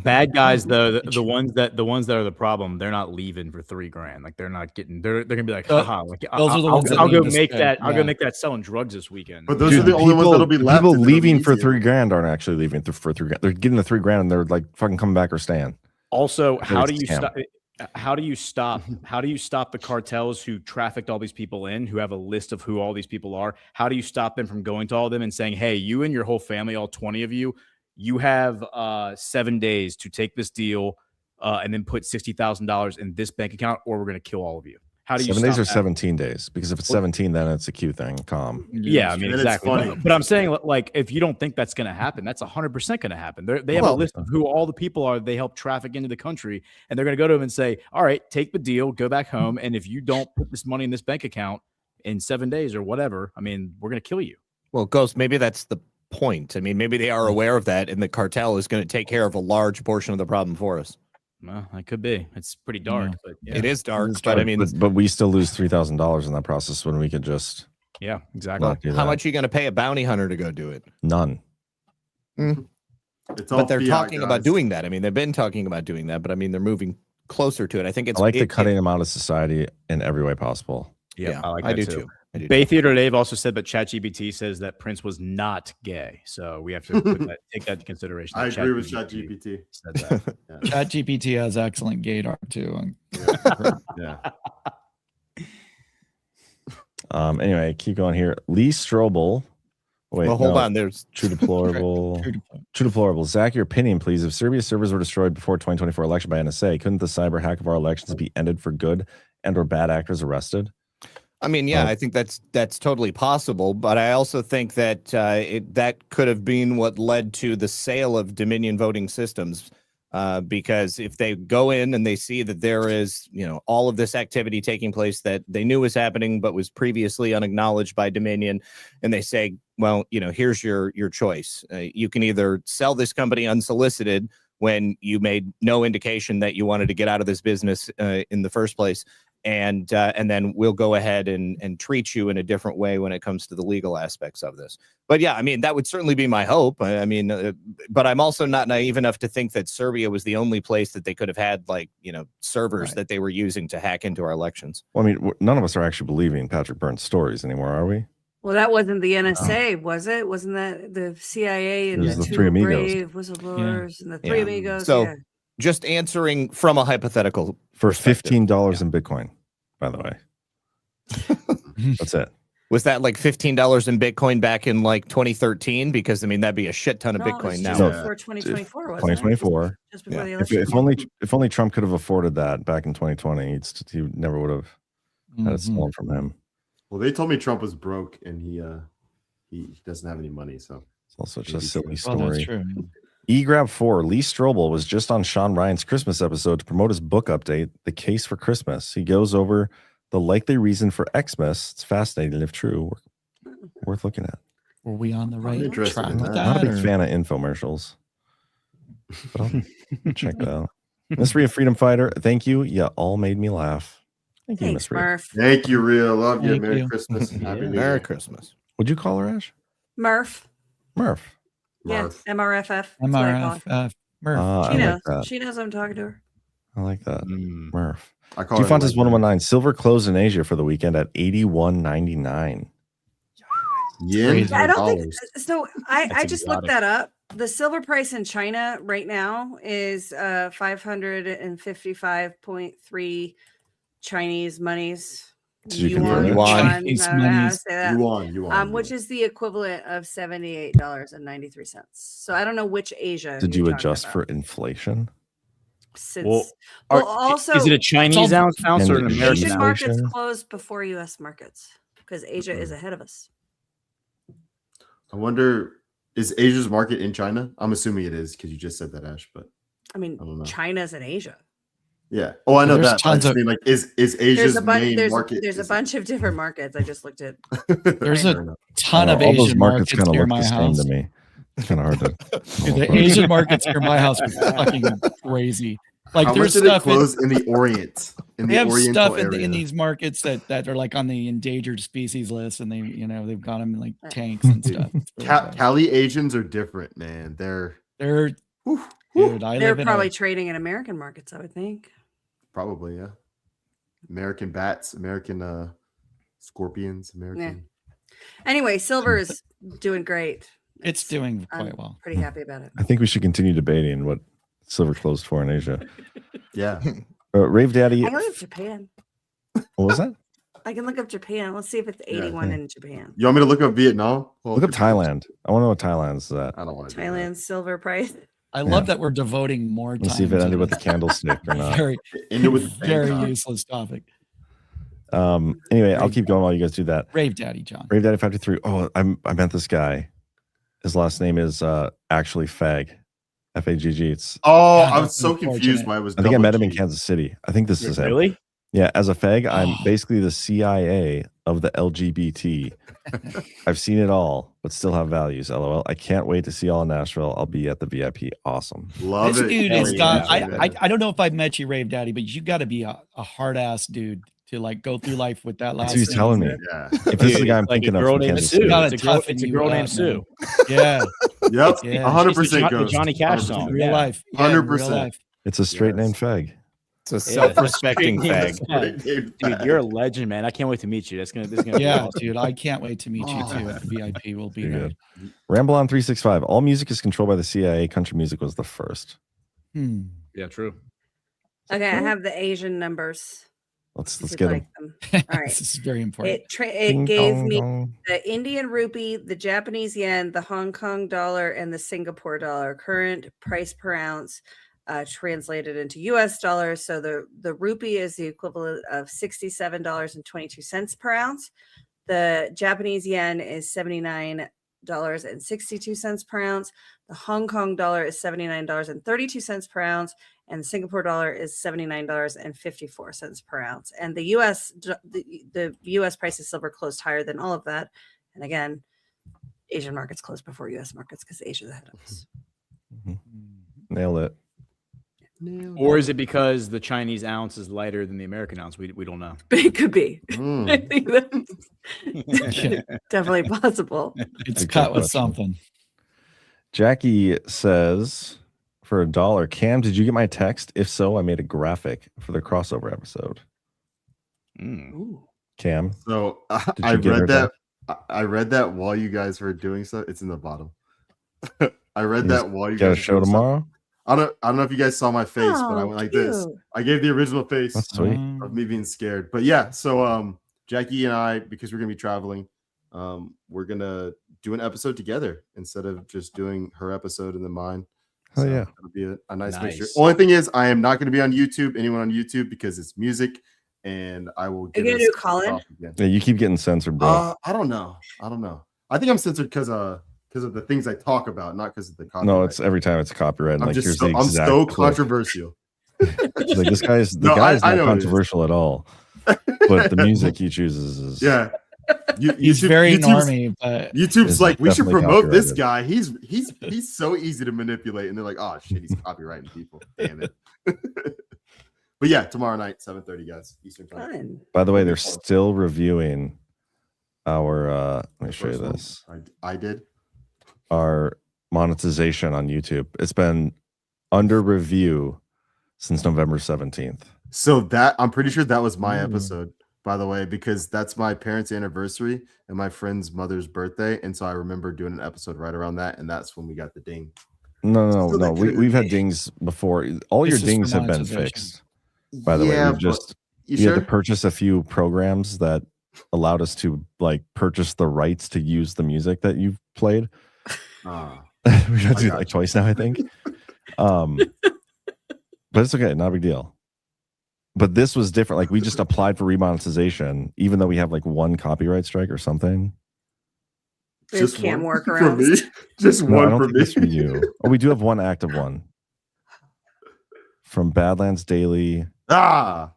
Bad guys though, the ones that are the problem, they're not leaving for $3,000. Like they're not getting. They're gonna be like, haha. Like, those are the ones that I'll go leave make this that. bad, I'll go yeah. make that selling drugs this weekend. But those are the only ones that'll be left. People and it'll be leaving for easier. $3,000 aren't actually leaving for $3,000. They're getting the $3,000 and they're like fucking coming back or staying. Also, how It's do a you scam. stop? How do you stop? How do you stop the cartels who trafficked all these people in, who have a list of who all these people are? How do you stop them from going to all of them and saying, "Hey, you and your whole family, all 20 of you, you have 7 days to take this deal and then put $60,000 in this bank account, or we're going to kill all of you"? How do you 7 days stop or that? 17 days? Because if it's 17, then it's a cute thing. Calm. Yeah, I mean, And it's exactly. funny. But I'm saying, like, if you don't think that's going to happen, that's 100% going to happen. They have a list of who all the people are they help traffic into the country, and they're going to go to them and say, all right, take the deal, go back home, and if you don't put this money in this bank account in 7 days or whatever, I mean, we're going to kill you. Well, Ghost, maybe that's the point. I mean, maybe they are aware of that, and the cartel is going to take care of a large portion of the problem for us. Well, that could be. It's pretty dark, but yeah. It is dark, but I mean, but we still lose $3,000 in that process when we could just yeah, exactly. not do how that. much are you going to pay a bounty hunter to go do it? None. It's all But they're fiat, talking about guys. doing that. I mean, they've been talking about doing that, but I mean, they're moving closer to it. I think it's I like the cutting them out of society in every way possible. Yeah, I like I that do too. too. I do Bay Theater Dave also said, but ChatGPT says that Prince was not gay, so we have to take that into consideration. I that agree with ChatGPT ChatGPT. said that. ChatGPT has excellent gaydar too. Yeah. Anyway, keep going here. Lee Strobel. Wait, Well, hold no. on. There's True deplorable. True deplorable. Zach, your opinion, please. If Serbia's servers were destroyed before 2024 election by NSA, couldn't the cyber hack of our elections be ended for good and or bad actors arrested? I mean, yeah, I think that's totally possible, but I also think that that could have been what led to the sale of Dominion voting systems, because if they go in and they see that there is, all of this activity taking place that they knew was happening but was previously unacknowledged by Dominion, and they say, well, here's your choice. You can either sell this company unsolicited when you made no indication that you wanted to get out of this business in the first place. And then we'll go ahead and treat you in a different way when it comes to the legal aspects of this. But yeah, I mean, that would certainly be my hope. I mean, but I'm also not naive enough to think that Serbia was the only place that they could have had servers that they were using to hack into our elections. Well, I mean, none of us are actually believing Patrick Byrne's stories anymore, are we? Well, that wasn't the NSA, was it? Wasn't that the CIA and It was the the two Three Amigos. brave whistleblowers and the Three Amigos? So yeah. just answering from a hypothetical For $15 in Bitcoin, by the way. That's it. Was that like $15 in Bitcoin back in like 2013? Because I mean, that'd be a shit ton of No, it Bitcoin was now. just before 2024, wasn't it? 2024. Just before the If, election. if only Trump could have afforded that back in 2020, he never would have had it stolen from him. Well, they told me Trump was broke and he doesn't have any money. So It's also just a silly Well, that's story. true. eGrab4, Lee Strobel was just on Sean Ryan's Christmas episode to promote his book update, The Case for Christmas. He goes over the likely reason for Xmas. It's fascinating if true. Worth looking at. Were we on the right interested track in with that. that? Not a big or- fan of infomercials. But I'll check it out. Miss Rhea Freedom Fighter, thank you. You all made me laugh. Thank you, Thanks, Miss Rhea. Murph. thank you, Real. Love you. Thank Merry you. Christmas. and Happy New Merry Year. Christmas. Would you call her Ash? Murph. Murph. Yeah, Murph. MRFF. That's what I call her. Murph. Ah, She I knows. like that. She knows I'm talking to her. I like that. Murph. I call her Dufontes like 119. Silver closed in Asia for the weekend at $81.99. yen. I don't think dollars. so. I That's just looked exotic. that up. The silver price in China right now is 555.3 Chinese monies. So you can do it. Yuan. I Chinese don't know how to monies. say that. Yuan. Which is the equivalent of $78.93. So I don't know which Asia. Did you're you talking adjust about. for inflation? Since, Well, also, is it a Chinese ounce or an And American Asian ounce? markets inflation? closed before U.S. markets because Asia is ahead of us. I wonder, is Asia's market in China? I'm assuming it is because you just said that, Ash. But I mean, I don't know. China's in Asia. yeah. Oh, I know There's that. but I tons just of- mean, like, is Asia's main There's market? a bunch of different markets. I just looked at. There's Fair a enough. ton of all those Asian markets markets kind of near look my the same house. to me. It's kind of hard to. Dude, the Asian markets near my house are fucking crazy. Like How much there's did it stuff close in the Orient? In they the have Oriental stuff area. in these markets that are like on the endangered species list, and they've got them in like tanks and stuff. It's really bad. Cali Asians are different, man. They're They're Dude, They're probably trading in American markets, I would think. Probably, yeah. American bats, American scorpions, American. Yeah. Anyway, silver is doing great. It's doing quite well. Pretty happy about it. I think we should continue debating what silver closed for in Asia. Yeah. Rave Daddy. I can look up Japan. What was that? I can look up Japan. Let's see if it's 81 in Japan. You want me to look up Vietnam? Look up Thailand. I want to know what Thailand's at. I don't want to. Thailand's silver price. I love that we're devoting more time. Let's see if it to ended with the this candlestick or not. Very useless topic. Anyway, I'll keep going while you guys do that. Rave Daddy John. Rave Daddy 523. Oh, I meant this guy. His last name is actually Fag. F-A-G-G. It's I was so confused why it was. I think I met him in Kansas City. I think this is him. Really? Yeah, as a fag, I'm basically the CIA of the LGBT. I've seen it all, but still have values. LOL. I can't wait to see y'all in Nashville. I'll be at the VIP. Awesome. This dude is got. I don't know if I've met you, Rave Daddy, but you got to be a hard ass dude to like go through life with that last. That's what he's telling me. Yeah. If this is the guy I'm thinking of, from Kansas City. It's a girl named Sue. Yeah. Yep. Yeah. 100% goes. Johnny Cash song. Real life. 100%. It's a straight name Fag. It's a self-respecting fag. Dude, you're a legend, man. I can't wait to meet you. This is gonna be Yeah, awesome. dude. I can't wait to meet you too. At the VIP, we'll be there. Ramble on 365. All music is controlled by the CIA. Country music was the first. Yeah, true. Okay, I have the Asian numbers. Let's if you'd get like them. All right. This is very important. It gave me the Indian rupee, the Japanese yen, the Hong Kong dollar, and the Singapore dollar. Current price per ounce translated into US dollars. So the rupee is the equivalent of $67.22 per ounce. The Japanese yen is $79.62 per ounce. The Hong Kong dollar is $79.32 per ounce. And the Singapore dollar is $79.54 per ounce. And the US price of silver closed higher than all of that. And again, Asian markets closed before US markets because Asia's ahead of us. Nailed it. Or is it because the Chinese ounce is lighter than the American ounce? We don't know. It could be. I think that's definitely possible. It's cut with something. Jackie says, for $1, Cam, did you get my text? If so, I made a graphic for the crossover episode. Cam. So I read that. I read that while you guys were doing so. It's in the bottom. I read that while you got a guys show tomorrow. I don't know if you guys saw my face, but I went like this. I gave the original face of me being scared. But yeah, so Jackie and I, because we're gonna be traveling, we're gonna do an episode together instead of just doing her episode and then mine. Oh So yeah, it'll be a nice mixture. Only thing is, I am not going to be on YouTube. Anyone on YouTube because it's music, and I will. Are you gonna do Colin? Yeah, you keep getting censored, bro. I don't know. I think I'm censored because of the things I talk about, not because of the copyright. No, it's every time it's copyright. I'm Like, just here's so, the I'm exact so clip. controversial. It's like this guy's the No, guy's I not know it is. controversial at all, but the music he chooses is He's very normie, but YouTube's It's like, we should definitely promote this copyrighted. guy. He's so easy to manipulate, and they're like, oh shit, he's copywriting people. Damn it. But yeah, tomorrow night, 7:30, guys, Eastern time. Fun. By the way, they're still reviewing our let me show you First one, this. I did. Our monetization on YouTube. It's been under review since November 17th. So that I'm pretty sure that was my episode, by the way, because that's my parents' anniversary and my friend's mother's birthday, and so I remember doing an episode right around that, and that's when we got the ding. No. So We've had dings before. All This your is for dings have been monetization. fixed. By the way, Yeah, we've just you you had sure? to purchase a few programs that allowed us to like purchase the rights to use the music that you've played. We got to do it like twice now, I think. But it's okay, not a big deal. But this was different. Like we just applied for remonetization, even though we have like one copyright strike or something. There's can't work for around. me. Just No, I one don't for think me. it's for you. Oh, we do have one active one from Badlands Daily. Not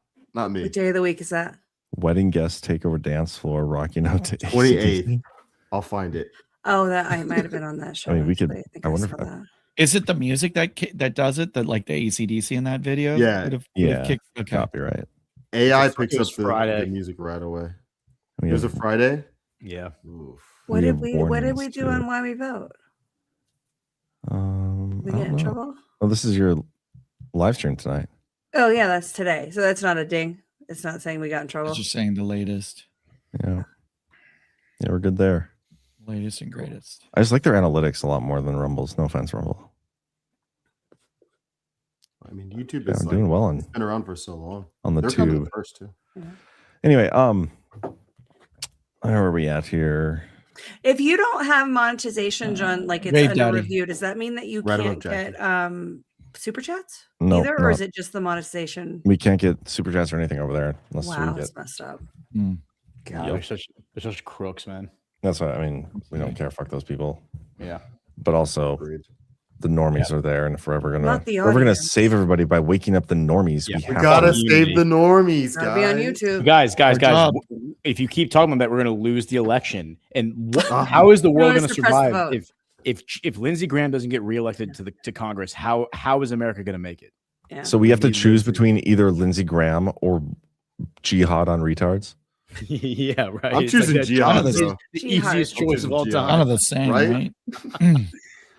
me. What day of the week is that? Wedding guest takeover dance floor rocking out to 28th. I'll find it. Oh, that I might have been on that show. I mean, we could. actually. think I wonder saw if that. is it the music that does it? That like the AC/DC in that video? Yeah. Would have Yeah, kicked, okay. copyright. AI It picks up was the Friday. music right away. We It was a have- Friday. Yeah. Oof. What We did have we What did we warnings, do too. on Why We Vote? I We get in trouble? Oh, this is your live stream tonight. Oh yeah, that's today. So that's not a ding. It's not saying we got in trouble. It's just saying the latest. Yeah. Yeah, we're good there. Latest and greatest. I just like their analytics a lot more than Rumble's. No offense, Rumble. I mean, YouTube is doing well it's been around for so long. on the They're kind of tube. the first too. Anyway, where are we at here? If you don't have monetization, John, like it's Rave under Daddy. review, does that mean that you Right can't above Jackie. get super chats No, either, or no. is it just the monetization? We can't get super chats or anything over there unless Wow, we that's get. messed up. God, Yep. they're such crooks, man. That's what I mean. We don't care. Fuck those people. Yeah. But also, the normies are there, and if we're ever gonna, Not the if we're gonna audience. save everybody by waking up the normies, we have gotta to. save the normies, Gotta be on YouTube. Guys, Our job. if you keep talking about that, we're going to lose the election. And how is the world No, going it's to to press the survive vote. if Lindsey Graham doesn't get reelected to Congress? How is America going to make it? Yeah. So we have to choose between either Lindsey Graham or jihad on retards. Yeah, right. I'm It's choosing that jihad, easiest- bro. the easiest I'm choice choosing of all jihad. time. Kind of the same, right?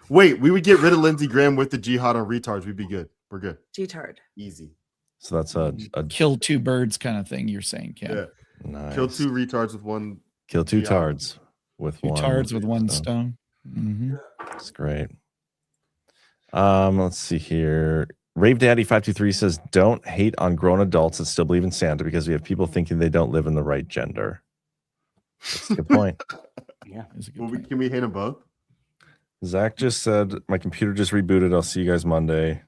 Wait, we would get rid of Lindsey Graham with the jihad on retards. We'd be good. We're good. G-tard. Easy. So that's a kill two birds kind of thing. You're saying, Cam. Yeah. nice. Kill two retards with one. Kill two jihad. tards with Two one. tards with one stone. stone. Mm-hmm. That's great. Let's see here. Rave Daddy 523 says, "Don't hate on grown adults that still believe in Santa because we have people thinking they don't live in the right gender." That's a good point. Yeah, Can we hate them both? Zach just said, "My computer just rebooted. I'll see you guys Monday."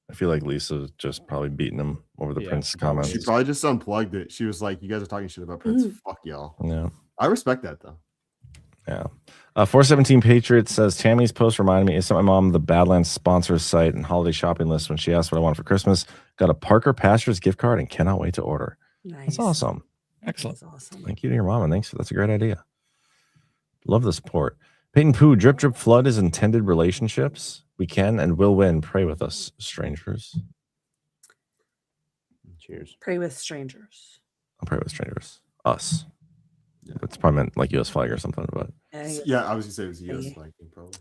I feel like Lisa's just probably beating him over the Prince comments. She probably just unplugged it. She was like, "You guys are talking shit about Prince. Fuck y'all." Yeah. I respect that though. Yeah. 417 Patriots says, "Tammy's post reminded me, I sent my mom the Badlands sponsors site and holiday shopping list when she asked what I wanted for Christmas. Got a Parker Pastures gift card and cannot wait to order." Nice. That's awesome. Excellent. That's awesome. Thank you to your mom, and thanks. That's a great idea. Love the support. Peyton Pooh, drip drip flood is intended relationships. We can and will win. Pray with us, strangers. Cheers. Pray with strangers. I'll pray with strangers. Us. It's probably meant like US flag or something, but Yeah, I was gonna say it was a US flag thing, probably.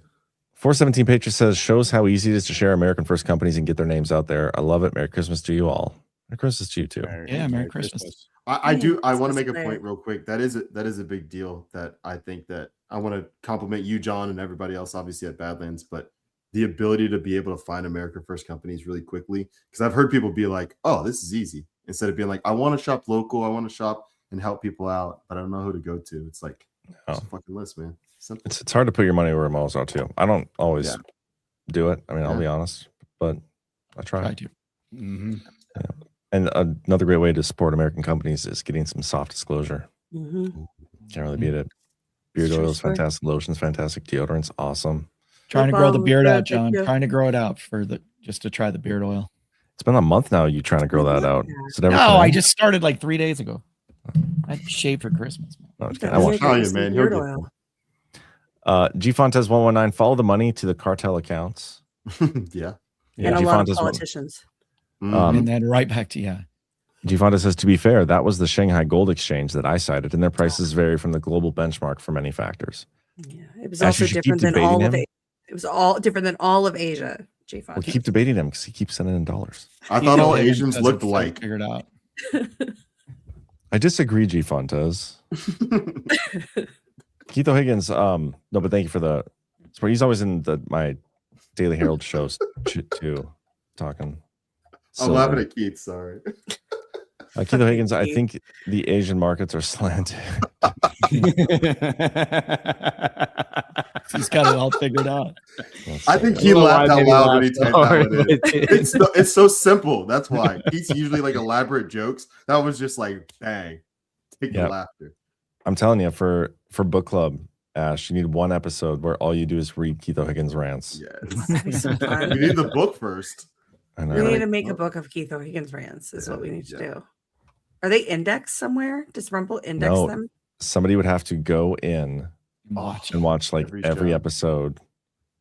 417 Patriots says, "Shows how easy it is to share American first companies and get their names out there. I love it. Merry Christmas to you all." Merry Christmas to you too. Yeah, Merry Christmas. I do. I want to Christmas make a Day. point real quick. That is a big deal. That I think that I want to compliment you, John, and everybody else, obviously at Badlands. But the ability to be able to find American first companies really quickly, because I've heard people be like, "Oh, this is easy," instead of being like, "I want to shop local. I want to shop and help people out, but I don't know who to go to." It's like it's a fucking list, man. Simple. It's hard to put your money where your mouth's are too. I don't always Yeah. do it. I mean, I'll Yeah. be honest, but I try. I do. Mm-hmm. And another great way to support American companies is getting some soft disclosure. Mm-hmm. Can't really beat it. Beard Sure, oil is sure. fantastic. Lotion's fantastic. Deodorant's awesome. Trying to No grow the problem. beard Yeah, out, John. thank you. Trying to grow it out just to try the beard oil. It's been a month now. You trying to grow that out? Is it ever No, come I in? just started like 3 days ago. I shaved for Christmas. Man. No, I'm just kidding. I want Tell you, man. He'll Beard get oil. G Fontes 119. Follow the money to the cartel accounts. Yeah. Yeah, And a G lot of Fontes. politicians. And then right back to G Fontes says, "To be fair, that was the Shanghai Gold Exchange that I cited, and their prices vary from the global benchmark for many factors." Yeah, it was Ash, you also should different keep than all debating of him. it. It was all different than all of Asia. J. We'll keep debating him because he keeps sending in dollars. I thought all Asians looked alike. Figured out. I disagree, G Fontes. Keith O'Higgins, no, but thank you for the support. He's always in my Daily Herald shows too, talking. I'm laughing at Keith. Sorry. Keith O'Higgins, I think the Asian markets are slanted. He's got it all figured out. I think he laughed out loud when he typed that one in. It's so simple. That's why. He's usually like elaborate jokes. That was just like bang. Take the Yep. laughter. I'm telling you, for book club, Ash, you need one episode where all you do is read Keith O'Higgins rants. Yes. You need the book first. I know. We need to make a book of Keith O'Higgins rants. Is what we need to do. Are they indexed somewhere? Does Rumble index No, them? somebody would have to go in and watch like every episode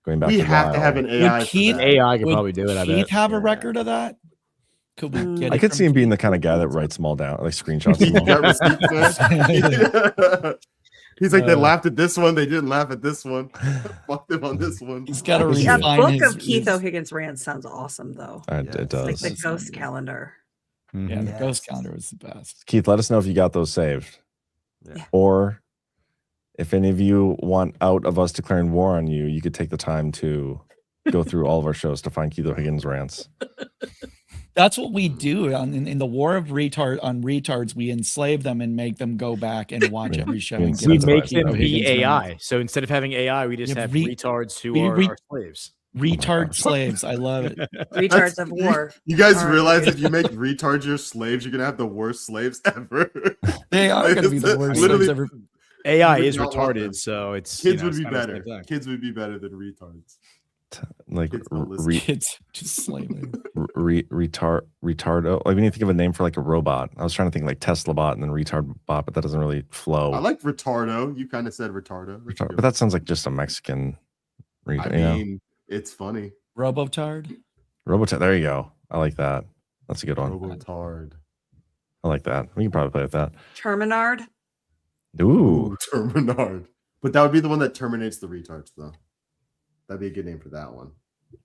going back. We to have to Wild. have an AI. Would Keith, AI could would probably do it, I Keith bet. have a record of that? Could we get I it could from see him being Keith? the kind of guy that writes them all down, like screenshots them all. Got receipts, man. He's like, they laughed at this one, they didn't laugh at this one. Fuck them on this one. He's got to That refine book his, of Keith O'Higgins rants sounds awesome, though. It does. Like the ghost calendar. Yeah, the ghost calendar was the best. Keith, let us know if you got those saved. Yeah. Or if any of you want out of us declaring war on you, you could take the time to go through all of our shows to find Keith O'Higgins rants. That's what we do in the war of retards. We enslave them and make them go back and watch every show. And We make them be AI. So instead of having AI, we just Yeah, have re- retards who we are re- our slaves. Retard slaves. I love it. Retards of war. You guys Are- realize if you make retards your slaves, you're gonna have the worst slaves ever. They are going to be the worst slaves ever. AI would is not want them. retarded, so it's Kids you know, would be it's kind of the better. same thing. Kids would be better than retards. Like Kids don't listen. Kids just slaving. retardo. Like we need to think of a name for like a robot. I was trying to think like Tesla bot and then retard bot, but that doesn't really flow. I like retardo. You kind of said retardo. That's Retard- good. but that sounds like just a Mexican. I You know? mean, it's funny. Robotard. Robotard. There you go. I like that. That's a good one. Robotard. I like that. We can probably play with that. Terminard. Ooh. Terminard. But that would be the one that terminates the retards, though. That'd be a good name for that one.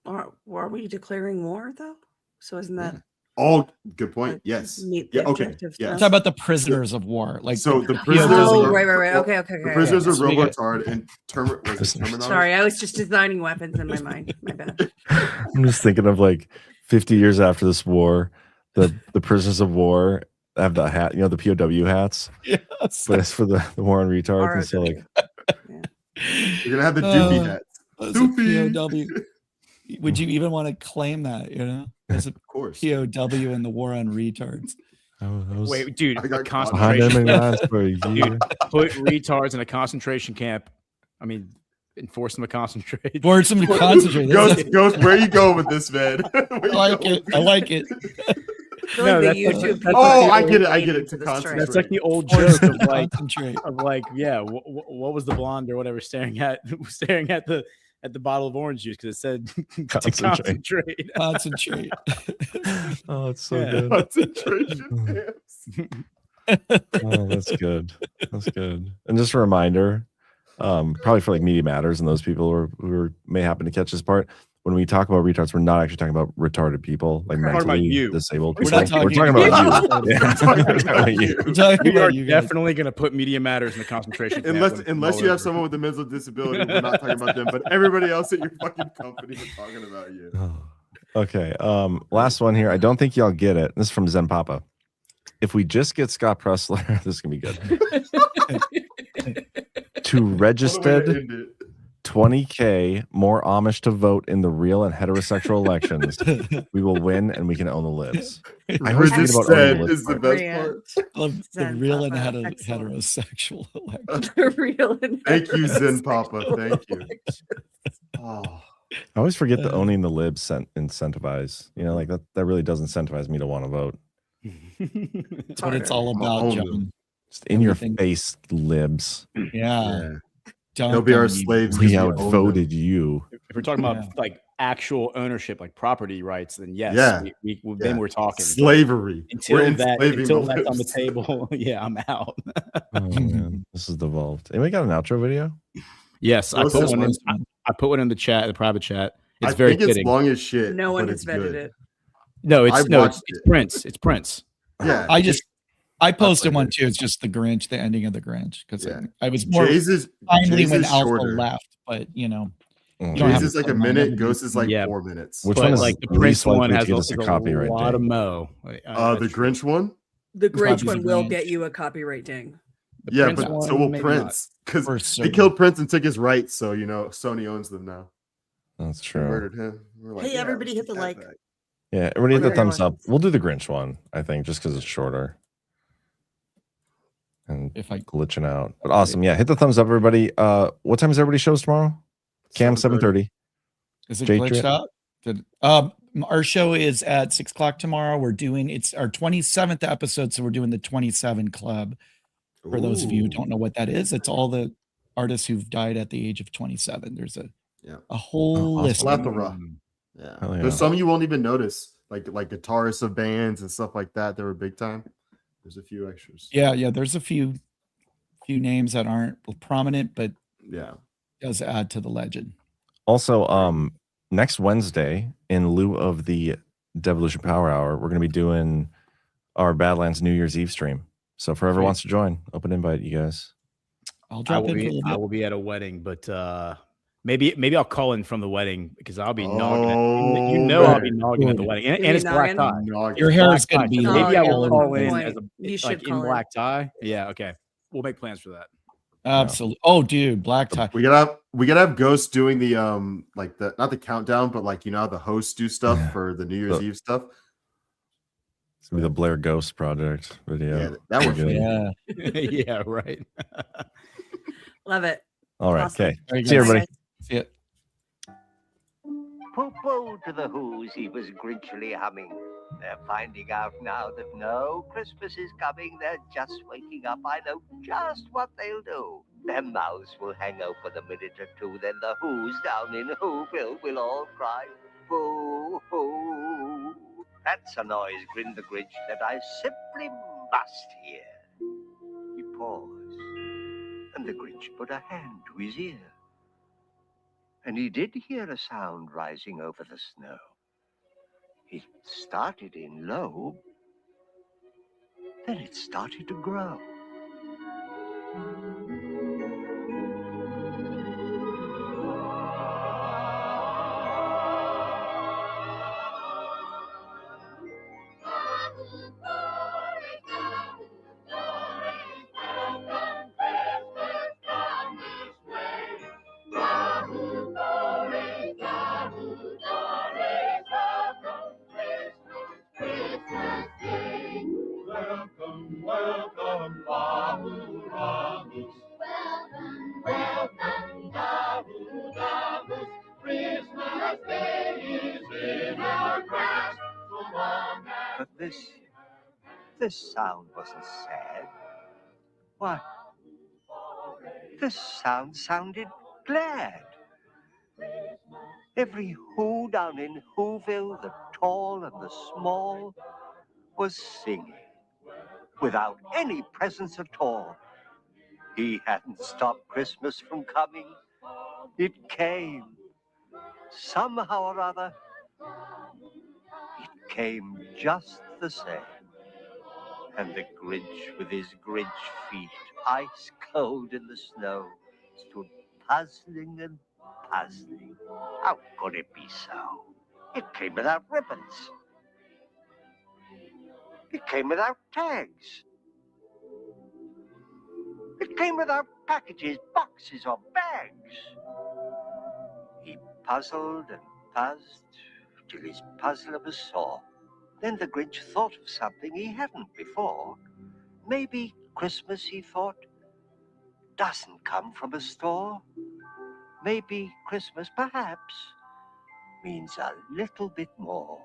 Are we declaring war, though? So isn't that Oh, good point. Yes. meet the Yeah. Okay. objective Yeah. Talk about the prisoners of war. Like So the POWs. prisoners. Oh, are- right. Okay. The prisoners yeah. are So we got- Robotard and Terminard. Sorry, I was just designing weapons in my mind. My bad. I'm just thinking of like 50 years after this war, the prisoners of war have the hat, you know, the POW hats. Yes. But it's for the war on retards. And so like You're gonna have the doofy hats. As a POW. Would you even want to claim that, you know? As a course. POW in the war on retards. Wait, dude, I got a caught. concentration camp. for a year. Dude, put retards in a concentration camp. I mean, enforce them to concentrate. Force them to concentrate. Ghost, where are you going with this, man? I like it. I like it. feel like the YouTube people Oh, are I get it. I really get it. into To this trend. concentrate. That's like the old Force joke them of to like, concentrate. yeah, what was the blonde or whatever staring at the bottle of orange juice because it said to concentrate. Concentrate. Oh, it's so Yeah. good. Concentration camps. Oh, that's good. That's good. And just a reminder, probably for like Media Matters and those people who may happen to catch this part. When we talk about retards, we're not actually talking about retarded people, like We're talking about mentally you. disabled We're people. not talking We're talking about you. about Yeah. We're talking about you. We're talking We are about you guys. definitely going to put Media Matters in the concentration camp. when it's Unless all you have over. someone with a mental disability, we're not talking about them. But everybody else at your fucking company is talking about you. Okay. Last one here. I don't think y'all get it. This is from Zen Papa. If we just get Scott Pressler, this is gonna be good. To registered 20K more Amish to vote in the real and heterosexual elections, we will win and we can own the libs. I always think about owning the libs. Is the best part. Love the Zen real and Papa, excellent. heterosexual election. The real and Thank you, Zen Papa. heterosexual Thank you. elections. Oh, I always forget that owning the libs incentivize. You know, like that really does incentivize me to want to vote. That's what it's all about, own John. Just in your Everything. face, libs. Yeah. they'll be our slaves. We 'cause own them. outvoted you. If we're talking about Yeah. like actual ownership, like property rights, then yes, Yeah. then we're talking Slavery. We're Until enslaving the that's on the libs. table, yeah, I'm out. Oh man, this is devolved. Anybody got an outro video? Yes, I Those put is one in. one. I put one in the chat, the private chat. It's I very think it's fitting. long as shit. No one but has it's vetted good. it. No, I it's watched it. Prince. It's Prince. Yeah, I posted like one it. too. It's just the Grinch, the ending of the Grinch, because Yeah. I was more Jay's is timely Jay's when is Alpha shorter. left, but you know, Mm. you don't have Jay's is like a to mind minute. everything. Ghost is like Yeah. 4 minutes. Which But one is like the least Prince one likely to has get a, us a is a copyright lot of ding? mo. The Grinch one. The Grinch Probably one the will Grinch. get you a copyright ding. The Yeah, Prince but one, so will maybe Prince because For they certain. killed Prince and took his rights. So you know Sony owns them now. That's They true. murdered him. We're like, Hey, yeah, everybody let's hit the get that like. back. Yeah, everybody hit the Okay. thumbs up. We'll do the Grinch one, I think, just because it's shorter and If I glitching out. But awesome. Yeah, hit the thumbs up, everybody. What time is everybody shows tomorrow? Cam 7:30. is it Jay glitched Tripp? out? Our show is at 6:00 tomorrow. We're doing it's our 27th episode, so we're doing the 27 Club. For those of you who don't know what that is, it's all the artists who've died at the age of 27. There's a whole Oh, list. awesome. Plethora. Yeah. Hell yeah. There's some you won't even notice, like guitarists of bands and stuff like that. They were big time. There's a few extras. Yeah, there's a few few names that aren't prominent, but yeah, does add to the legend. Also, next Wednesday, in lieu of the Devolution Power Hour, we're going to be doing our Badlands New Year's Eve stream. So if whoever wants to join, open invite, you guys. I'll drop in for a little bit. I will be at a wedding, but maybe I'll call in from the wedding because I'll be nogging. I'll be nogging at the wedding, and it's black tie. Your hair is going to be. So maybe I will call in point. as You should in call black tie. Yeah, okay. We'll make plans for that. Absolutely. Oh, dude, black tie. We gotta have Ghost doing the like the not the countdown, but like you know how the hosts do stuff for the New Year's Eve stuff. It's gonna be the Blair Ghost Project video. Yeah, that would be good. Yeah, right. Love it. All right, Awesome. okay. See you, everybody. See ya. Poo-poo to the Who's, he was grinchily humming. They're finding out now that no Christmas is coming. They're just waking up. I know just what they'll do. Their mouths will hang open a minute or two. Then the Who's down in Whoville will all cry, boo-hoo. That's a noise, grinned the Grinch, that I simply must hear. He paused, and the Grinch put a hand to his ear. And he did hear a sound rising over the snow. It started in low, then it started to grow. Welcome, welcome, Babu Ramus. Welcome, welcome, Babu Ramus. Christmas Day is in our grasp. So long as But this sound wasn't sad. What? This sound sounded glad. Every Who down in Whoville, the tall and the small, was singing without any presents at all. He hadn't stopped Christmas from coming. It came. Somehow or other, it came just the same. And the Grinch, with his Grinch feet, ice cold in the snow, stood puzzling and puzzling. How could it be so? It came without ribbons. It came without tags. It came without packages, boxes, or bags. He puzzled and puzzled till his puzzler was sore. Then the Grinch thought of something he hadn't before. Maybe Christmas, he thought, doesn't come from a store. Maybe Christmas, perhaps, means a little bit more.